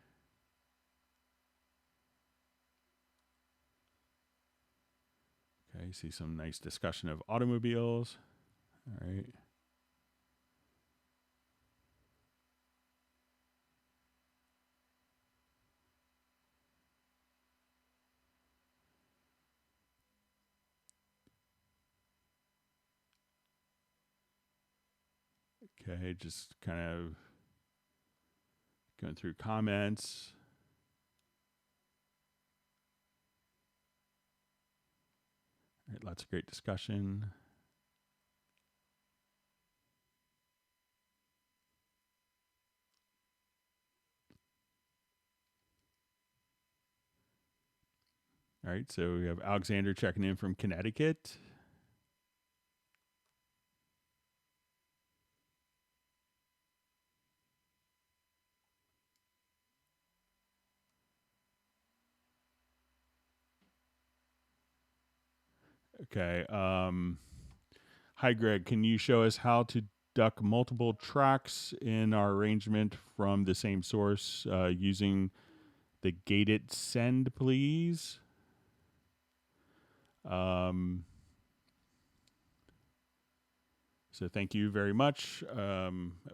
Okay, see some nice discussion of automobiles. All right. Okay, just kind of going through comments. All right, lots of great discussion. All right, so we have Alexander checking in from Connecticut. Okay. Hi, Greg. Can you show us how to duck multiple tracks in our arrangement from the same source using the gated send, please? So thank you very much.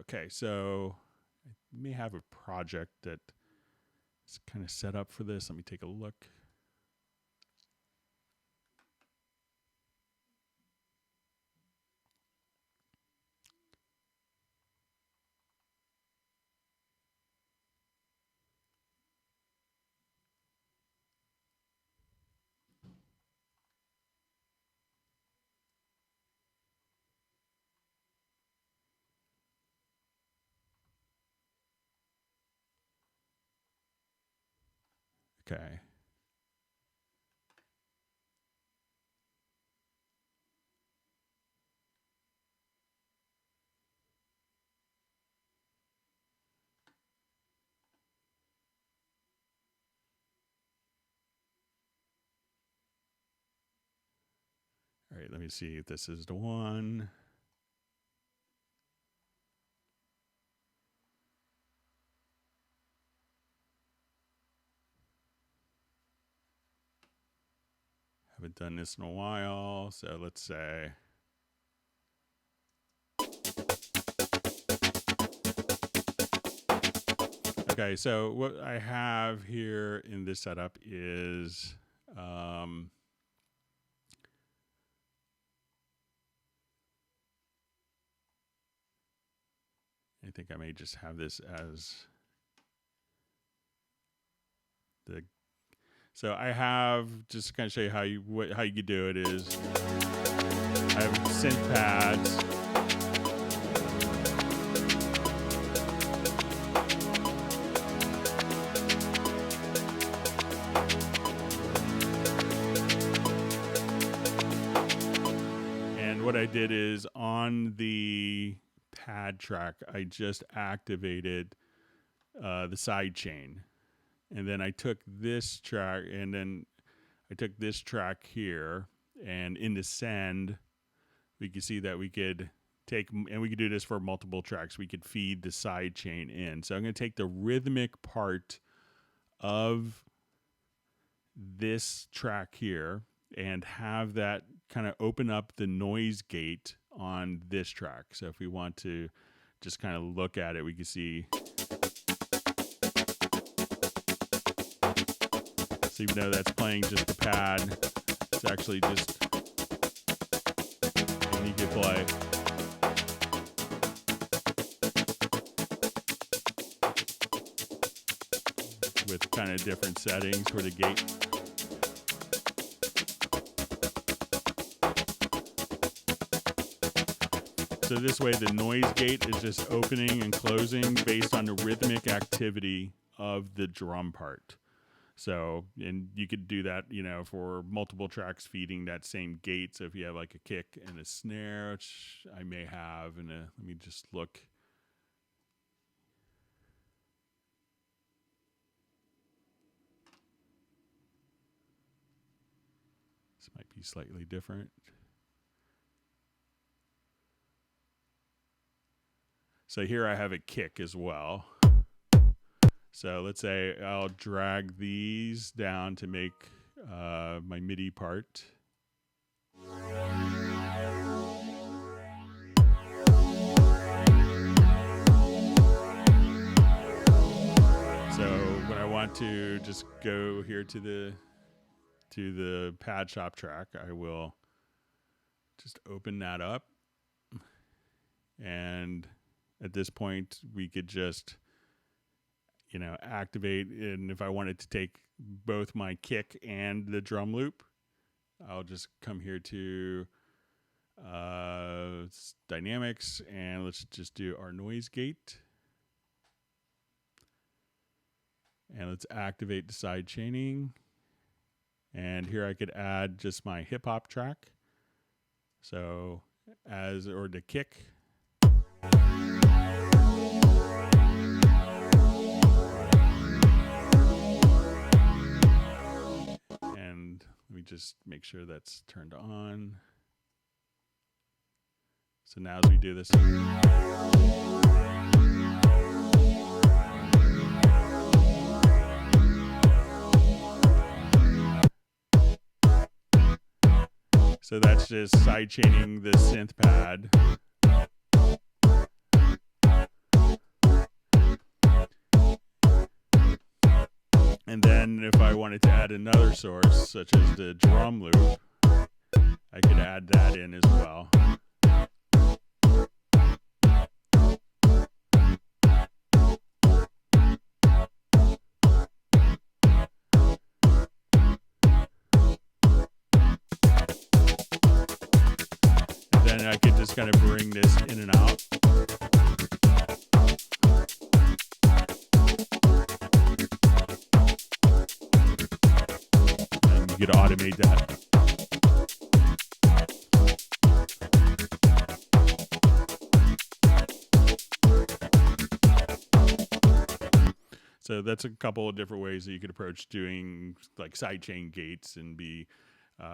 Okay, so I may have a project that is kind of set up for this. Let me take a look. Okay. All right, let me see if this is the one. Haven't done this in a while, so let's say. Okay, so what I have here in this setup is I think I may just have this as the. So I have, just to kind of show you how you could do it is I have synth pads. And what I did is on the pad track, I just activated the side chain. And then I took this track, and then I took this track here, and in the send, we can see that we could take, and we could do this for multiple tracks. We could feed the side chain in. So I'm going to take the rhythmic part of this track here and have that kind of open up the noise gate on this track. So if we want to just kind of look at it, we can see. So even though that's playing just the pad, it's actually just, and you can play. With kind of different settings for the gate. So this way the noise gate is just opening and closing based on the rhythmic activity of the drum part. So, and you could do that, you know, for multiple tracks feeding that same gate. So if you have like a kick and a snare, which I may have, and let me just look. This might be slightly different. So here I have a kick as well. So let's say I'll drag these down to make my MIDI part. So when I want to just go here to the pad shop track, I will just open that up. And at this point, we could just, you know, activate. And if I wanted to take both my kick and the drum loop, I'll just come here to dynamics, and let's just do our noise gate. And let's activate the side chaining. And here I could add just my hip hop track. So or the kick. And let me just make sure that's turned on. So now as we do this. So that's just side chaining the synth pad. And then if I wanted to add another source, such as the drum loop, I could add that in as well. And then I could just kind of bring this in and out. You could automate that. So that's a couple of different ways that you could approach doing like sidechain gates and be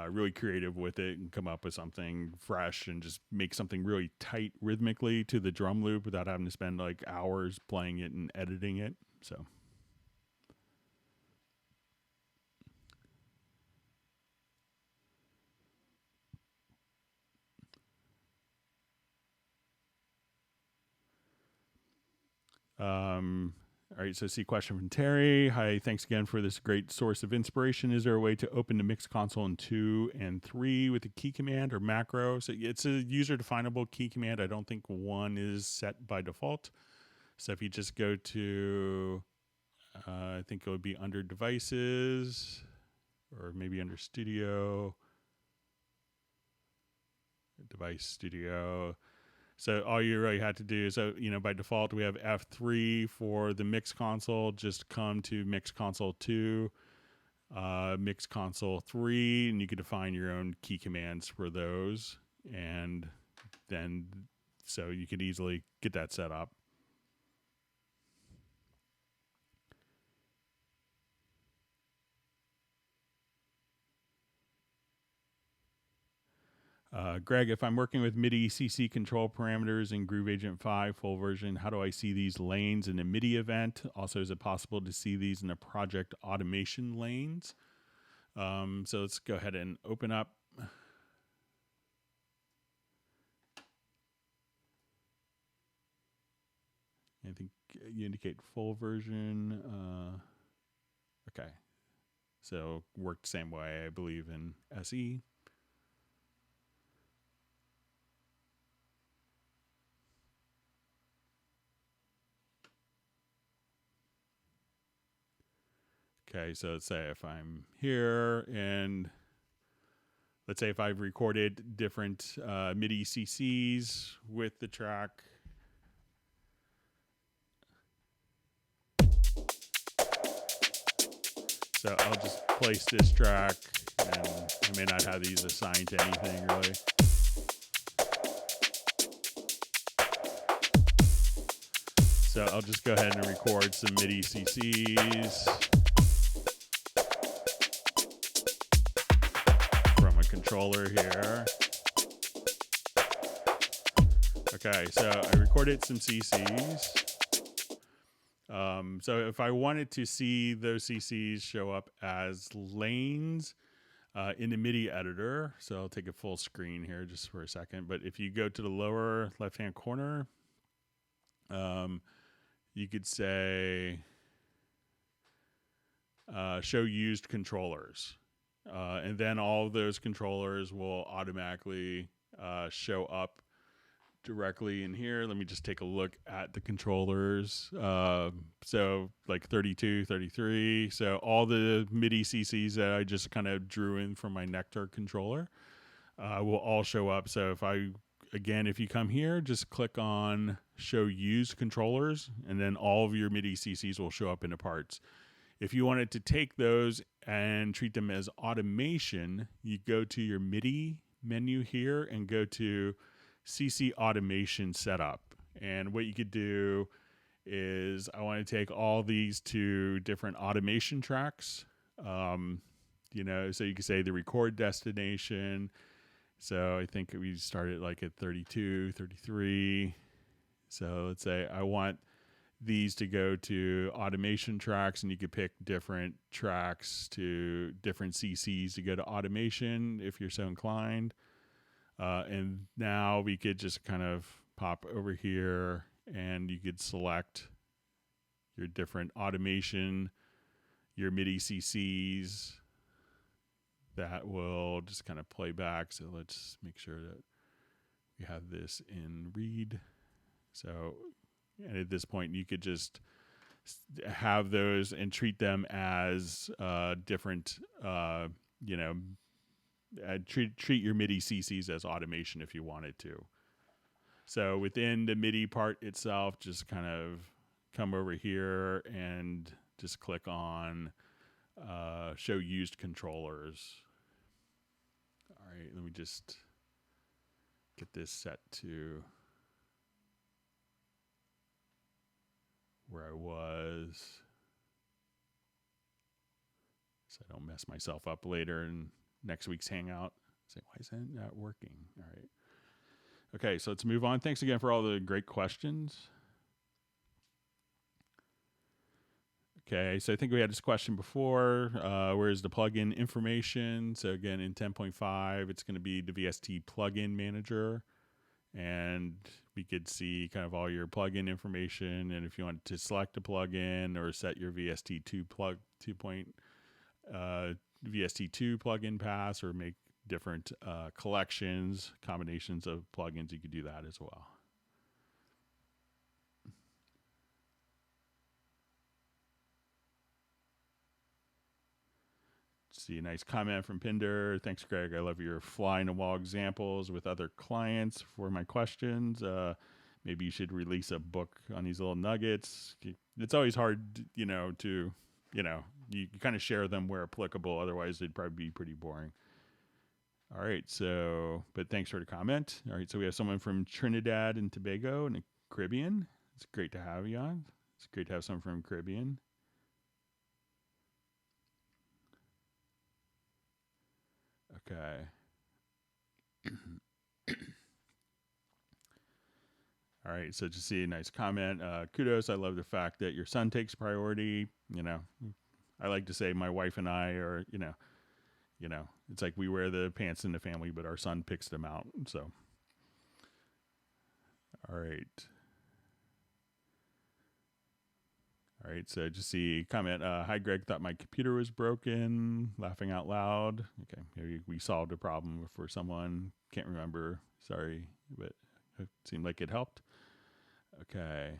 really creative with it and come up with something fresh and just make something really tight rhythmically to the drum loop without having to spend like hours playing it and editing it. So. All right, so see question from Terry. Hi, thanks again for this great source of inspiration. Is there a way to open the mix console in 2 and 3 with a key command or macro? So it's a user-definable key command. I don't think one is set by default. So if you just go to, I think it would be under devices or maybe under studio, device studio. So all you really had to do, so, by default, we have F3 for the mix console. Just come to mix console 2, mix console 3, and you can define your own key commands for those. And then, so you could easily get that set up. Greg, if I'm working with MIDI CC control parameters in Groove Agent 5 full version, how do I see these lanes in a MIDI event? Also, is it possible to see these in the project automation lanes? So let's go ahead and open up. I think you indicate full version. Okay. So worked the same way, I believe, in SE. Okay, so let's say if I'm here and let's say if I've recorded different MIDI CCs with the track. So I'll just place this track, and I may not have these assigned to anything really. So I'll just go ahead and record some MIDI CCs from a controller here. Okay, so I recorded some CCs. So if I wanted to see those CCs show up as lanes in the MIDI editor, so I'll take a full screen here just for a second. But if you go to the lower left-hand corner, you could say show used controllers. And then all of those controllers will automatically show up directly in here. Let me just take a look at the controllers. So like 32, 33. So all the MIDI CCs that I just kind of drew in from my Nectar controller will all show up. So if you come here, just click on show used controllers, and then all of your MIDI CCs will show up in the parts. If you wanted to take those and treat them as automation, you go to your MIDI menu here and go to CC automation setup. And what you could do is I want to take all these to different automation tracks. So you could say the record destination. So I think we started like at 32, 33. So let's say I want these to go to automation tracks, and you could pick different tracks to different CCs to go to automation if you're so inclined. And now we could just kind of pop over here and you could select your different automation, your MIDI CCs that will just kind of play back. So let's make sure that we have this in read. So, and at this point you could just have those and treat them as different, treat your MIDI CCs as automation if you wanted to. So within the MIDI part itself, just kind of come over here and just click on show used controllers. All right, let me just get this set to where I was so I don't mess myself up later and next week's hangout. Say, why is that not working? All right. Okay, so let's move on. Thanks again for all the great questions. Okay, so I think we had this question before. Where's the plugin information? So again, in 10.5, it's going to be the VST plugin manager, and we could see kind of all your plugin information. And if you want to select a plugin or set your VST2 VST2 plugin pass, or make different collections, combinations of plugins, you could do that as well. See a nice comment from Pinder. Thanks, Greg. I love your fly in the wall examples with other clients for my questions. Maybe you should release a book on these little nuggets. It's always hard, to, you kind of share them where applicable. Otherwise, they'd probably be pretty boring. All right. So, but thanks for the comment. All right. So we have someone from Trinidad and Tobago in the Caribbean. It's great to have you on. It's great to have someone from Caribbean. Okay. All right. So just see a nice comment. Kudos. I love the fact that your son takes priority. I like to say my wife and I are, it's like we wear the pants in the family, but our son picks them out. So, all right. All right, so just see comment. Hi, Greg. Thought my computer was broken. Laughing out loud. Okay, maybe we solved a problem for someone. Can't remember. Sorry, but it seemed like it helped. Okay.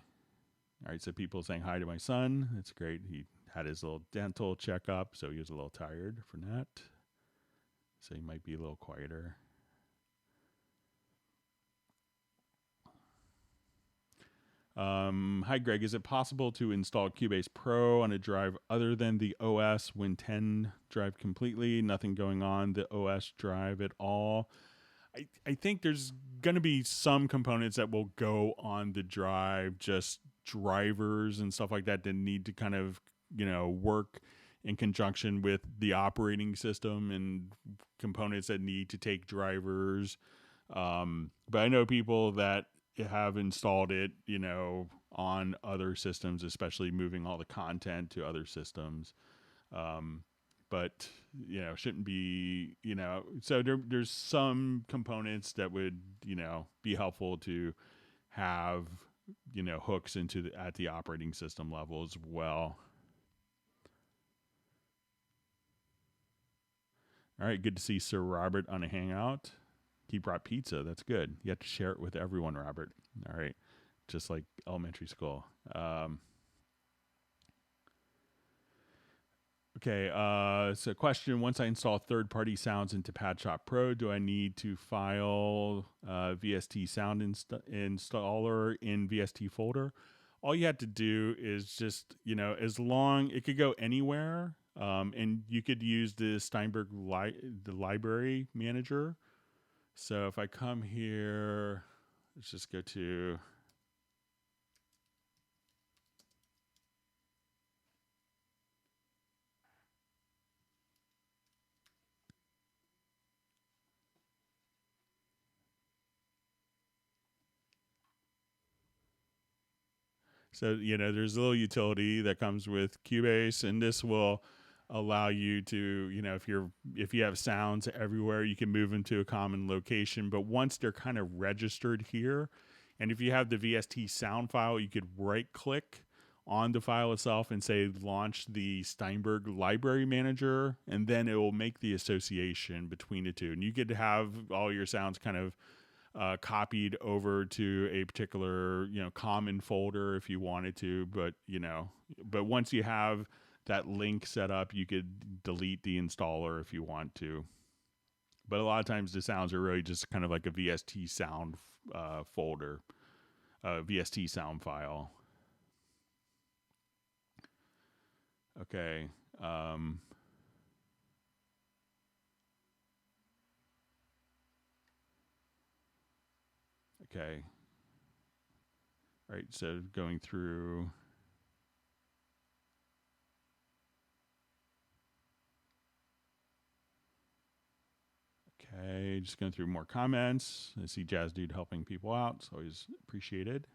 All right, so people saying hi to my son. That's great. He had his little dental checkup, so he was a little tired from that. So he might be a little quieter. Hi, Greg. Is it possible to install Cubase Pro on a drive other than the OS Win 10 drive completely? Nothing going on the OS drive at all? I think there's going to be some components that will go on the drive, just drivers and stuff like that that need to kind of, work in conjunction with the operating system, and components that need to take drivers. But I know people that have installed it, on other systems, especially moving all the content to other systems. But, shouldn't be, so there's some components that would, be helpful to have, hooks at the operating system level as well. All right. Good to see Sir Robert on a hangout. He brought pizza. That's good. You have to share it with everyone, Robert. All right. Just like elementary school. Okay. So question, once I install third-party sounds into PadShop Pro, do I need to file VST sound installer in VST folder? All you have to do is just, it could go anywhere. And you could use the Steinberg the library manager. So if I come here, let's just go to, there's a little utility that comes with Cubase, and this will allow you to, if you have sounds everywhere, you can move them to a common location. But once they're kind of registered here, and if you have the VST sound file, you could right click on the file itself and say launch the Steinberg library manager, and then it will make the association between the two. And you could have all your sounds kind of copied over to a particular, common folder if you wanted to. But, but once you have that link set up, you could delete the installer if you want to. But a lot of times the sounds are really just kind of like a VST sound folder, VST sound file. Okay. Okay. All right. So going through. Okay, just going through more comments. I see Jazz Dude helping people out. It's always appreciated.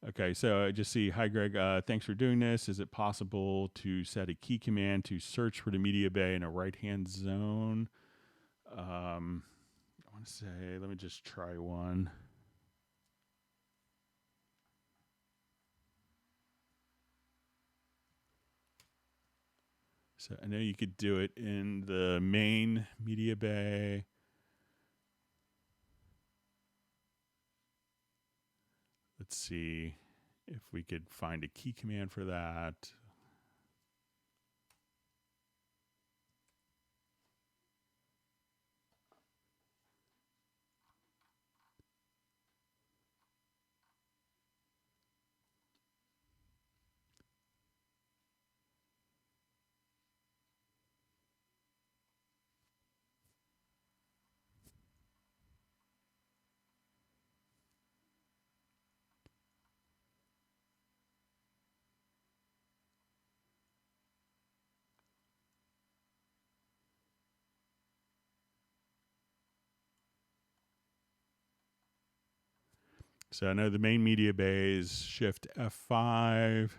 Okay, so I just see, hi Greg, thanks for doing this. Is it possible to set a key command to search for the media bay in a right-hand zone? I want to say, let me just try one. So I know you could do it in the main media bay. Let's see if we could find a key command for that. So I know the main media bay is Shift F5.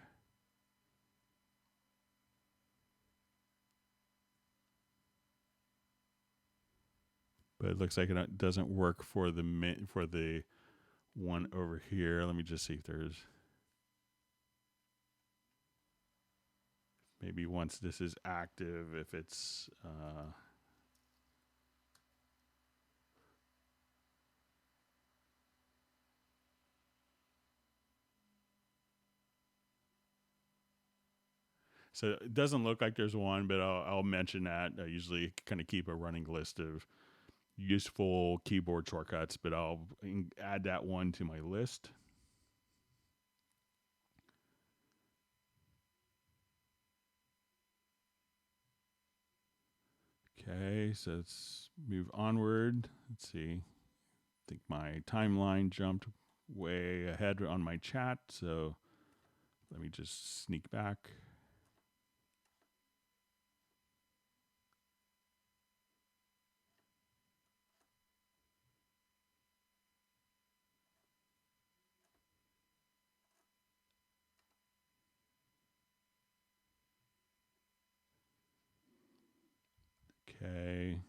But it looks like it doesn't work for the one over here. Let me just see if there's maybe once this is active, if it's so it doesn't look like there's one, but I'll mention that. I usually kind of keep a running list of useful keyboard shortcuts, but I'll add that one to my list. Okay, so let's move onward. Let's see. I think my timeline jumped way ahead on my chat, so let me just sneak back. Okay.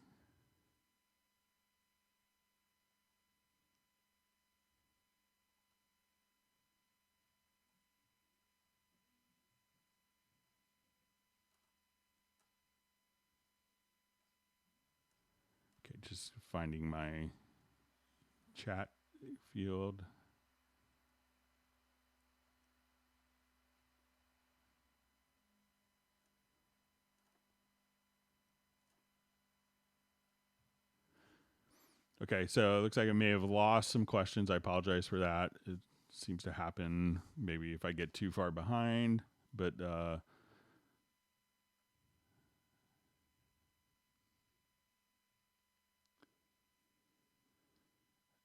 Okay, just finding my chat field. Okay, so it looks like I may have lost some questions. I apologize for that. It seems to happen maybe if I get too far behind, but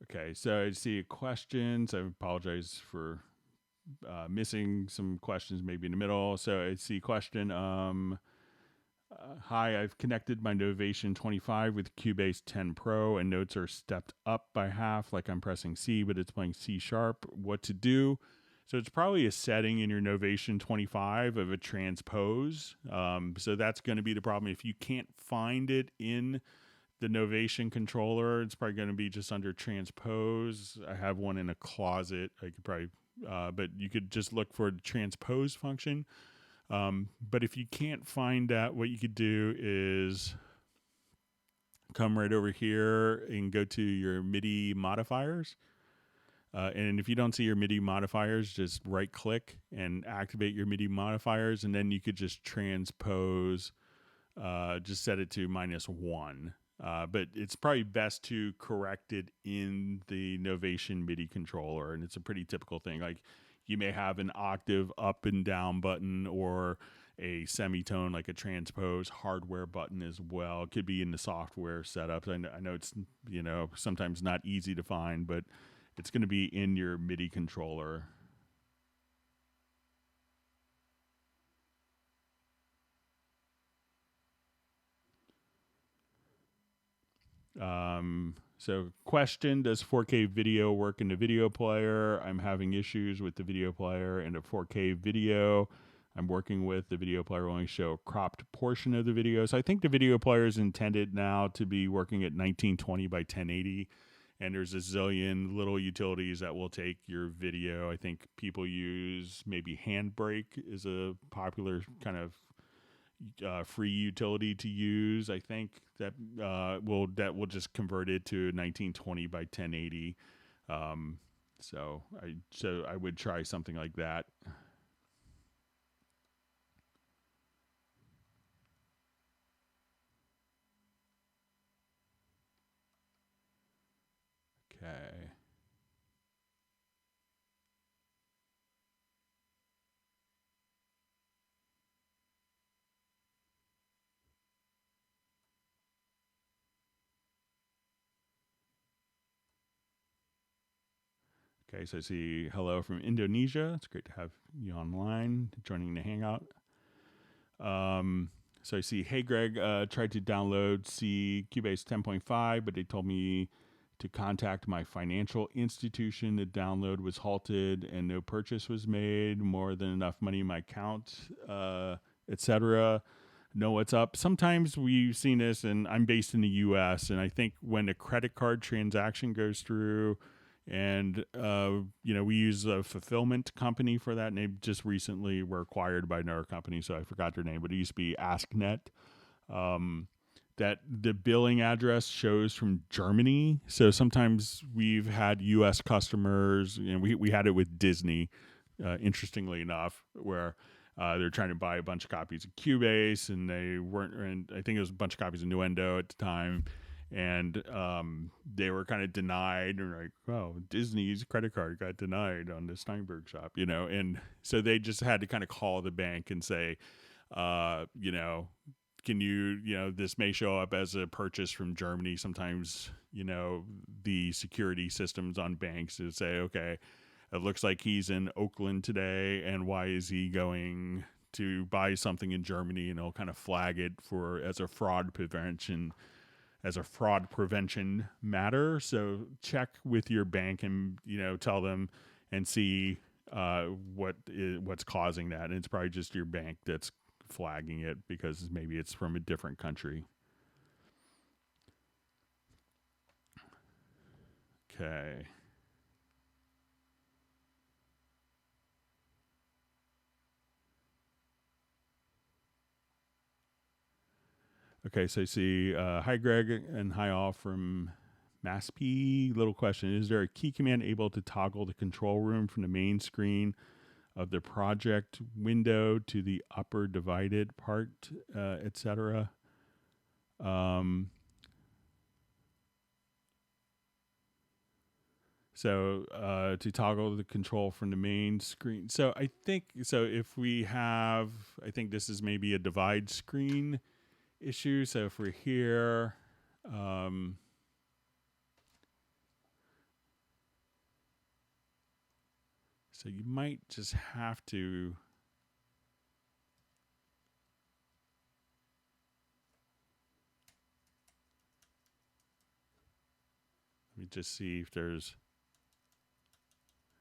okay, so I see questions. I apologize for missing some questions maybe in the middle. So I see question. Hi, I've connected my Novation 25 with Cubase 10 Pro and notes are stepped up by half like I'm pressing C, but it's playing C sharp. What to do? So it's probably a setting in your Novation 25 of a transpose. So that's going to be the problem. If you can't find it in the Novation controller, it's probably going to be just under transpose. I have one in a closet. I could probably, but you could just look for the transpose function. But if you can't find that, what you could do is come right over here and go to your MIDI modifiers. And if you don't see your MIDI modifiers, just right click and activate your MIDI modifiers. And then you could just transpose, just set it to -1. But it's probably best to correct it in the Novation MIDI controller. And it's a pretty typical thing. Like you may have an octave up and down button or a semitone, like a transpose hardware button as well. It could be in the software setups. I know it's, sometimes not easy to find, but it's going to be in your MIDI controller. So question, does 4K video work in the video player? I'm having issues with the video player and a 4K video I'm working with. The video player will only show a cropped portion of the video. So I think the video player is intended now to be working at 1920 by 1080. And there's a zillion little utilities that will take your video. I think people use maybe Handbrake is a popular kind of free utility to use. I think that will just convert it to 1920 by 1080. So I would try something like that. Okay. Okay, so I see hello from Indonesia. It's great to have you online, joining the Hangout. So I see, hey Greg, tried to download Cubase 10.5, but they told me to contact my financial institution. The download was halted and no purchase was made, more than enough money in my account, etc. Know what's up. Sometimes we've seen this, and I'm based in the US, and I think when a credit card transaction goes through, and we use a fulfillment company for that, and they just recently were acquired by another company, so I forgot their name, but it used to be AskNet. That the billing address shows from Germany, so sometimes we've had U.S. customers, and we had it with Disney, interestingly enough, where they're trying to buy a bunch of copies of Cubase, and they weren't, and I think it was a bunch of copies of Ondo at the time. And they were kind of denied, or like, oh, Disney's credit card got denied on the Steinberg shop, and so they just had to kind of call the bank and say, can you, this may show up as a purchase from Germany. Sometimes, the security systems on banks to say, okay, it looks like he's in Oakland today, and why is he going to buy something in Germany? And they'll kind of flag it as a fraud prevention matter. So check with your bank and tell them and see what's causing that. And it's probably just your bank that's flagging it because maybe it's from a different country. Okay. Okay, so I see, hi Greg, and hi all from MassP. Little question, is there a key command able to toggle the control room from the main screen of the project window to the upper divided part, etc.? So to toggle the control from the main screen. So I think, if we have, I think this is maybe a divide screen issue. So if we're here, so you might just have to let me just see if there's,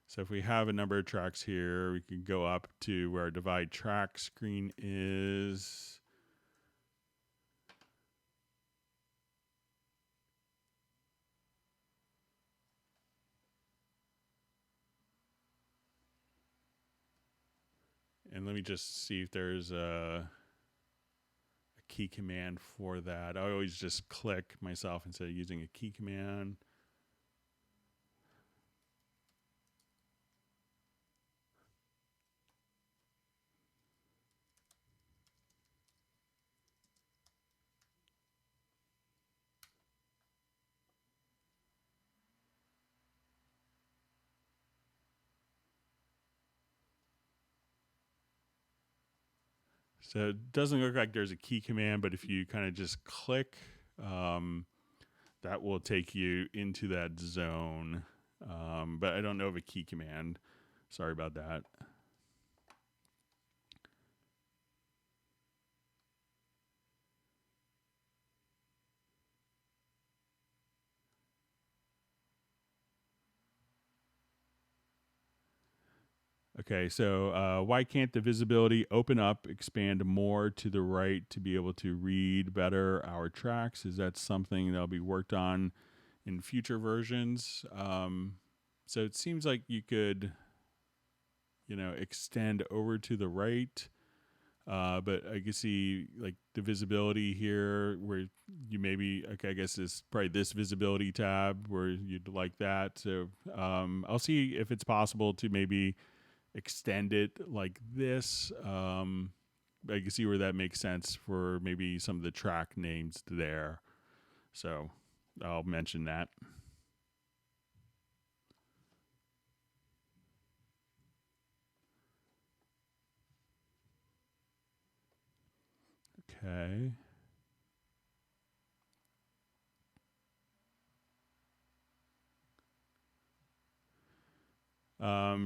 so if we have a number of tracks here, we can go up to where our divide track screen is. And let me just see if there's a key command for that. I always just click myself instead of using a key command. So it doesn't look like there's a key command, but if you kind of just click, that will take you into that zone. But I don't know of a key command. Sorry about that. Okay, so why can't the visibility open up, expand more to the right to be able to read better our tracks? Is that something that'll be worked on in future versions? So it seems like you could, extend over to the right. But I can see like the visibility here where you maybe, okay, I guess it's probably this visibility tab where you'd like that. So I'll see if it's possible to maybe extend it like this. I can see where that makes sense for maybe some of the track names there. So I'll mention that. Okay.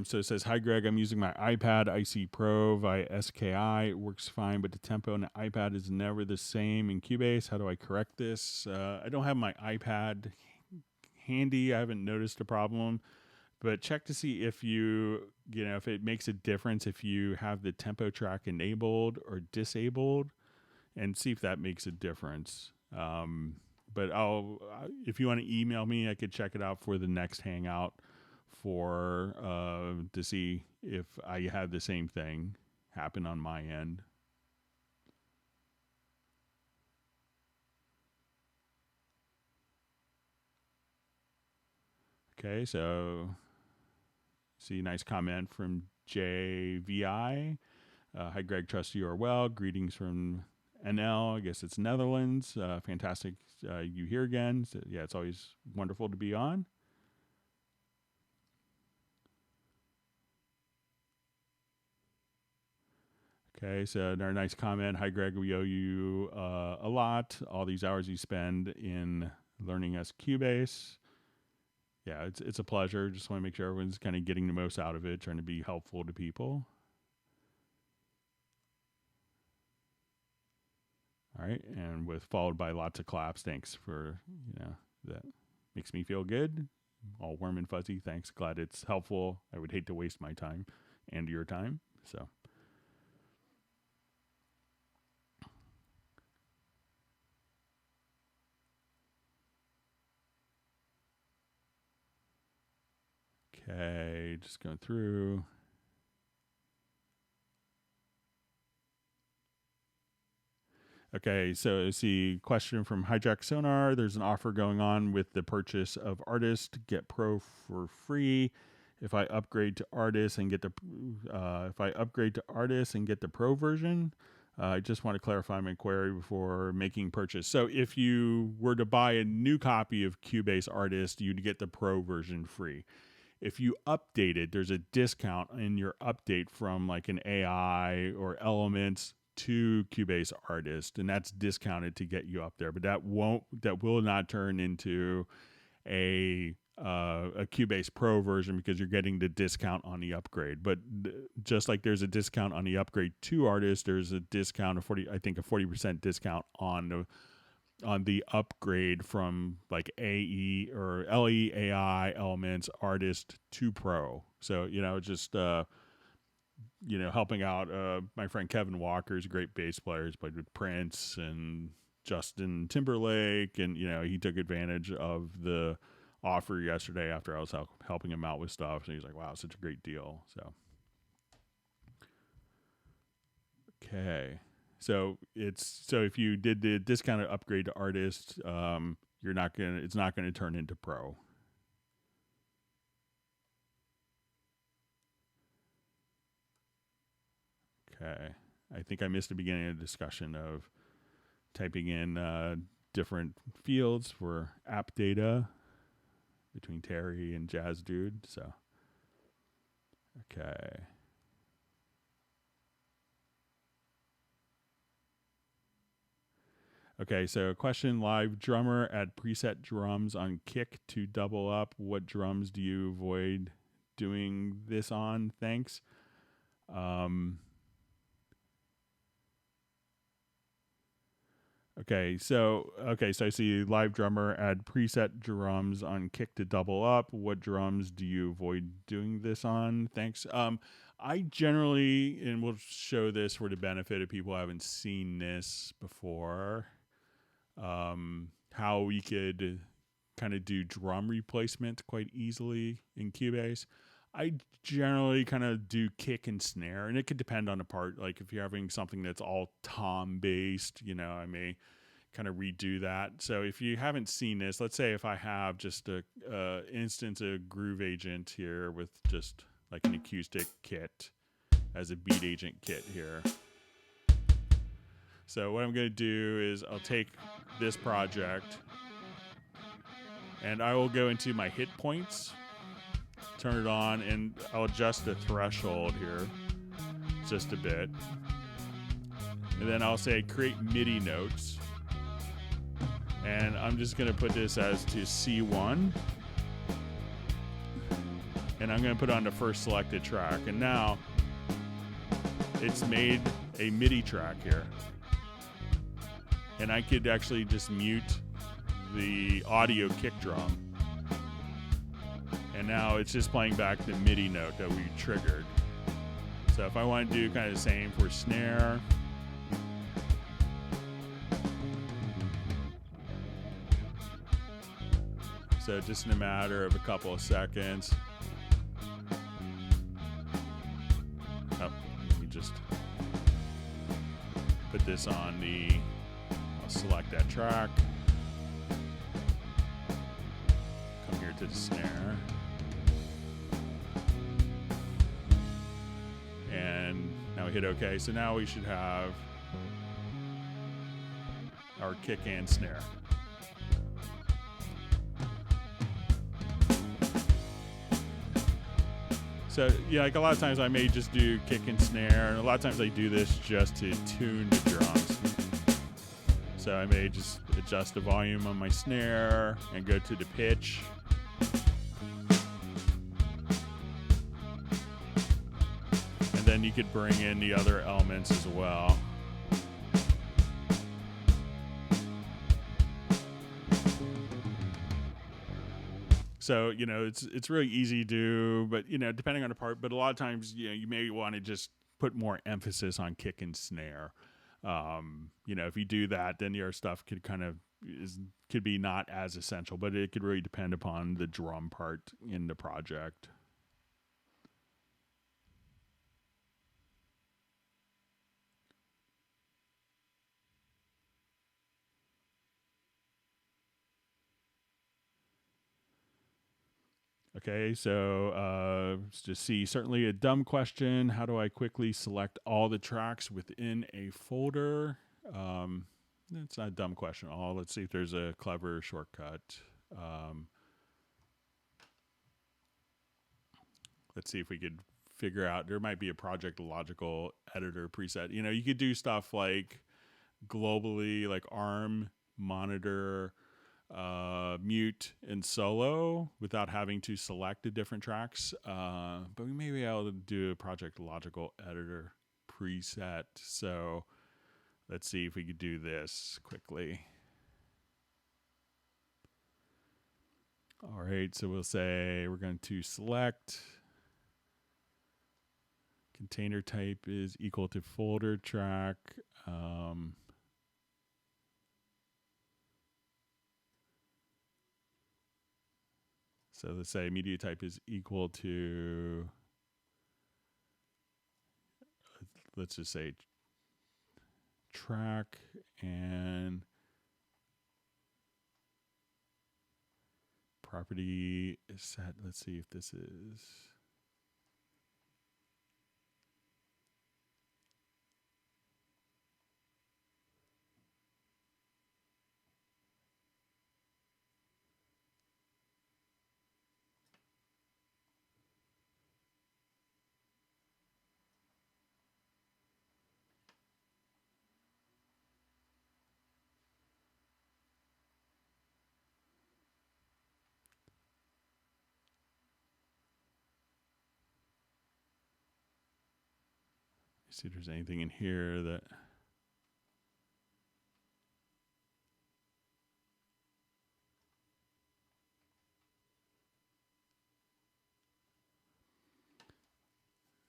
So it says, "Hi Greg, I'm using my iPad IC Pro via SKI. It works fine, but the tempo on the iPad is never the same in Cubase. How do I correct this? I don't have my iPad handy. I haven't noticed a problem, but check to see if if it makes a difference if you have the tempo track enabled or disabled, and see if that makes a difference. But if you want to email me, I could check it out for the next Hangout to see if I had the same thing happen on my end. Okay, so see, nice comment from JVI. Hi, Greg. Trust you are well. Greetings from NL. I guess it's Netherlands. Fantastic you here again. So, yeah, it's always wonderful to be on. Okay, so another nice comment. Hi, Greg. We owe you a lot. All these hours you spend in learning us Cubase. Yeah, it's a pleasure. Just want to make sure everyone's kind of getting the most out of it, trying to be helpful to people. All right, and followed by lots of claps. Thanks for that makes me feel good. All warm and fuzzy. Thanks. Glad it's helpful. I would hate to waste my time and your time. So. Okay, just going through. Okay, so see question from Hijack Sonar. There's an offer going on with the purchase of Artist. Get Pro for free. If I upgrade to Artist and get the Pro version, I just want to clarify my query before making purchase. So if you were to buy a new copy of Cubase Artist, you'd get the Pro version free. If you update it, there's a discount in your update from like an AI or Elements to Cubase Artist, and that's discounted to get you up there. But that will not turn into a Cubase Pro version because you're getting the discount on the upgrade. But just like there's a discount on the upgrade to Artist, there's a discount of 40% discount on the upgrade from like AE or LE, AI, Elements, Artist to Pro. So just helping out my friend Kevin Walker is a great bass player. He's played with Prince and Justin Timberlake, and he took advantage of the offer yesterday after I was helping him out with stuff. So he's like, "Wow, such a great deal." So okay, so if you did the discounted upgrade to Artist, it's not gonna turn into Pro. Okay. I think I missed the beginning of the discussion of typing in different fields for app data between Terry and Jazz Dude. So, okay. Okay, so question: live drummer add preset drums on kick to double up. What drums do you avoid doing this on? Thanks. So I see live drummer, add preset drums on kick to double up. What drums do you avoid doing this on? Thanks. I generally, and we'll show this for the benefit of people who haven't seen this before, how we could kind of do drum replacement quite easily in Cubase. I generally kind of do kick and snare, and it could depend on the part. Like if you're having something that's all tom based, I may kind of redo that. So if you haven't seen this, let's say if I have just a instance of Groove Agent here with just like an acoustic kit as a beat agent kit here. So what I'm going to do is I'll take this project and I will go into my hit points, turn it on, and I'll adjust the threshold here just a bit. And then I'll say create MIDI notes. And I'm just going to put this as to C1. And I'm going to put on the first selected track. And now it's made a MIDI track here. And I could actually just mute the audio kick drum. And now it's just playing back the MIDI note that we triggered. So if I want to do kind of the same for snare. So just in a matter of a couple of seconds. Oh, let me just put this on I'll select that track. Come here to the snare. And now we hit OK. So now we should have our kick and snare. So yeah, like a lot of times I may just do kick and snare, and a lot of times I do this just to tune the drums. So I may just adjust the volume on my snare and go to the pitch. And then you could bring in the other elements as well. So, it's really easy to do, but, depending on the part, but a lot of times, you may want to just put more emphasis on kick and snare. If you do that, then your stuff could be not as essential, but it could really depend upon the drum part in the project. Okay, so just see, certainly a dumb question. How do I quickly select all the tracks within a folder? It's not a dumb question at all. Let's see if there's a clever shortcut. Let's see if we could figure out, there might be a project logical editor preset. You could do stuff like globally, like ARM, monitor, mute and solo without having to select the different tracks. But we may be able to do a project logical editor preset. So let's see if we could do this quickly. All right, so we'll say we're going to select container type is equal to folder track. So let's say media type is equal to, let's just say track, and property is set. Let's see if this is. See if there's anything in here that.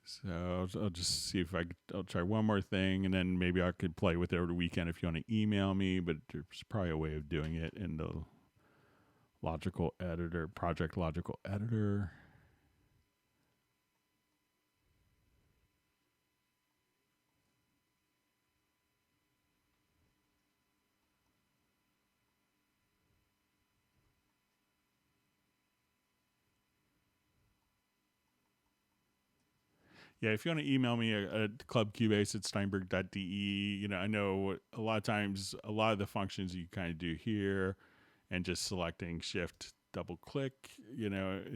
So I'll just see if I'll try one more thing, and then maybe I could play with it over the weekend if you want to email me. But there's probably a way of doing it in the Logical Editor, Project Logical Editor. Yeah, if you want to email me at clubcubase at steinberg.de, I know a lot of times a lot of the functions you kind of do here and just selecting shift double click,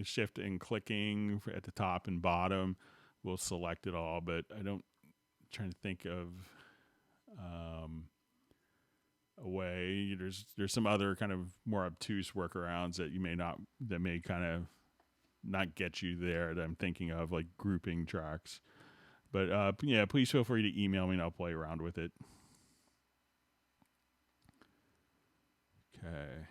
shift and clicking at the top and bottom will select it all. But I don't, trying to think of a way. There's some other kind of more obtuse workarounds that that may kind of not get you there that I'm thinking of, like grouping tracks. But yeah, please feel free to email me and I'll play around with it. Okay.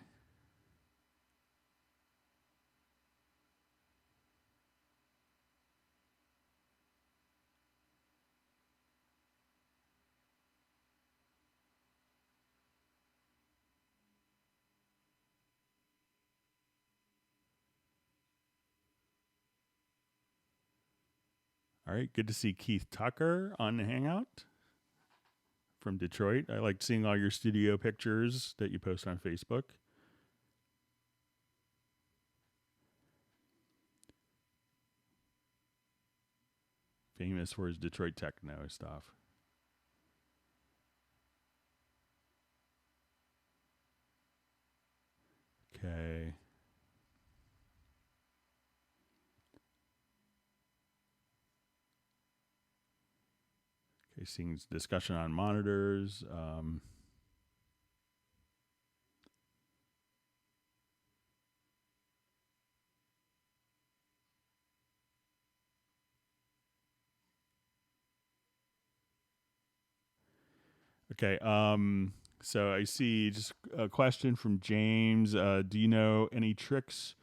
All right. Good to see Keith Tucker on the Hangout from Detroit. I like seeing all your studio pictures that you post on Facebook. Famous for his Detroit techno stuff. Okay. Okay, seeing discussion on monitors. Okay. So I see just a question from James. Do you know any tricks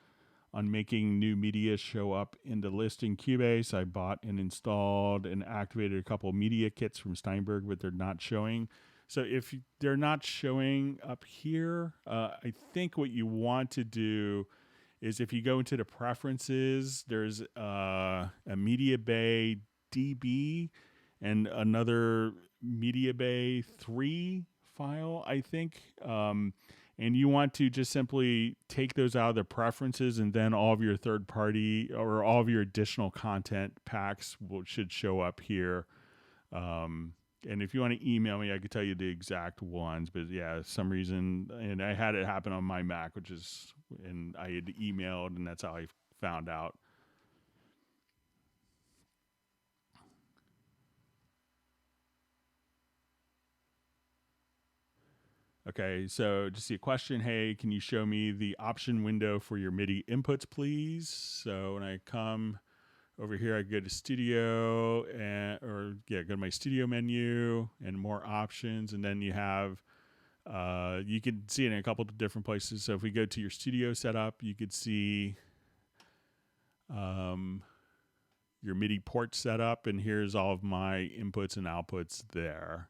on making new media show up in the list in Cubase? I bought and installed and activated a couple media kits from Steinberg, but they're not showing. So if they're not showing up here, I think what you want to do is if you go into the preferences, there's a Media Bay DB and another Media Bay 3 file, I think. And you want to just simply take those out of the preferences, and then all of your third party or all of your additional content packs should show up here. And if you want to email me, I could tell you the exact ones. But yeah, some reason, and I had it happen on my Mac, and I had emailed, and that's how I found out. Okay, so just see a question. Hey, can you show me the option window for your MIDI inputs, please? So when I come over here, I go to studio go to my studio menu and more options. And then you have, you can see it in a couple of different places. So if we go to your studio setup, you could see your MIDI port setup. And here's all of my inputs and outputs there.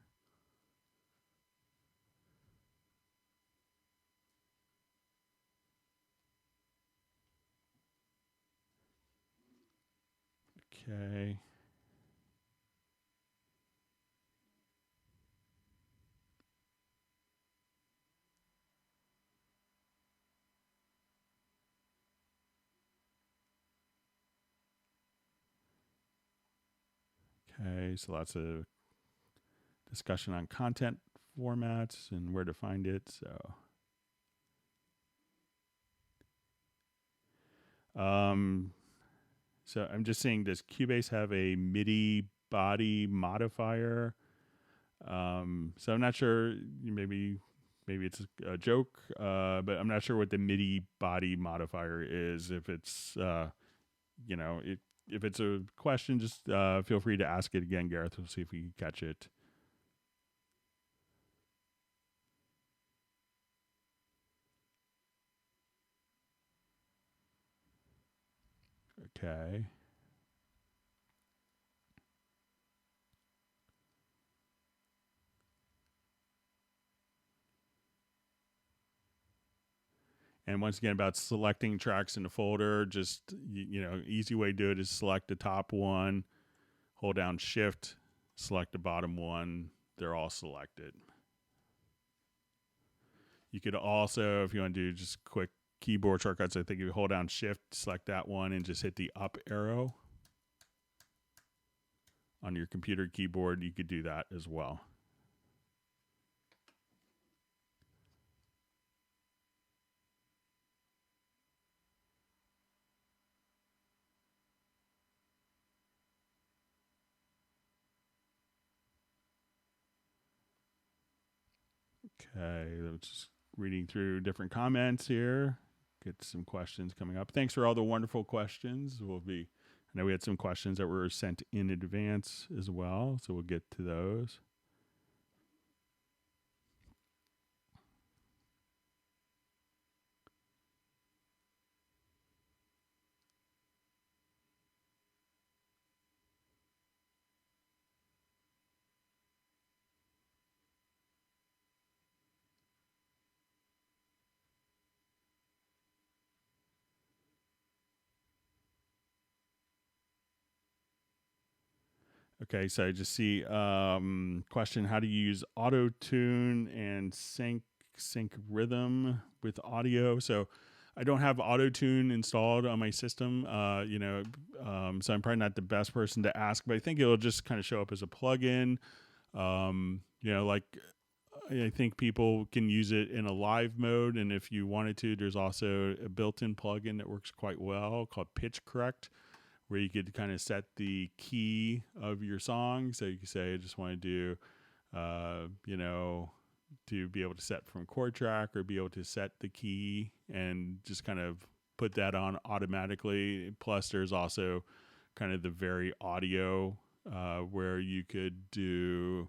Okay. Okay, so lots of discussion on content formats and where to find it. So I'm just saying, does Cubase have a MIDI body modifier? So I'm not sure. Maybe it's a joke, but I'm not sure what the MIDI body modifier is. If it's if it's a question, just feel free to ask it again, Gareth. We'll see if we can catch it. Okay. And once again, about selecting tracks in the folder, just, easy way to do it is select the top one, hold down Shift, select the bottom one. They're all selected. You could also, if you want to do just quick keyboard shortcuts, I think you hold down Shift, select that one, and just hit the up arrow on your computer keyboard. You could do that as well. Okay, just reading through different comments here. Get some questions coming up. Thanks for all the wonderful questions. I know we had some questions that were sent in advance as well, so we'll get to those. Okay, so I just see question: how to use auto tune and sync rhythm with audio? So I don't have auto tune installed on my system, so I'm probably not the best person to ask, but I think it'll just kind of show up as a plugin. Like I think people can use it in a live mode, and if you wanted to, there's also a built-in plugin that works quite well called Pitch Correct, where you could kind of set the key of your song. So you can say, I just want to do, to be able to set from chord track or be able to set the key and just kind of put that on automatically. Plus, there's also kind of the very audio where you could do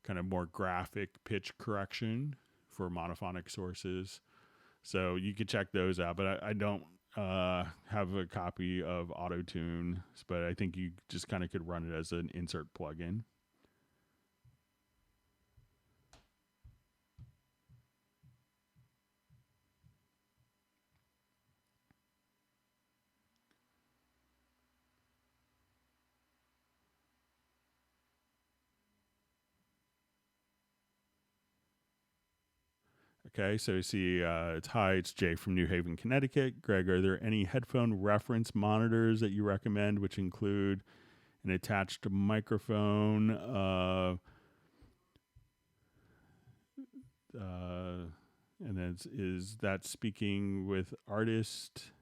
kind of more graphic pitch correction for monophonic sources. So you could check those out, but I don't have a copy of Auto Tune, but I think you just kind of could run it as an insert plugin. Okay, so you see it's Jay from New Haven, Connecticut. Greg, are there any headphone reference monitors that you recommend, which include an attached microphone? And then is that speaking with artists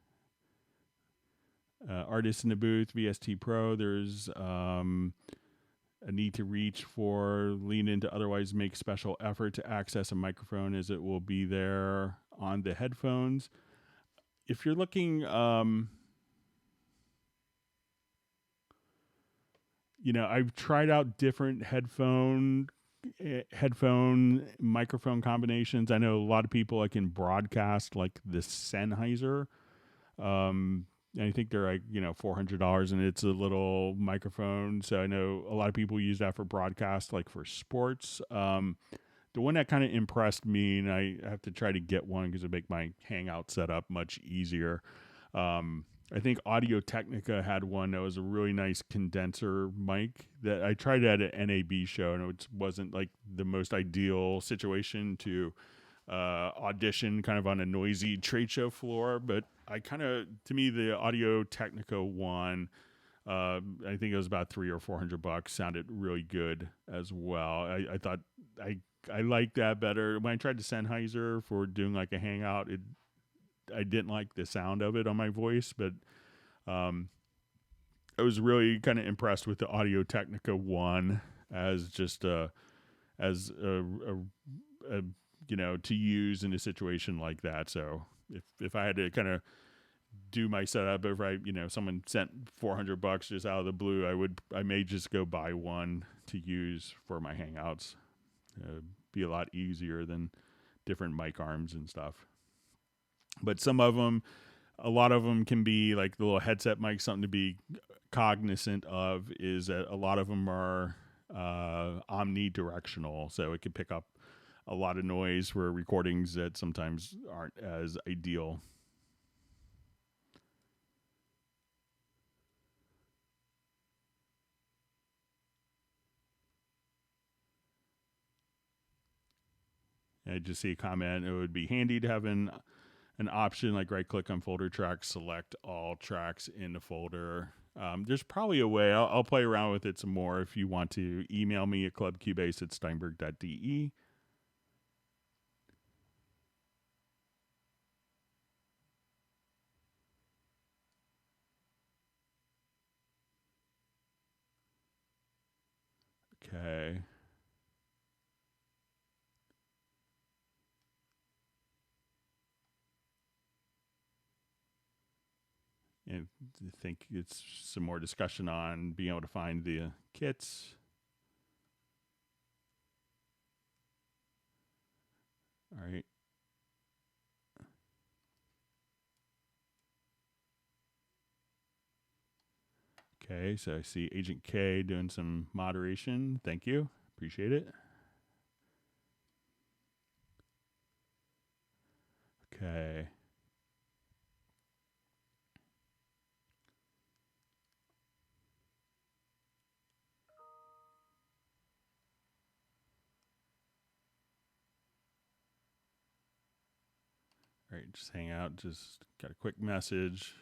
in the booth, VST Pro? There's a need to reach for, lean into, otherwise make special effort to access a microphone as it will be there on the headphones. If you're looking, I've tried out different headphone microphone combinations. I know a lot of people can broadcast like the Sennheiser. And I think they're like, $400, and it's a little microphone. So I know a lot of people use that for broadcast, like for sports. The one that kind of impressed me, and I have to try to get one because it make my Hangout setup much easier. I think Audio Technica had one that was a really nice condenser mic that I tried at an NAB show, and it wasn't like the most ideal situation to audition kind of on a noisy trade show floor, but to me, the Audio Technica one, I think it was about $300 or $400, sounded really good as well. I thought I liked that better. When I tried the Sennheiser for doing like a Hangout, I didn't like the sound of it on my voice, but I was really kind of impressed with the Audio Technica one as just to use in a situation like that. So if I had to kind of do my setup, if someone sent $400 just out of the blue, I may just go buy one to use for my Hangouts. Be a lot easier than different mic arms and stuff. But a lot of them can be like the little headset mic. Something to be cognizant of is that a lot of them are omnidirectional, so it can pick up a lot of noise for recordings that sometimes aren't as ideal. I just see a comment. It would be handy to have an option like right click on folder tracks, select all tracks in the folder. There's probably a way. I'll play around with it some more. If you want to email me at clubcubase@steinberg.de. Okay. And I think it's some more discussion on being able to find the kits. All right. Okay, so I see Agent K doing some moderation. Thank you. Appreciate it. Okay. All right, just hang out. Just got a quick message.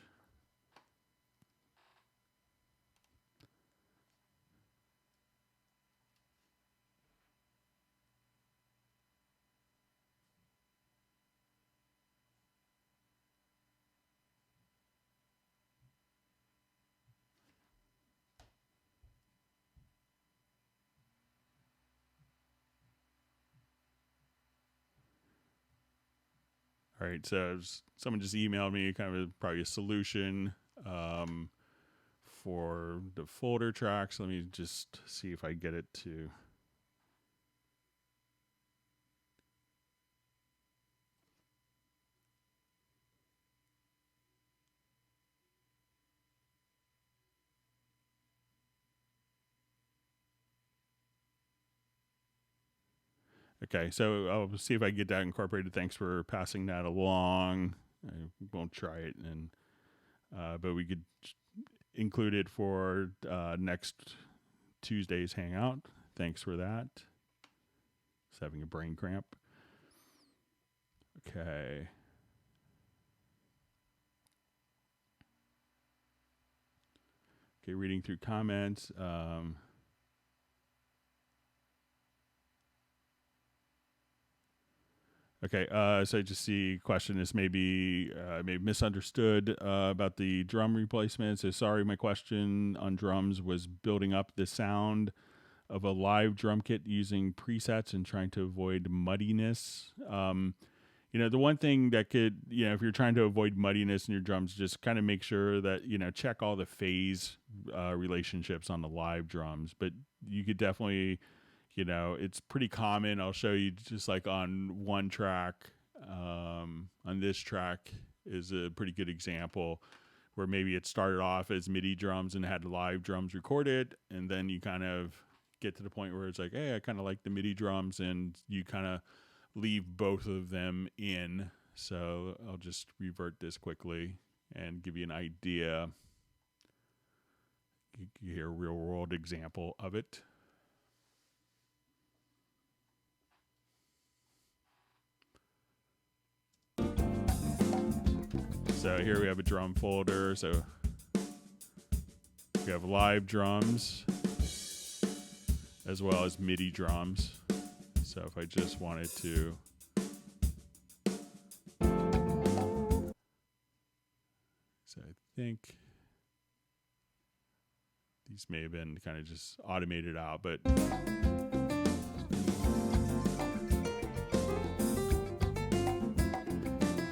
All right, so someone just emailed me kind of probably a solution for the folder tracks. Let me just see if I get it to. Okay, so I'll see if I get that incorporated. Thanks for passing that along. I won't try it, and but we could include it for next Tuesday's hangout. Thanks for that. Just having a brain cramp. Okay. Okay, reading through comments. Okay, so I just see question is maybe misunderstood about the drum replacement. So sorry, my question on drums was building up the sound of a live drum kit using presets and trying to avoid muddiness. The one thing that could, if you're trying to avoid muddiness in your drums, just kind of make sure that, check all the phase relationships on the live drums. But you could definitely, it's pretty common. I'll show you just like on one track, on this track is a pretty good example where maybe it started off as MIDI drums and had live drums recorded. And then you kind of get to the point where it's like, hey, I kind of like the MIDI drums, and you kind of leave both of them in. So I'll just revert this quickly and give you an idea. You hear a real world example of it. So here we have a drum folder. So we have live drums as well as MIDI drums. So if I just wanted to I think these may have been kind of just automated out, but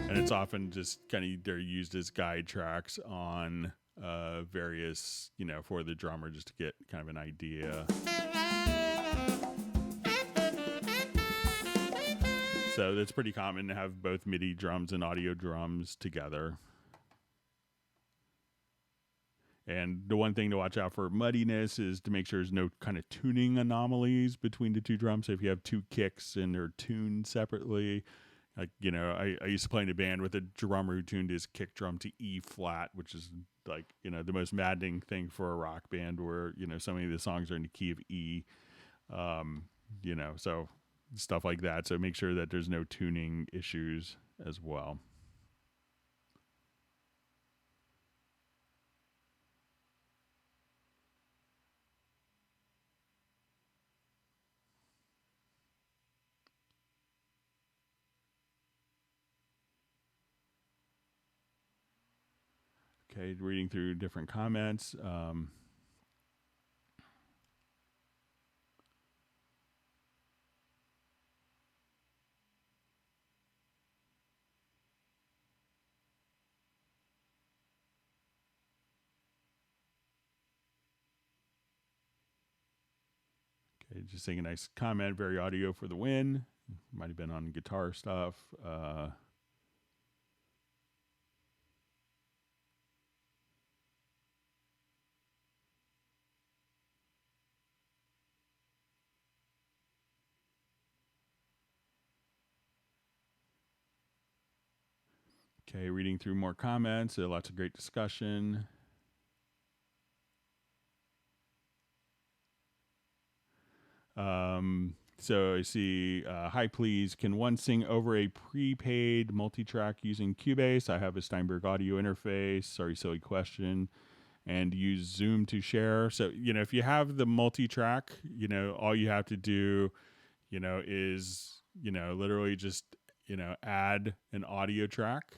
and it's often just kind of they're used as guide tracks on various, for the drummer, just to get kind of an idea. So it's pretty common to have both MIDI drums and audio drums together. And the one thing to watch out for muddiness is to make sure there's no kind of tuning anomalies between the two drums. So if you have two kicks and they're tuned separately, like, I used to play in a band with a drummer who tuned his kick drum to E flat, which is like, the most maddening thing for a rock band where, so many of the songs are in the key of E, so stuff like that. So make sure that there's no tuning issues as well. Okay, reading through different comments. Okay, just saying a nice comment. Very audio for the win. Might have been on guitar stuff. Okay, reading through more comments. Lots of great discussion. So I see, hi, please. Can one sing over a prepaid multi-track using Cubase? I have a Steinberg audio interface. Sorry, silly question. And use Zoom to share. So, if you have the multi-track, all you have to do, is, literally just, add an audio track.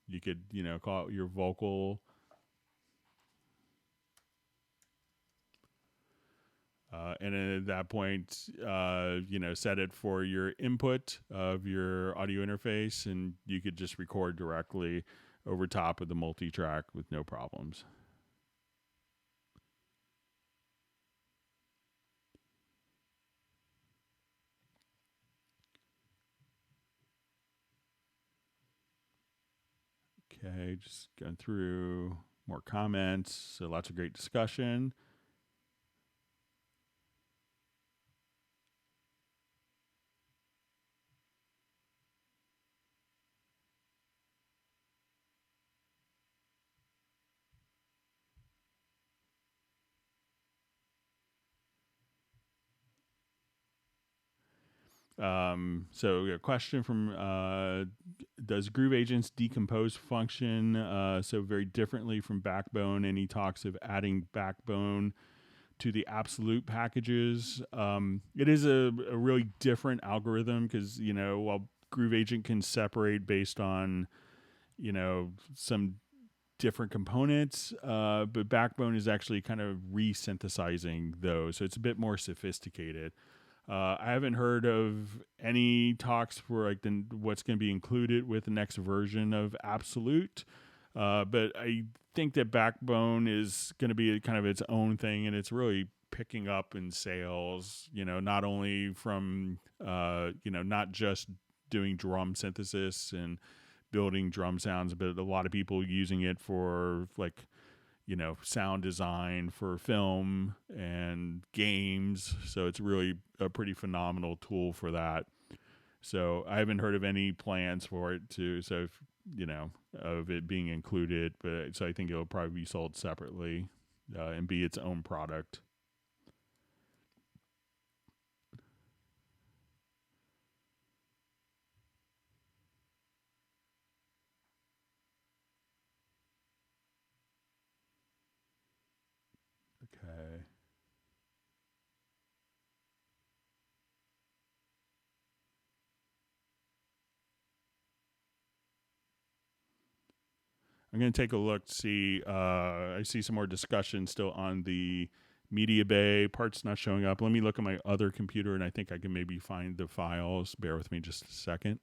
You could, call it your vocal. And then at that point, set it for your input of your audio interface, and you could just record directly over top of the multi-track with no problems. Okay, just going through more comments. So lots of great discussion. So a question from does Groove Agents decompose function so very differently from Backbone? And he talks of adding Backbone to the absolute packages. It is a really different algorithm because, while Groove Agent can separate based on, some different components, but Backbone is actually kind of resynthesizing those. So it's a bit more sophisticated. I haven't heard of any talks for like what's going to be included with the next version of Absolute, but I think that Backbone is going to be kind of its own thing, and it's really picking up in sales. Not only from not just doing drum synthesis and building drum sounds, but a lot of people using it for like sound design for film and games. So it's really a pretty phenomenal tool for that. So I haven't heard of any plans for it of it being included, but so I think it'll probably be sold separately and be its own product. Okay. I'm going to take a look to see. I see some more discussion still on the media bay. Part's not showing up. Let me look at my other computer, and I think I can maybe find the files. Bear with me just a second.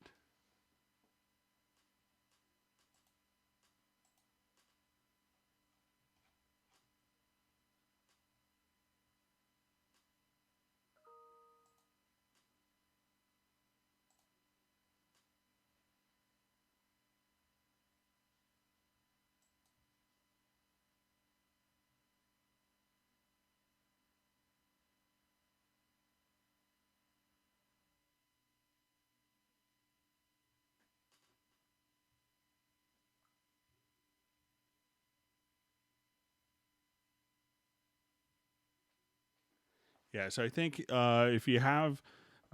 Yeah, so I think if you have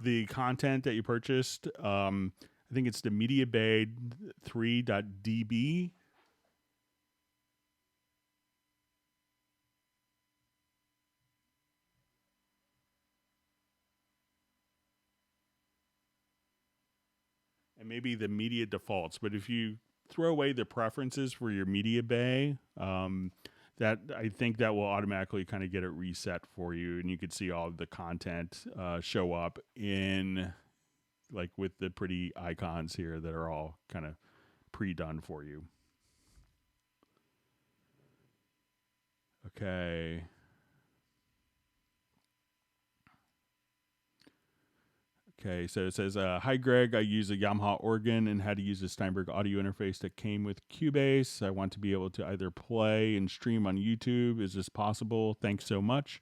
the content that you purchased, I think it's the Media Bay 3.db. And maybe the media defaults. But if you throw away the preferences for your Media Bay, that I think that will automatically kind of get it reset for you, and you could see all of the content show up in like with the pretty icons here that are all kind of pre-done for you. Okay. Okay, so it says, "Hi Greg, I use a Yamaha organ and had to use a Steinberg audio interface that came with Cubase. I want to be able to either play and stream on YouTube. Is this possible? Thanks so much."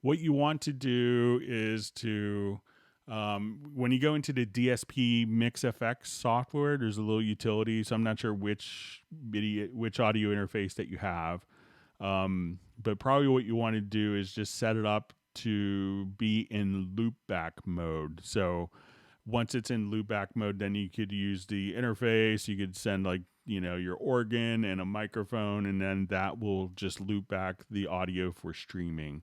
What you want to do is to, when you go into the DSP Mix FX software, there's a little utility. So I'm not sure which audio interface that you have, but probably what you want to do is just set it up to be in loopback mode. So once it's in loopback mode, then you could use the interface. You could send like, your organ and a microphone, and then that will just loop back the audio for streaming.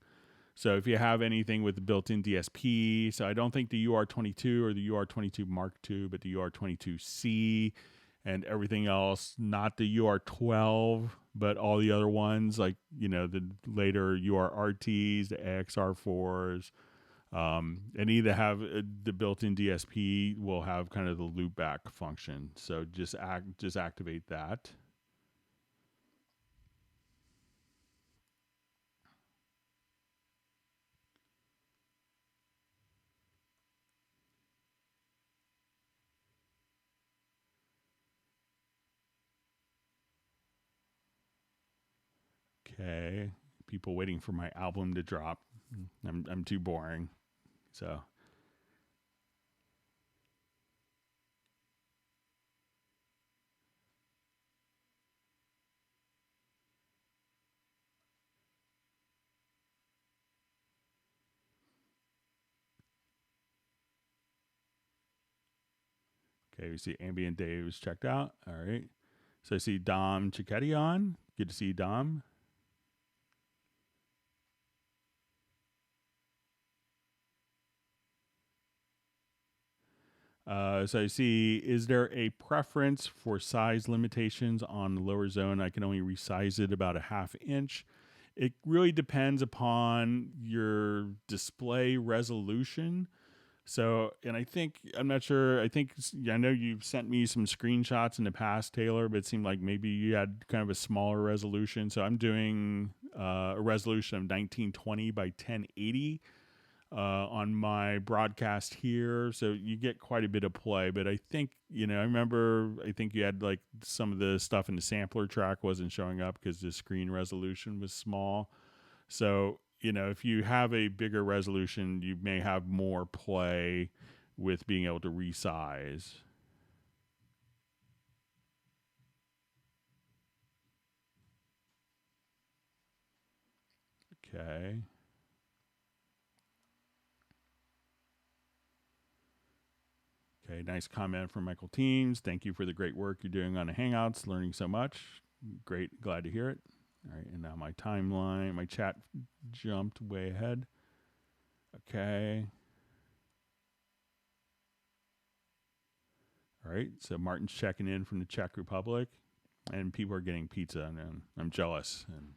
So if you have anything with the built-in DSP, so I don't think the UR22 or the UR22 Mark II, but the UR22C and everything else, not the UR12, but all the other ones, like, the later URRTs, the AXR4s, and either have the built-in DSP will have kind of the loopback function. So just activate that. Okay, people waiting for my album to drop. I'm too boring, so. Okay, we see Ambient Dave was checked out. All right. So I see Dom Cicchetti on. Good to see you, Dom. So I see, is there a preference for size limitations on the lower zone? I can only resize it about a 1/2 inch. It really depends upon your display resolution. So, and I'm not sure. I know you've sent me some screenshots in the past, Taylor, but it seemed like maybe you had kind of a smaller resolution. So I'm doing a resolution of 1920 by 1080 on my broadcast here. So you get quite a bit of play. But I think, I think you had like some of the stuff in the sampler track wasn't showing up because the screen resolution was small. So, if you have a bigger resolution, you may have more play with being able to resize. Okay. Okay, nice comment from Michael Teams. Thank you for the great work you're doing on the Hangouts, learning so much. Great, glad to hear it. All right, and now my timeline, my chat jumped way ahead. Okay. All right, so Martin's checking in from the Czech Republic, and people are getting pizza, and I'm jealous and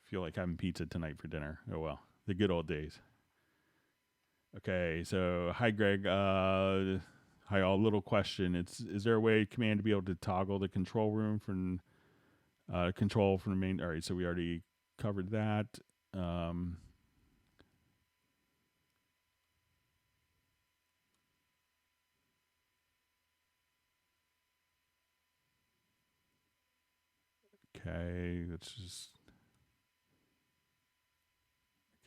feel like having pizza tonight for dinner. Oh well, the good old days. Okay, so hi Greg. Hi all. Little question. Is there a way command to be able to toggle the control room from control from the main? All right, so we already covered that. Okay, let's just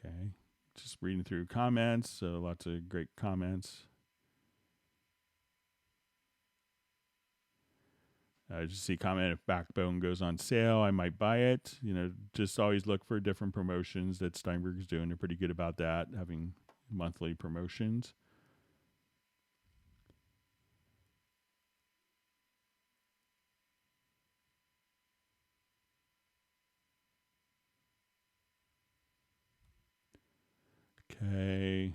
okay. Just reading through comments. So lots of great comments. I just see comment if Backbone goes on sale, I might buy it. Just always look for different promotions that Steinberg is doing. They're pretty good about that, having monthly promotions. Okay.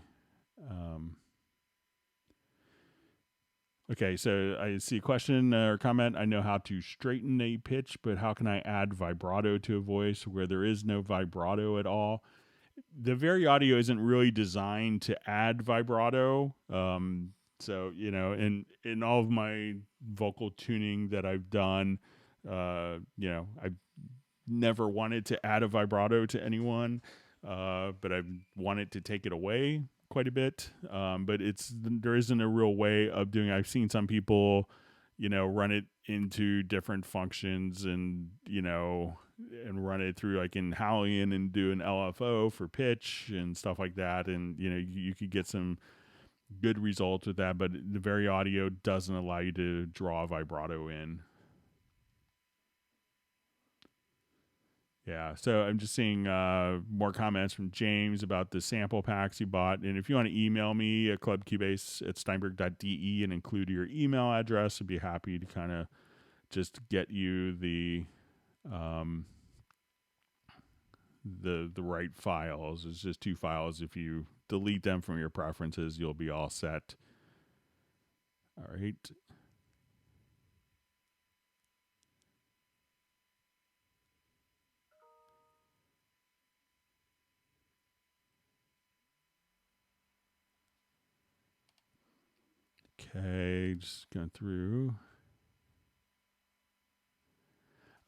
Okay, so I see a question or comment. I know how to straighten a pitch, but how can I add vibrato to a voice where there is no vibrato at all? The Very Audio isn't really designed to add vibrato. So in all of my vocal tuning that I've done, I've never wanted to add a vibrato to anyone, but I've wanted to take it away quite a bit. But there isn't a real way of doing it. I've seen some people, run it into different functions and run it through like in Hallian and do an LFO for pitch and stuff like that. And, you could get some good results with that, but the Very Audio doesn't allow you to draw a vibrato in. Yeah, so I'm just seeing more comments from James about the sample packs you bought. And if you want to email me at clubcubase@steinberg.de and include your email address, I'd be happy to kind of just get you the right files. It's just 2 files. If you delete them from your preferences, you'll be all set. All right. Okay, just going through.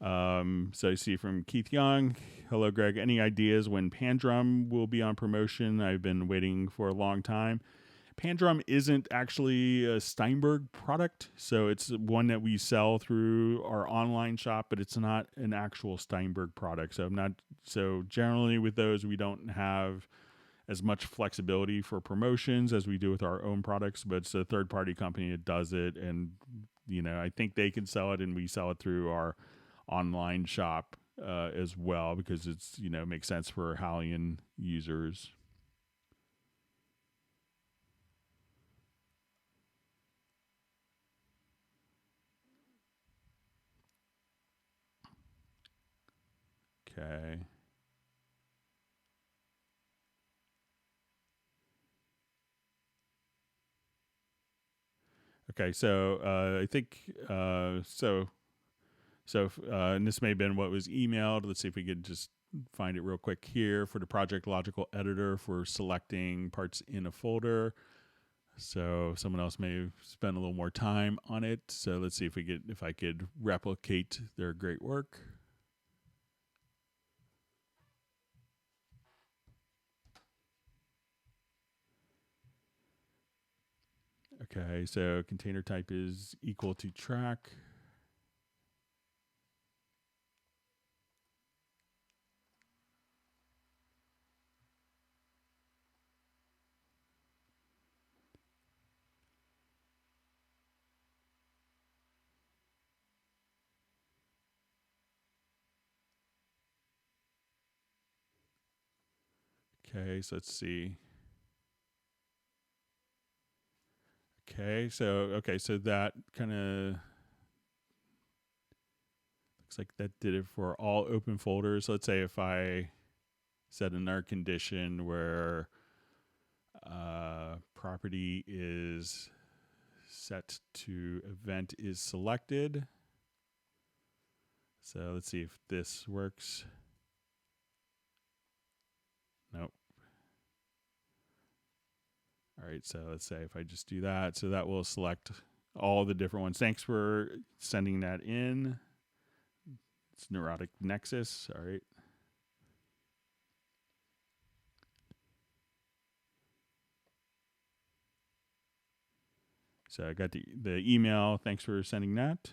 So I see from Keith Young, hello Greg, any ideas when Pandrum will be on promotion? I've been waiting for a long time. Pandrum isn't actually a Steinberg product, so it's one that we sell through our online shop, but it's not an actual Steinberg product. So generally with those, we don't have as much flexibility for promotions as we do with our own products, but it's a third-party company that does it, and I think they can sell it, and we sell it through our online shop as well, because it's makes sense for Hallian users. Okay. Okay, so I think and this may have been what was emailed. Let's see if we could just find it real quick here for the Project Logical Editor for selecting parts in a folder. So someone else may have spent a little more time on it. So let's see if I could replicate their great work. Okay, so container type is equal to track. Okay, so let's see. Okay, so that kind of looks like that did it for all open folders. Let's say if I set another condition where property is set to event is selected. So let's see if this works. Nope. All right, so let's say if I just do that, so that will select all the different ones. Thanks for sending that in. It's Neurotic Nexus. All right. So I got the email. Thanks for sending that.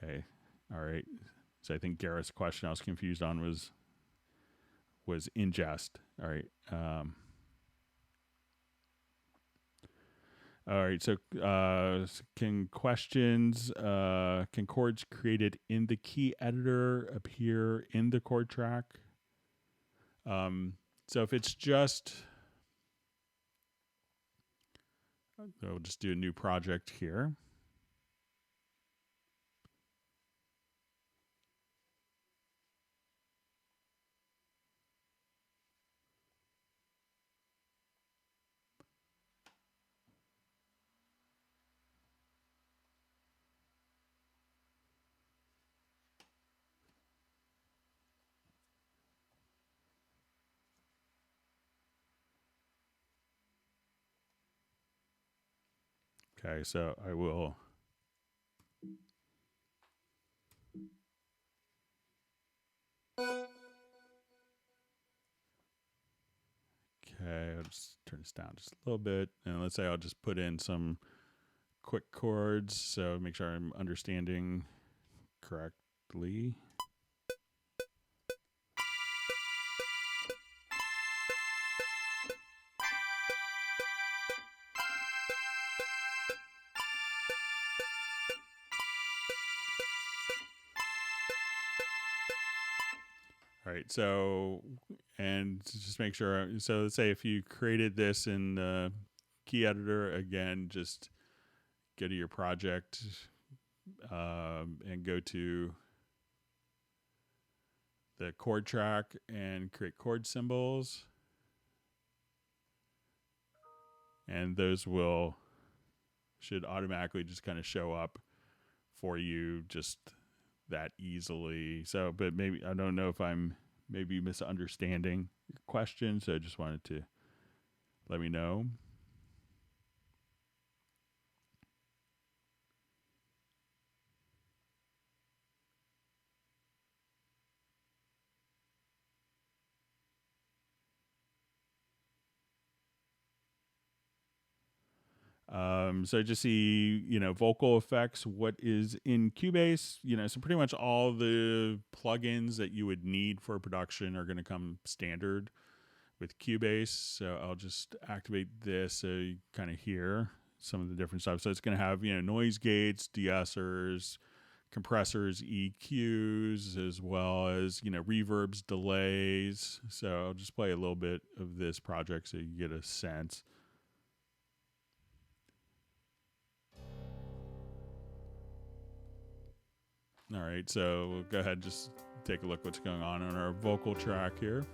Okay. All right. So I think Garrett's question I was confused on was ingest. All right. All right. So can chords created in the key editor appear in the chord track? So if it's just, we'll just do a new project here. Okay, so I will. Okay, I'll just turn this down just a little bit. And let's say I'll just put in some quick chords. So make sure I'm understanding correctly. All right, so, and just make sure, so let's say if you created this in the key editor, again, just go to your project and go to the chord track and create chord symbols. And those should automatically just kind of show up for you just that easily. So, but maybe, I don't know if I'm maybe misunderstanding your question. So I just wanted to let me know. So just see, vocal effects, what is in Cubase, so pretty much all the plugins that you would need for production are going to come standard with Cubase. So I'll just activate this so you kind of hear some of the different stuff. So it's going to have, noise gates, de-essers, compressors, EQs, as well as, reverbs, delays. So I'll just play a little bit of this project so you get a sense. All right, so we'll go ahead and just take a look what's going on our vocal track here.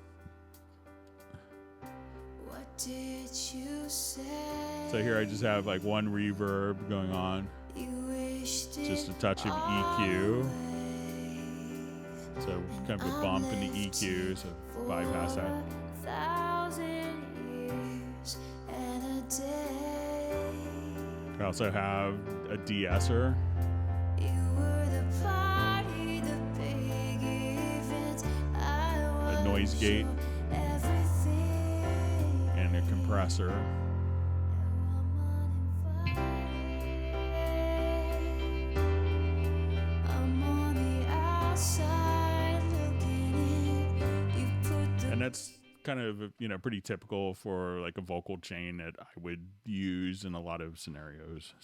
What did you say? So here I just have like one reverb going on. Just a touch of EQ. So kind of a bump in the EQ, so bypass that. I also have a de-esser. A noise gate. And a compressor. And that's kind of, pretty typical for like a vocal chain that I would use in a lot of scenarios.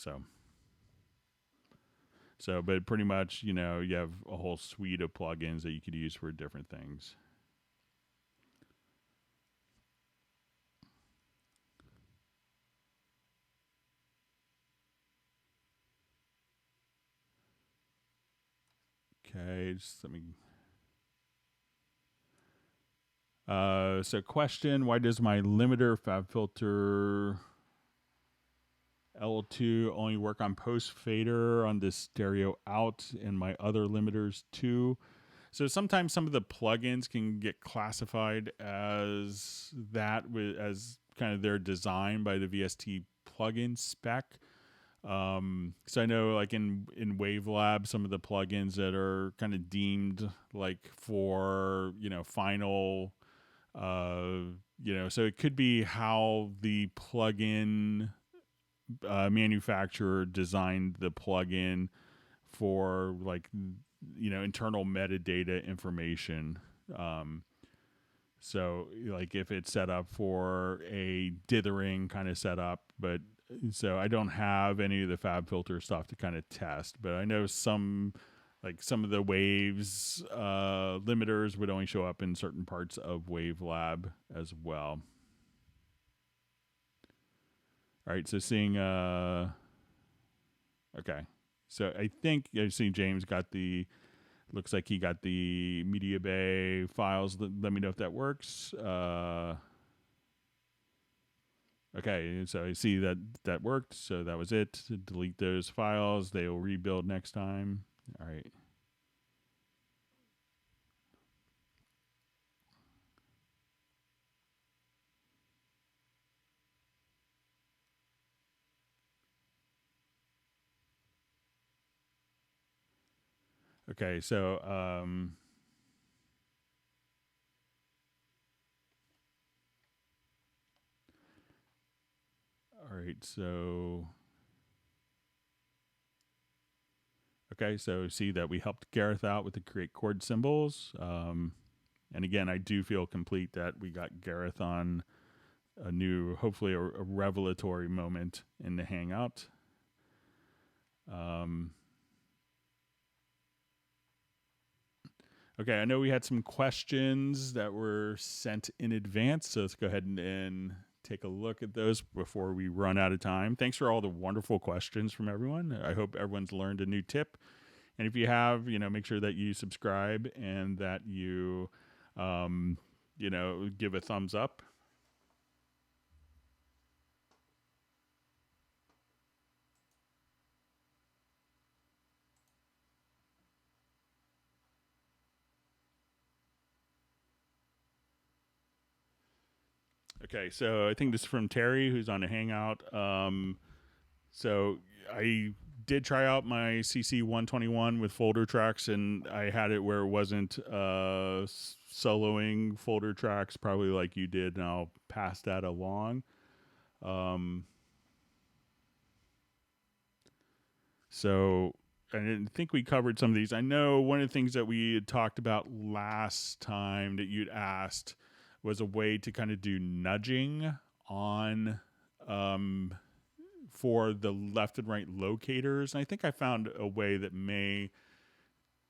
So, but pretty much, you have a whole suite of plugins that you could use for different things. Okay, just let me. So question, why does my limiter fab filter L2 only work on post fader on this stereo out and my other limiters too? So sometimes some of the plugins can get classified as that as kind of their design by the VST plugin spec. So I know like in Wavelab, some of the plugins that are kind of deemed like for, final, so it could be how the plugin manufacturer designed the plugin for like, internal metadata information. So like if it's set up for a dithering kind of setup, but so I don't have any of the FabFilter stuff to kind of test, but I know some of the waves limiters would only show up in certain parts of WaveLab as well. All right, so seeing okay. So I think I've seen James got looks like he got the Media Bay files. Let me know if that works. Okay, so I see that worked. So that was it. Delete those files. They will rebuild next time. All right. Okay, so all right, so okay, so see that we helped Gareth out with the create chord symbols. And again, I do feel complete that we got Gareth on a new, hopefully a revelatory moment in the Hangout. Okay, I know we had some questions that were sent in advance, so let's go ahead and take a look at those before we run out of time. Thanks for all the wonderful questions from everyone. I hope everyone's learned a new tip. And if you have, make sure that you subscribe and that you, give a thumbs up. Okay, so I think this is from Terry, who's on a Hangout. So I did try out my CC 121 with folder tracks, and I had it where it wasn't soloing folder tracks, probably like you did, and I'll pass that along. So I didn't think we covered some of these. I know one of the things that we had talked about last time that you'd asked was a way to kind of do nudging on for the left and right locators. And I think I found a way that may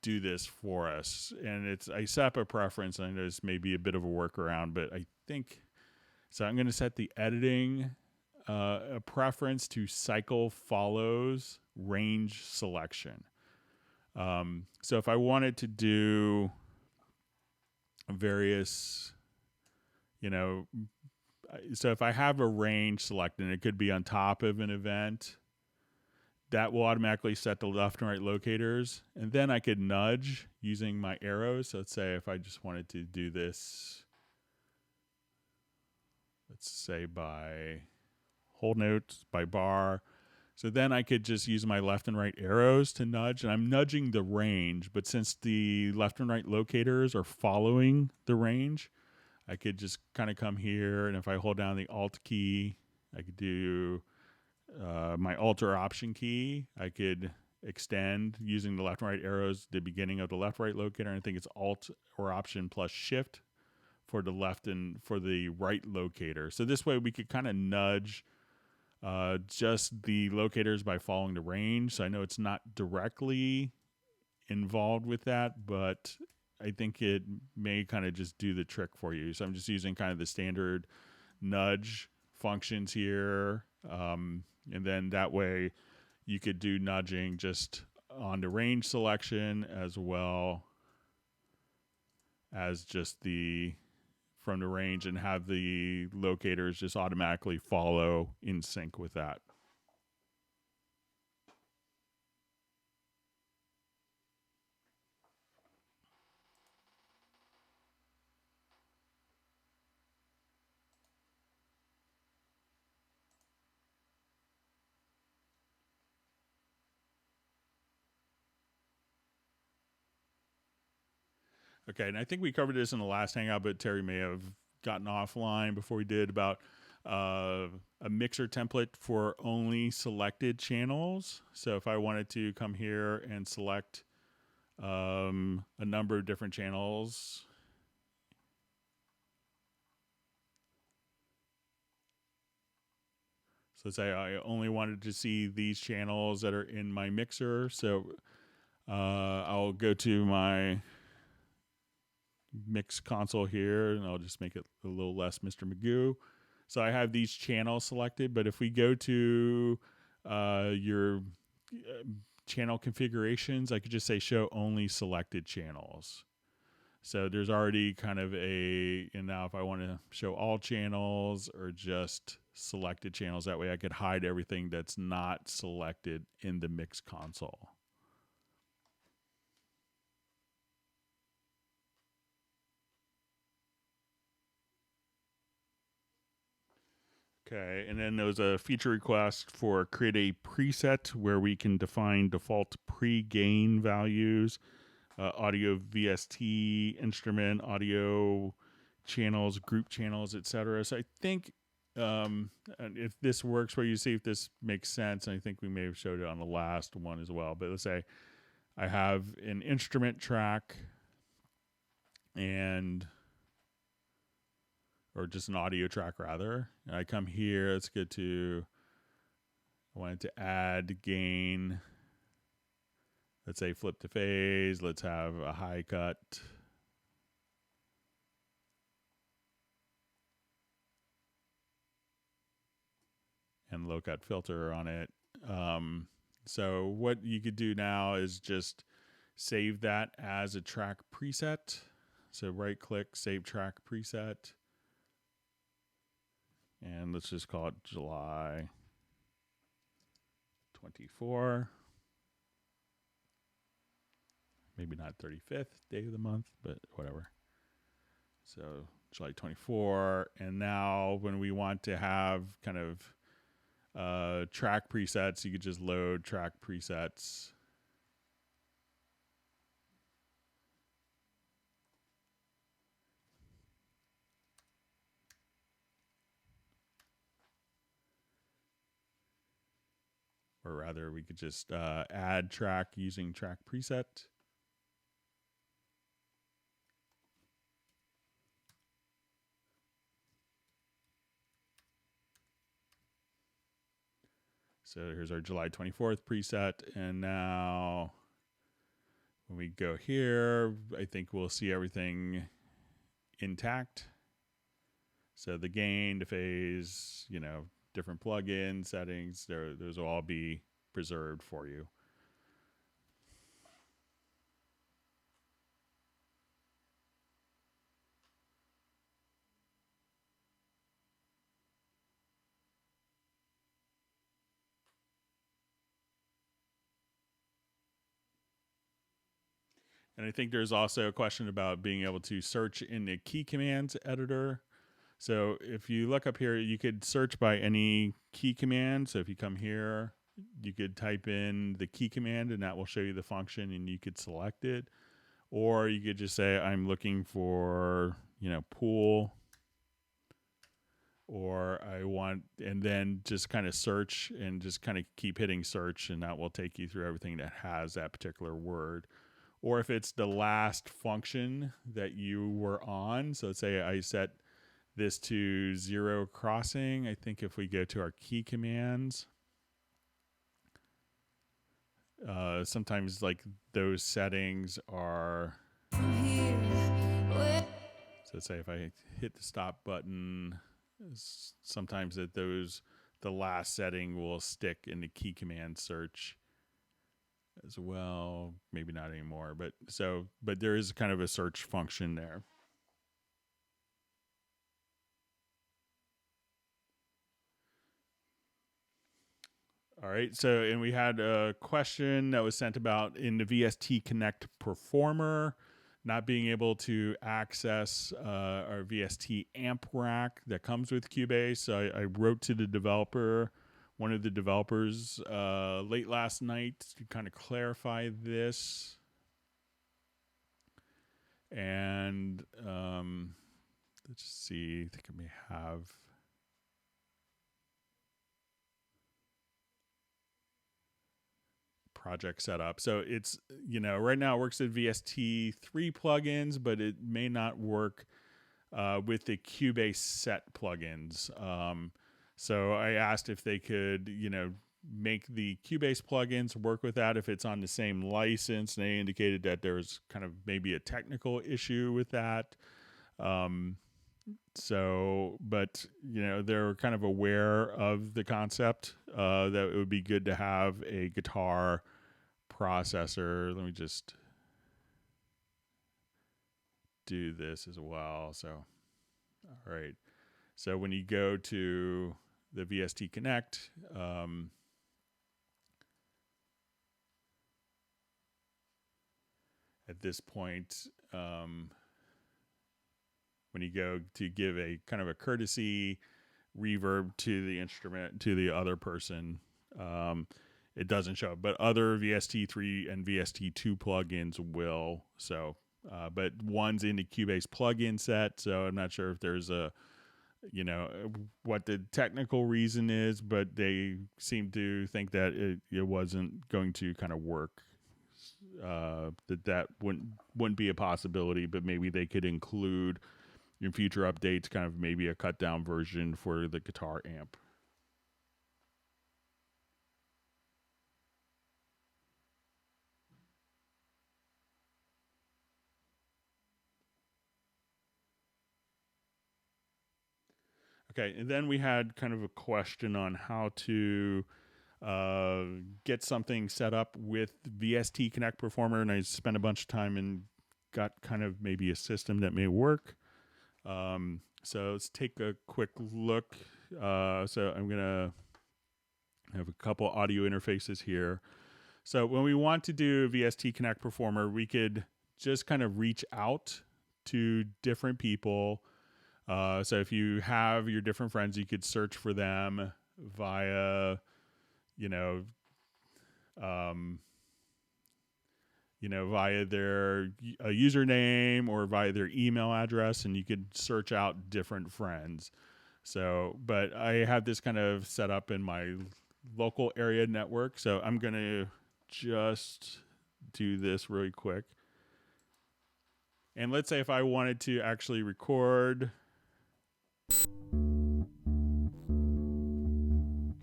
do this for us. And I set up a preference, and I know this may be a bit of a workaround, but I think, so I'm going to set the editing a preference to cycle follows range selection. So if I wanted to do various, so if I have a range selected, and it could be on top of an event, that will automatically set the left and right locators. And then I could nudge using my arrows. So let's say if I just wanted to do this, let's say by whole notes, by bar. So then I could just use my left and right arrows to nudge, and I'm nudging the range. But since the left and right locators are following the range, I could just kind of come here, and if I hold down the Alt key, I could do my Alt or Option key. I could extend using the left and right arrows the beginning of the left-right locator, and I think it's Alt or Option plus Shift for the left and for the right locator. So this way we could kind of nudge just the locators by following the range. So I know it's not directly involved with that, but I think it may kind of just do the trick for you. So I'm just using kind of the standard nudge functions here. And then that way you could do nudging just on the range selection as well as just from the range, and have the locators just automatically follow in sync with that. Okay, and I think we covered this in the last Hangout, but Terry may have gotten offline before we did, about a mixer template for only selected channels. So if I wanted to come here and select a number of different channels, so say I only wanted to see these channels that are in my mixer. So I'll go to my mix console here, and I'll just make it a little less Mr. Magoo. So I have these channels selected, but if we go to your channel configurations, I could just say show only selected channels. So there's already kind of and now if I want to show all channels or just selected channels, that way I could hide everything that's not selected in the mix console. Okay, and then there was a feature request for create a preset where we can define default pre-gain values, audio VST, instrument, audio channels, group channels, etc. So I think if this works for you, see if this makes sense. And I think we may have showed it on the last one as well. But let's say I have an instrument track or just an audio track rather. And I come here, let's go to, I wanted to add gain. Let's say flip to phase. Let's have a high cut. And low cut filter on it. So what you could do now is just save that as a track preset. So right click, save track preset. And let's just call it July 24. Maybe not 35th day of the month, but whatever. So July 24. And now when we want to have kind of track presets, you could just load track presets. Or rather, we could just add track using track preset. So here's our July 24th preset. And now when we go here, I think we'll see everything intact. So the gain, the phase, different plugin settings, those will all be preserved for you. And I think there's also a question about being able to search in the key commands editor. So if you look up here, you could search by any key command. So if you come here, you could type in the key command and that will show you the function and you could select it. Or you could just say, I'm looking for, pool, or I want, and then just kind of search and just kind of keep hitting search, and that will take you through everything that has that particular word. Or if it's the last function that you were on, so let's say I set this to 0 crossing. I think if we go to our key commands, sometimes like those settings are, so let's say if I hit the stop button, sometimes the last setting will stick in the key command search as well. Maybe not anymore, but there is kind of a search function there. All right, so, and we had a question that was sent about in the VST Connect Performer, not being able to access our VST amp rack that comes with Cubase. So I wrote to the developer, one of the developers, late last night to kind of clarify this. And let's see, I think I may have project set up. So it's, right now it works with VST3 plugins, but it may not work with the Cubase set plugins. So I asked if they could, make the Cubase plugins work with that if it's on the same license. And they indicated that there was kind of maybe a technical issue with that. But they're kind of aware of the concept that it would be good to have a guitar processor. Let me just do this as well. So, all right. So when you go to the VST Connect, at this point, when you go to give a kind of a courtesy reverb to the instrument, to the other person, it doesn't show up. But other VST3 and VST2 plugins will. So, but one's in the Cubase plugin set, so I'm not sure if there's what the technical reason is, but they seem to think that it wasn't going to kind of work. That wouldn't be a possibility, but maybe they could include in future updates kind of maybe a cut down version for the guitar amp. Okay, and then we had kind of a question on how to get something set up with VST Connect Performer, and I spent a bunch of time and got kind of maybe a system that may work. So let's take a quick look. So I'm going to have a couple audio interfaces here. So when we want to do VST Connect Performer, we could just kind of reach out to different people. So if you have your different friends, you could search for them via, via their username or via their email address, and you could search out different friends. So, but I have this kind of set up in my local area network. So I'm going to just do this really quick. And let's say if I wanted to actually record.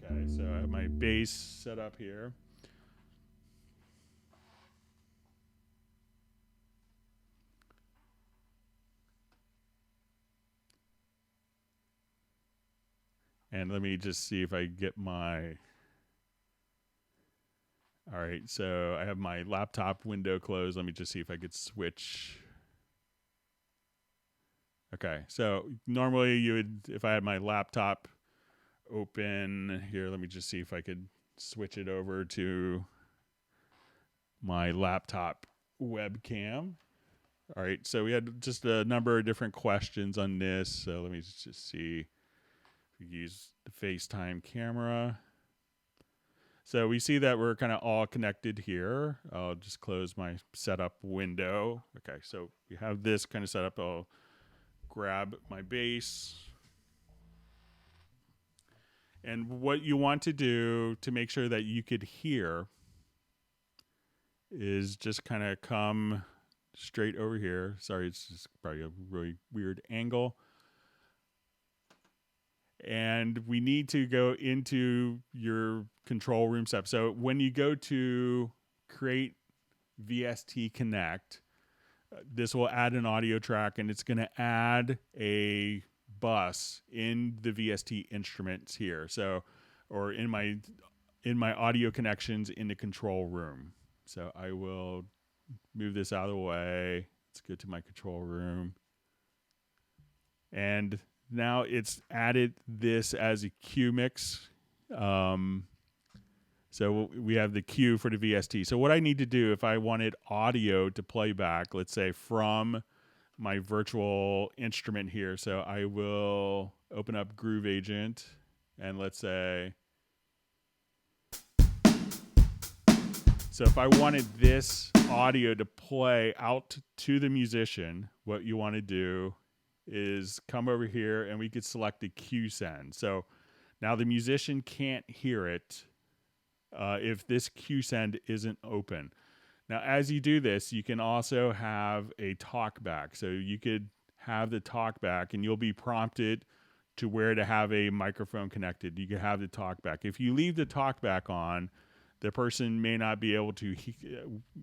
Okay, so I have my bass set up here. And let me just see if I get my... All right, so I have my laptop window closed. Let me just see if I could switch. Okay, so normally you would, if I had my laptop open here, let me just see if I could switch it over to my laptop webcam. All right, so we had just a number of different questions on this. So let me just see if we use the FaceTime camera. So we see that we're kind of all connected here. I'll just close my setup window. Okay, so we have this kind of setup. I'll grab my bass. And what you want to do to make sure that you could hear is just kind of come straight over here. Sorry, it's just probably a really weird angle. And we need to go into your control room setup. So when you go to create VST Connect, this will add an audio track, and it's going to add a bus in the VST instruments here. So, or in my audio connections in the control room. So I will move this out of the way. Let's go to my control room. And now it's added this as a cue mix. So we have the cue for the VST. So what I need to do if I wanted audio to play back, let's say from my virtual instrument here. So I will open up Groove Agent and let's say, so if I wanted this audio to play out to the musician, what you want to do is come over here and we could select the cue send. So now the musician can't hear it if this cue send isn't open. Now, as you do this, you can also have a talkback. So you could have the talkback, and you'll be prompted to where to have a microphone connected. You can have the talkback. If you leave the talkback on, the person may not be able to,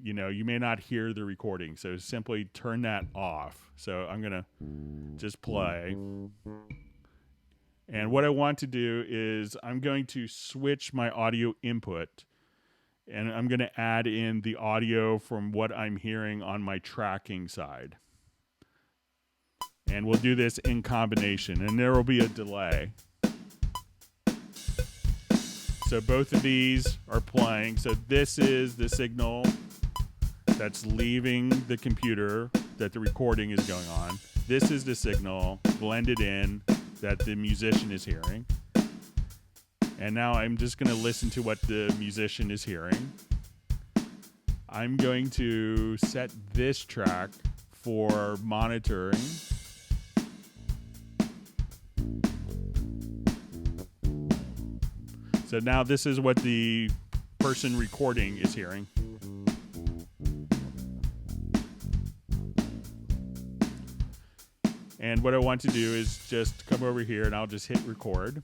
you may not hear the recording. So simply turn that off. So I'm going to just play. And what I want to do is I'm going to switch my audio input, and I'm going to add in the audio from what I'm hearing on my tracking side. And we'll do this in combination, and there will be a delay. So both of these are playing. So this is the signal that's leaving the computer that the recording is going on. This is the signal blended in that the musician is hearing. And now I'm just going to listen to what the musician is hearing. I'm going to set this track for monitoring. So now this is what the person recording is hearing. And what I want to do is just come over here, and I'll just hit record.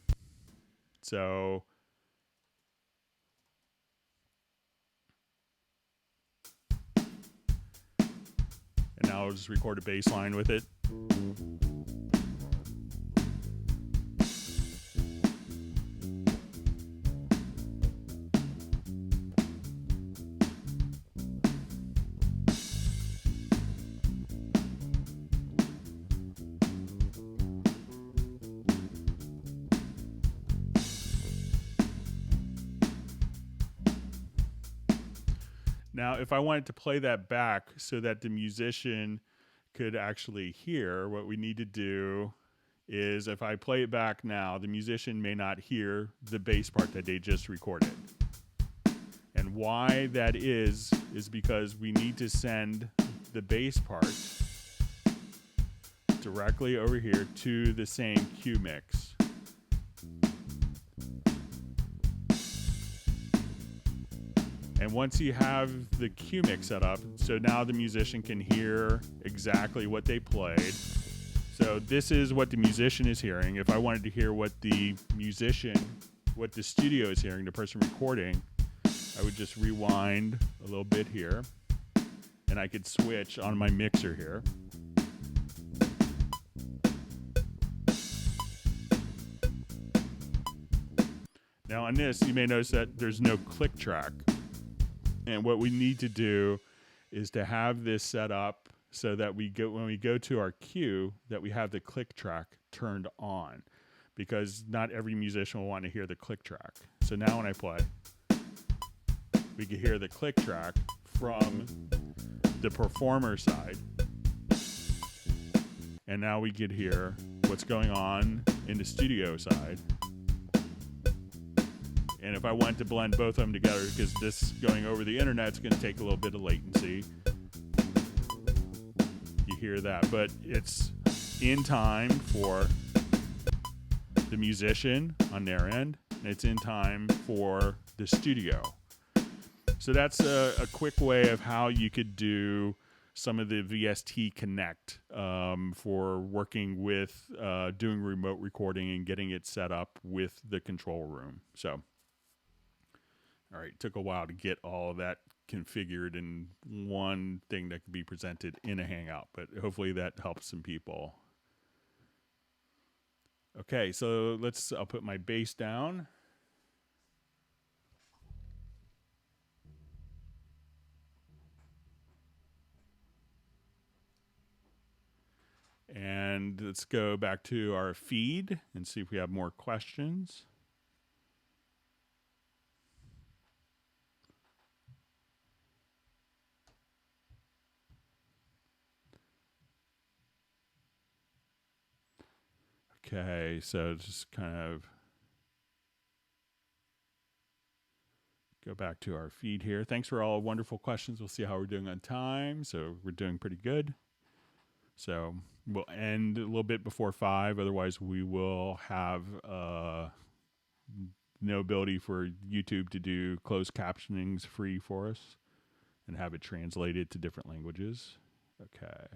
So and now I'll just record a bass line with it. Now, if I wanted to play that back so that the musician could actually hear, what we need to do is if I play it back now, the musician may not hear the bass part that they just recorded. And why that is because we need to send the bass part directly over here to the same cue mix. And once you have the cue mix set up, so now the musician can hear exactly what they played. So this is what the musician is hearing. If I wanted to hear what the studio is hearing, the person recording, I would just rewind a little bit here, and I could switch on my mixer here. Now on this, you may notice that there's no click track. And what we need to do is to have this set up so that when we go to our cue, that we have the click track turned on, because not every musician will want to hear the click track. So now when I play, we can hear the click track from the performer side. And now we can hear what's going on in the studio side. And if I wanted to blend both of them together, because this going over the internet is going to take a little bit of latency, you hear that. But it's in time for the musician on their end, and it's in time for the studio. So that's a quick way of how you could do some of the VST Connect for working with doing remote recording and getting it set up with the control room. So. All right, took a while to get all of that configured in one thing that could be presented in a Hangout, but hopefully that helps some people. Okay, so I'll put my bass down. And let's go back to our feed and see if we have more questions. Okay, so just kind of go back to our feed here. Thanks for all wonderful questions. We'll see how we're doing on time. So we're doing pretty good. So we'll end a little bit before 5. Otherwise, we will have no ability for YouTube to do closed captionings free for us and have it translated to different languages. Okay.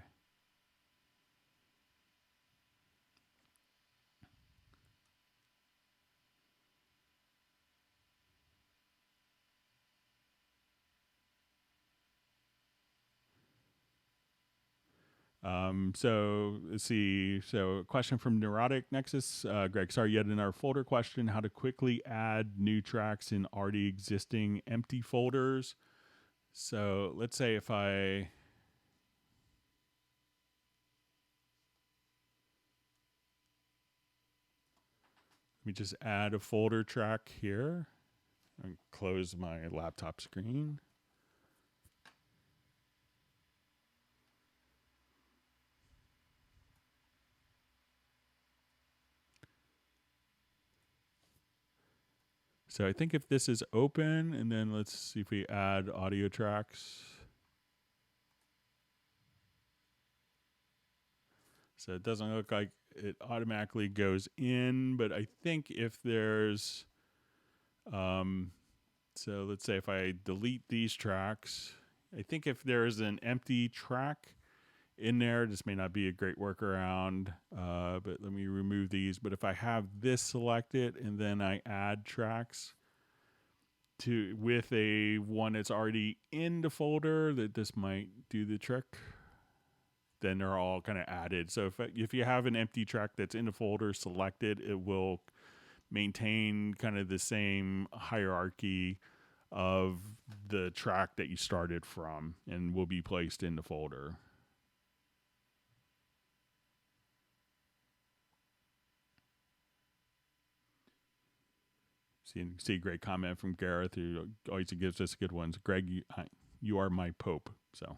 So let's see. So a question from Neurotic Nexus. Greg, sorry, yet another folder question. How to quickly add new tracks in already existing empty folders. So let's say if let me just add a folder track here and close my laptop screen. So I think if this is open, and then let's see if we add audio tracks. So it doesn't look like it automatically goes in, but I think if there's, so let's say if I delete these tracks, I think if there's an empty track in there, this may not be a great workaround, but let me remove these. But if I have this selected and then I add tracks with a one that's already in the folder, that this might do the trick. Then they're all kind of added. So if you have an empty track that's in the folder selected, it will maintain kind of the same hierarchy of the track that you started from and will be placed in the folder. See a great comment from Gareth, who always gives us good ones. Greg, you are my Pope. So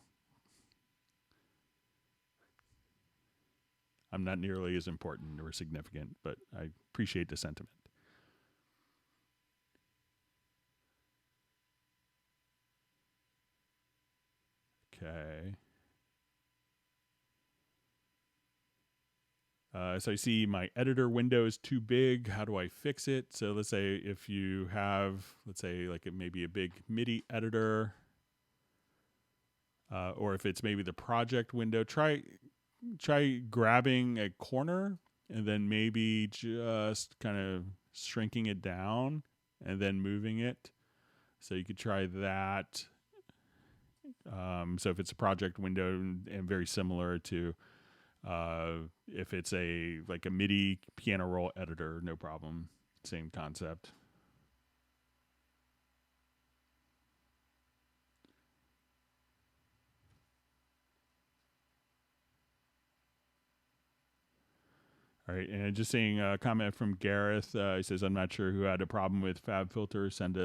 I'm not nearly as important or significant, but I appreciate the sentiment. Okay. So I see my editor window is too big. How do I fix it? So let's say if you have, let's say like it may be a big MIDI editor, or if it's maybe the project window, try grabbing a corner and then maybe just kind of shrinking it down and then moving it. So you could try that. So if it's a project window and very similar to if it's like a MIDI piano roll editor, no problem. Same concept. All right, and just seeing a comment from Gareth. He says, "I'm not sure who had a problem with FabFilter. Send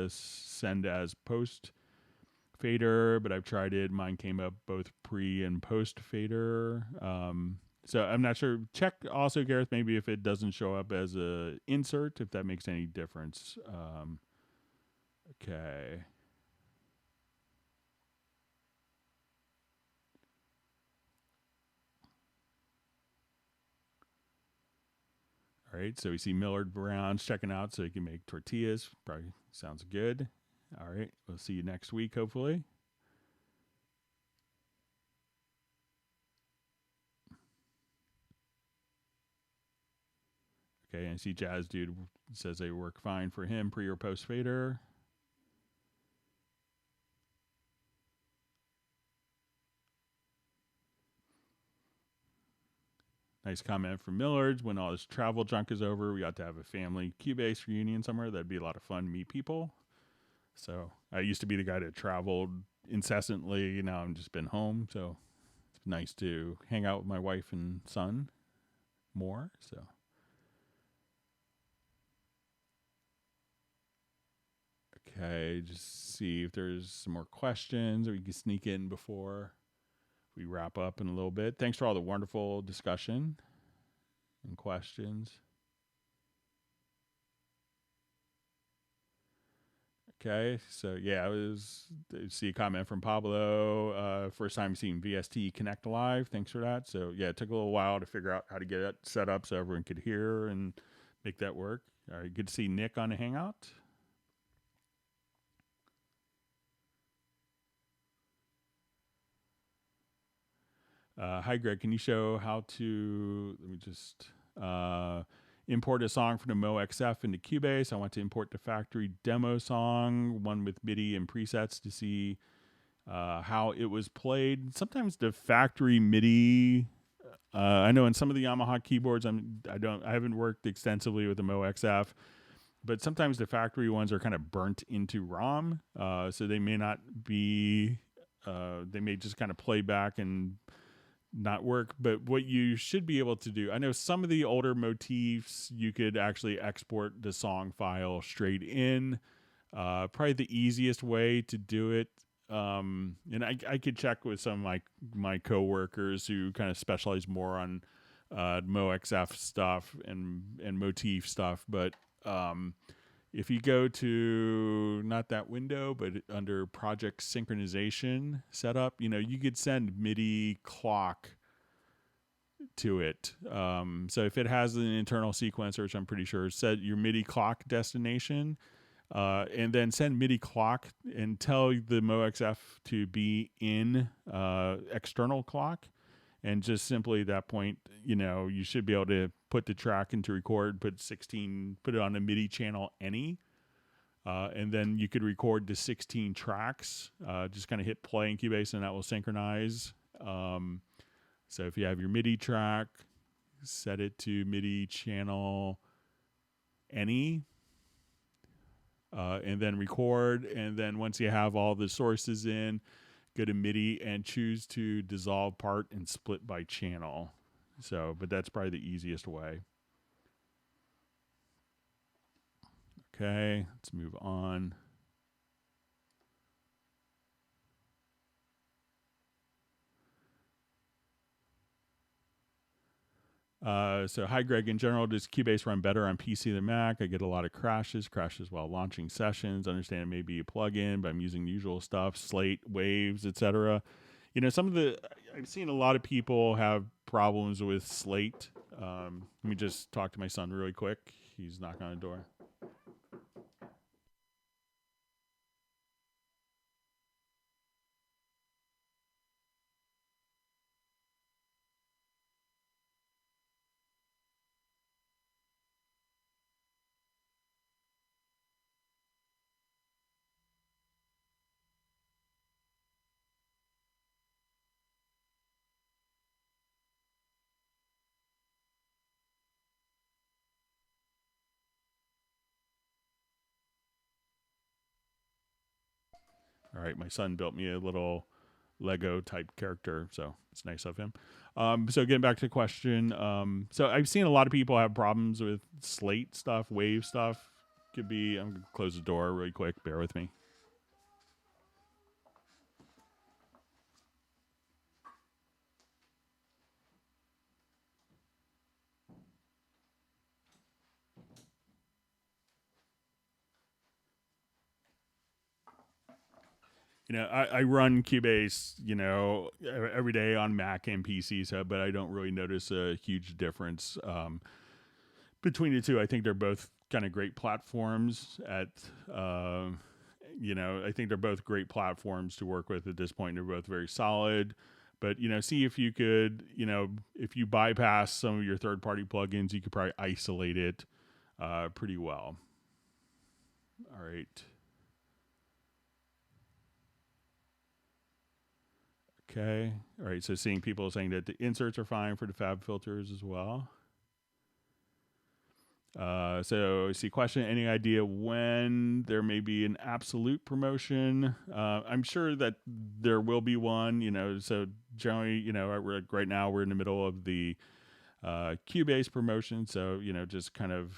as post fader, but I've tried it. Mine came up both pre and post fader. So I'm not sure. Check also, Gareth, maybe if it doesn't show up as a insert, if that makes any difference. Okay." All right, so we see Millard Brown's checking out so he can make tortillas. Probably sounds good. All right, we'll see you next week, hopefully. Okay, and I see Jazz Dude says they work fine for him, pre or post fader. Nice comment from Millards. When all this travel junk is over, we ought to have a family Cubase reunion somewhere. That'd be a lot of fun to meet people. So I used to be the guy that traveled incessantly. Now I've just been home. So it's nice to hang out with my wife and son more. So. Okay, just see if there's some more questions or we can sneak in before we wrap up in a little bit. Thanks for all the wonderful discussion and questions. Okay, so yeah, I see a comment from Pablo. First time seeing VST Connect live. Thanks for that. So yeah, it took a little while to figure out how to get it set up so everyone could hear and make that work. All right, good to see Nick on the Hangout. Hi, Greg. Can you show how to, let me just import a song from the MoXF into Cubase? I want to import the factory demo song, one with MIDI and presets to see how it was played. Sometimes the factory MIDI, I know in some of the Yamaha keyboards, I haven't worked extensively with the MoXF, but sometimes the factory ones are kind of burnt into ROM, so they may not be. They may just kind of play back and not work. But what you should be able to do, I know some of the older motifs you could actually export the song file straight in. Probably the easiest way to do it. And I could check with some of my coworkers who kind of specialize more on MoXF stuff and motif stuff. But if you go to not that window, but under project synchronization setup, you could send MIDI clock to it. So if it has an internal sequencer, which I'm pretty sure, set your MIDI clock destination, and then send MIDI clock and tell the MoXF to be in external clock. And just simply at that point, you should be able to put the track into record, put it on a MIDI channel any, and then you could record the 16 tracks. Just kind of hit play in Cubase, and that will synchronize. So if you have your MIDI track, set it to MIDI channel any, and then record. And then once you have all the sources in, go to MIDI and choose to dissolve part and split by channel. But that's probably the easiest way. Okay, let's move on. So hi, Greg. In general, does Cubase run better on PC than Mac? I get a lot of crashes while launching sessions. Understand it may be a plugin, but I'm using the usual stuff, Slate, Waves, etc. I've seen a lot of people have problems with Slate. Let me just talk to my son really quick. He's knocking on the door. All right, my son built me a little Lego type character, so it's nice of him. So getting back to the question, so I've seen a lot of people have problems with Slate stuff, Wave stuff. I'm gonna close the door really quick. Bear with me. I run Cubase, every day on Mac and PC, but I don't really notice a huge difference between the two. I think they're both kind of great platforms I think they're both great platforms to work with at this point. They're both very solid. But, see if you could, if you bypass some of your third-party plugins, you could probably isolate it pretty well. All right. Okay. All right. So seeing people saying that the inserts are fine for the fab filters as well. So see question, any idea when there may be an absolute promotion? I'm sure that there will be one, so generally, right now we're in the middle of the Cubase promotion. So, just kind of,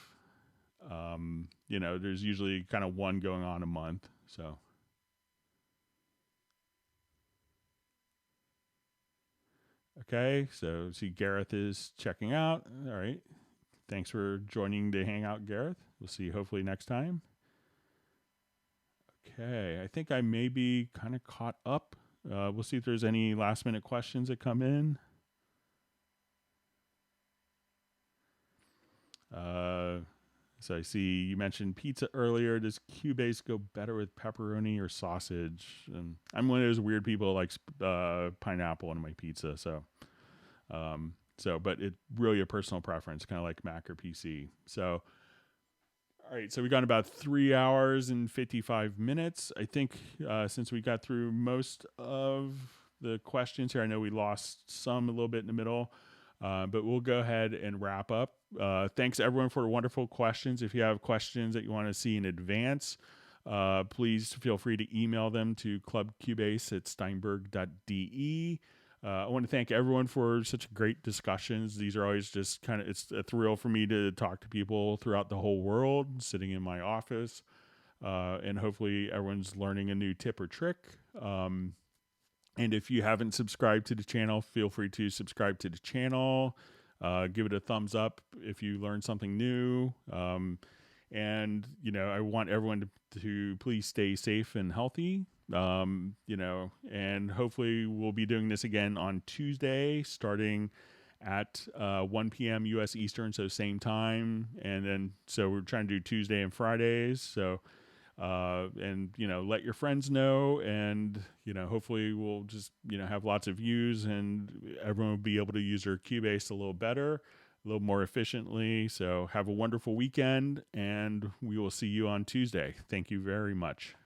there's usually kind of one going on a month. So. Okay, so see Gareth is checking out. All right. Thanks for joining the Hangout, Gareth. We'll see you hopefully next time. Okay, I think I may be kind of caught up. We'll see if there's any last minute questions that come in. So I see you mentioned pizza earlier. Does Cubase go better with pepperoni or sausage? And I'm one of those weird people who likes pineapple on my pizza. But it's really a personal preference, kind of like Mac or PC. So, all right. So we got about 3 hours and 55 minutes. I think since we got through most of the questions here, I know we lost some a little bit in the middle. But we'll go ahead and wrap up. Thanks everyone for wonderful questions. If you have questions that you want to see in advance, please feel free to email them to clubcubase@steinberg.de. I want to thank everyone for such great discussions. These are always just it's a thrill for me to talk to people throughout the whole world, sitting in my office. And hopefully everyone's learning a new tip or trick. And if you haven't subscribed to the channel, feel free to subscribe to the channel. Give it a thumbs up if you learned something new. And, I want everyone to please stay safe and healthy. And hopefully we'll be doing this again on Tuesday, starting at 1 p.m. U.S. Eastern, so same time. And then, so we're trying to do Tuesday and Fridays. So, let your friends know, and, hopefully we'll just, have lots of views, and everyone will be able to use their Cubase a little better, a little more efficiently. So have a wonderful weekend, and we will see you on Tuesday. Thank you very much.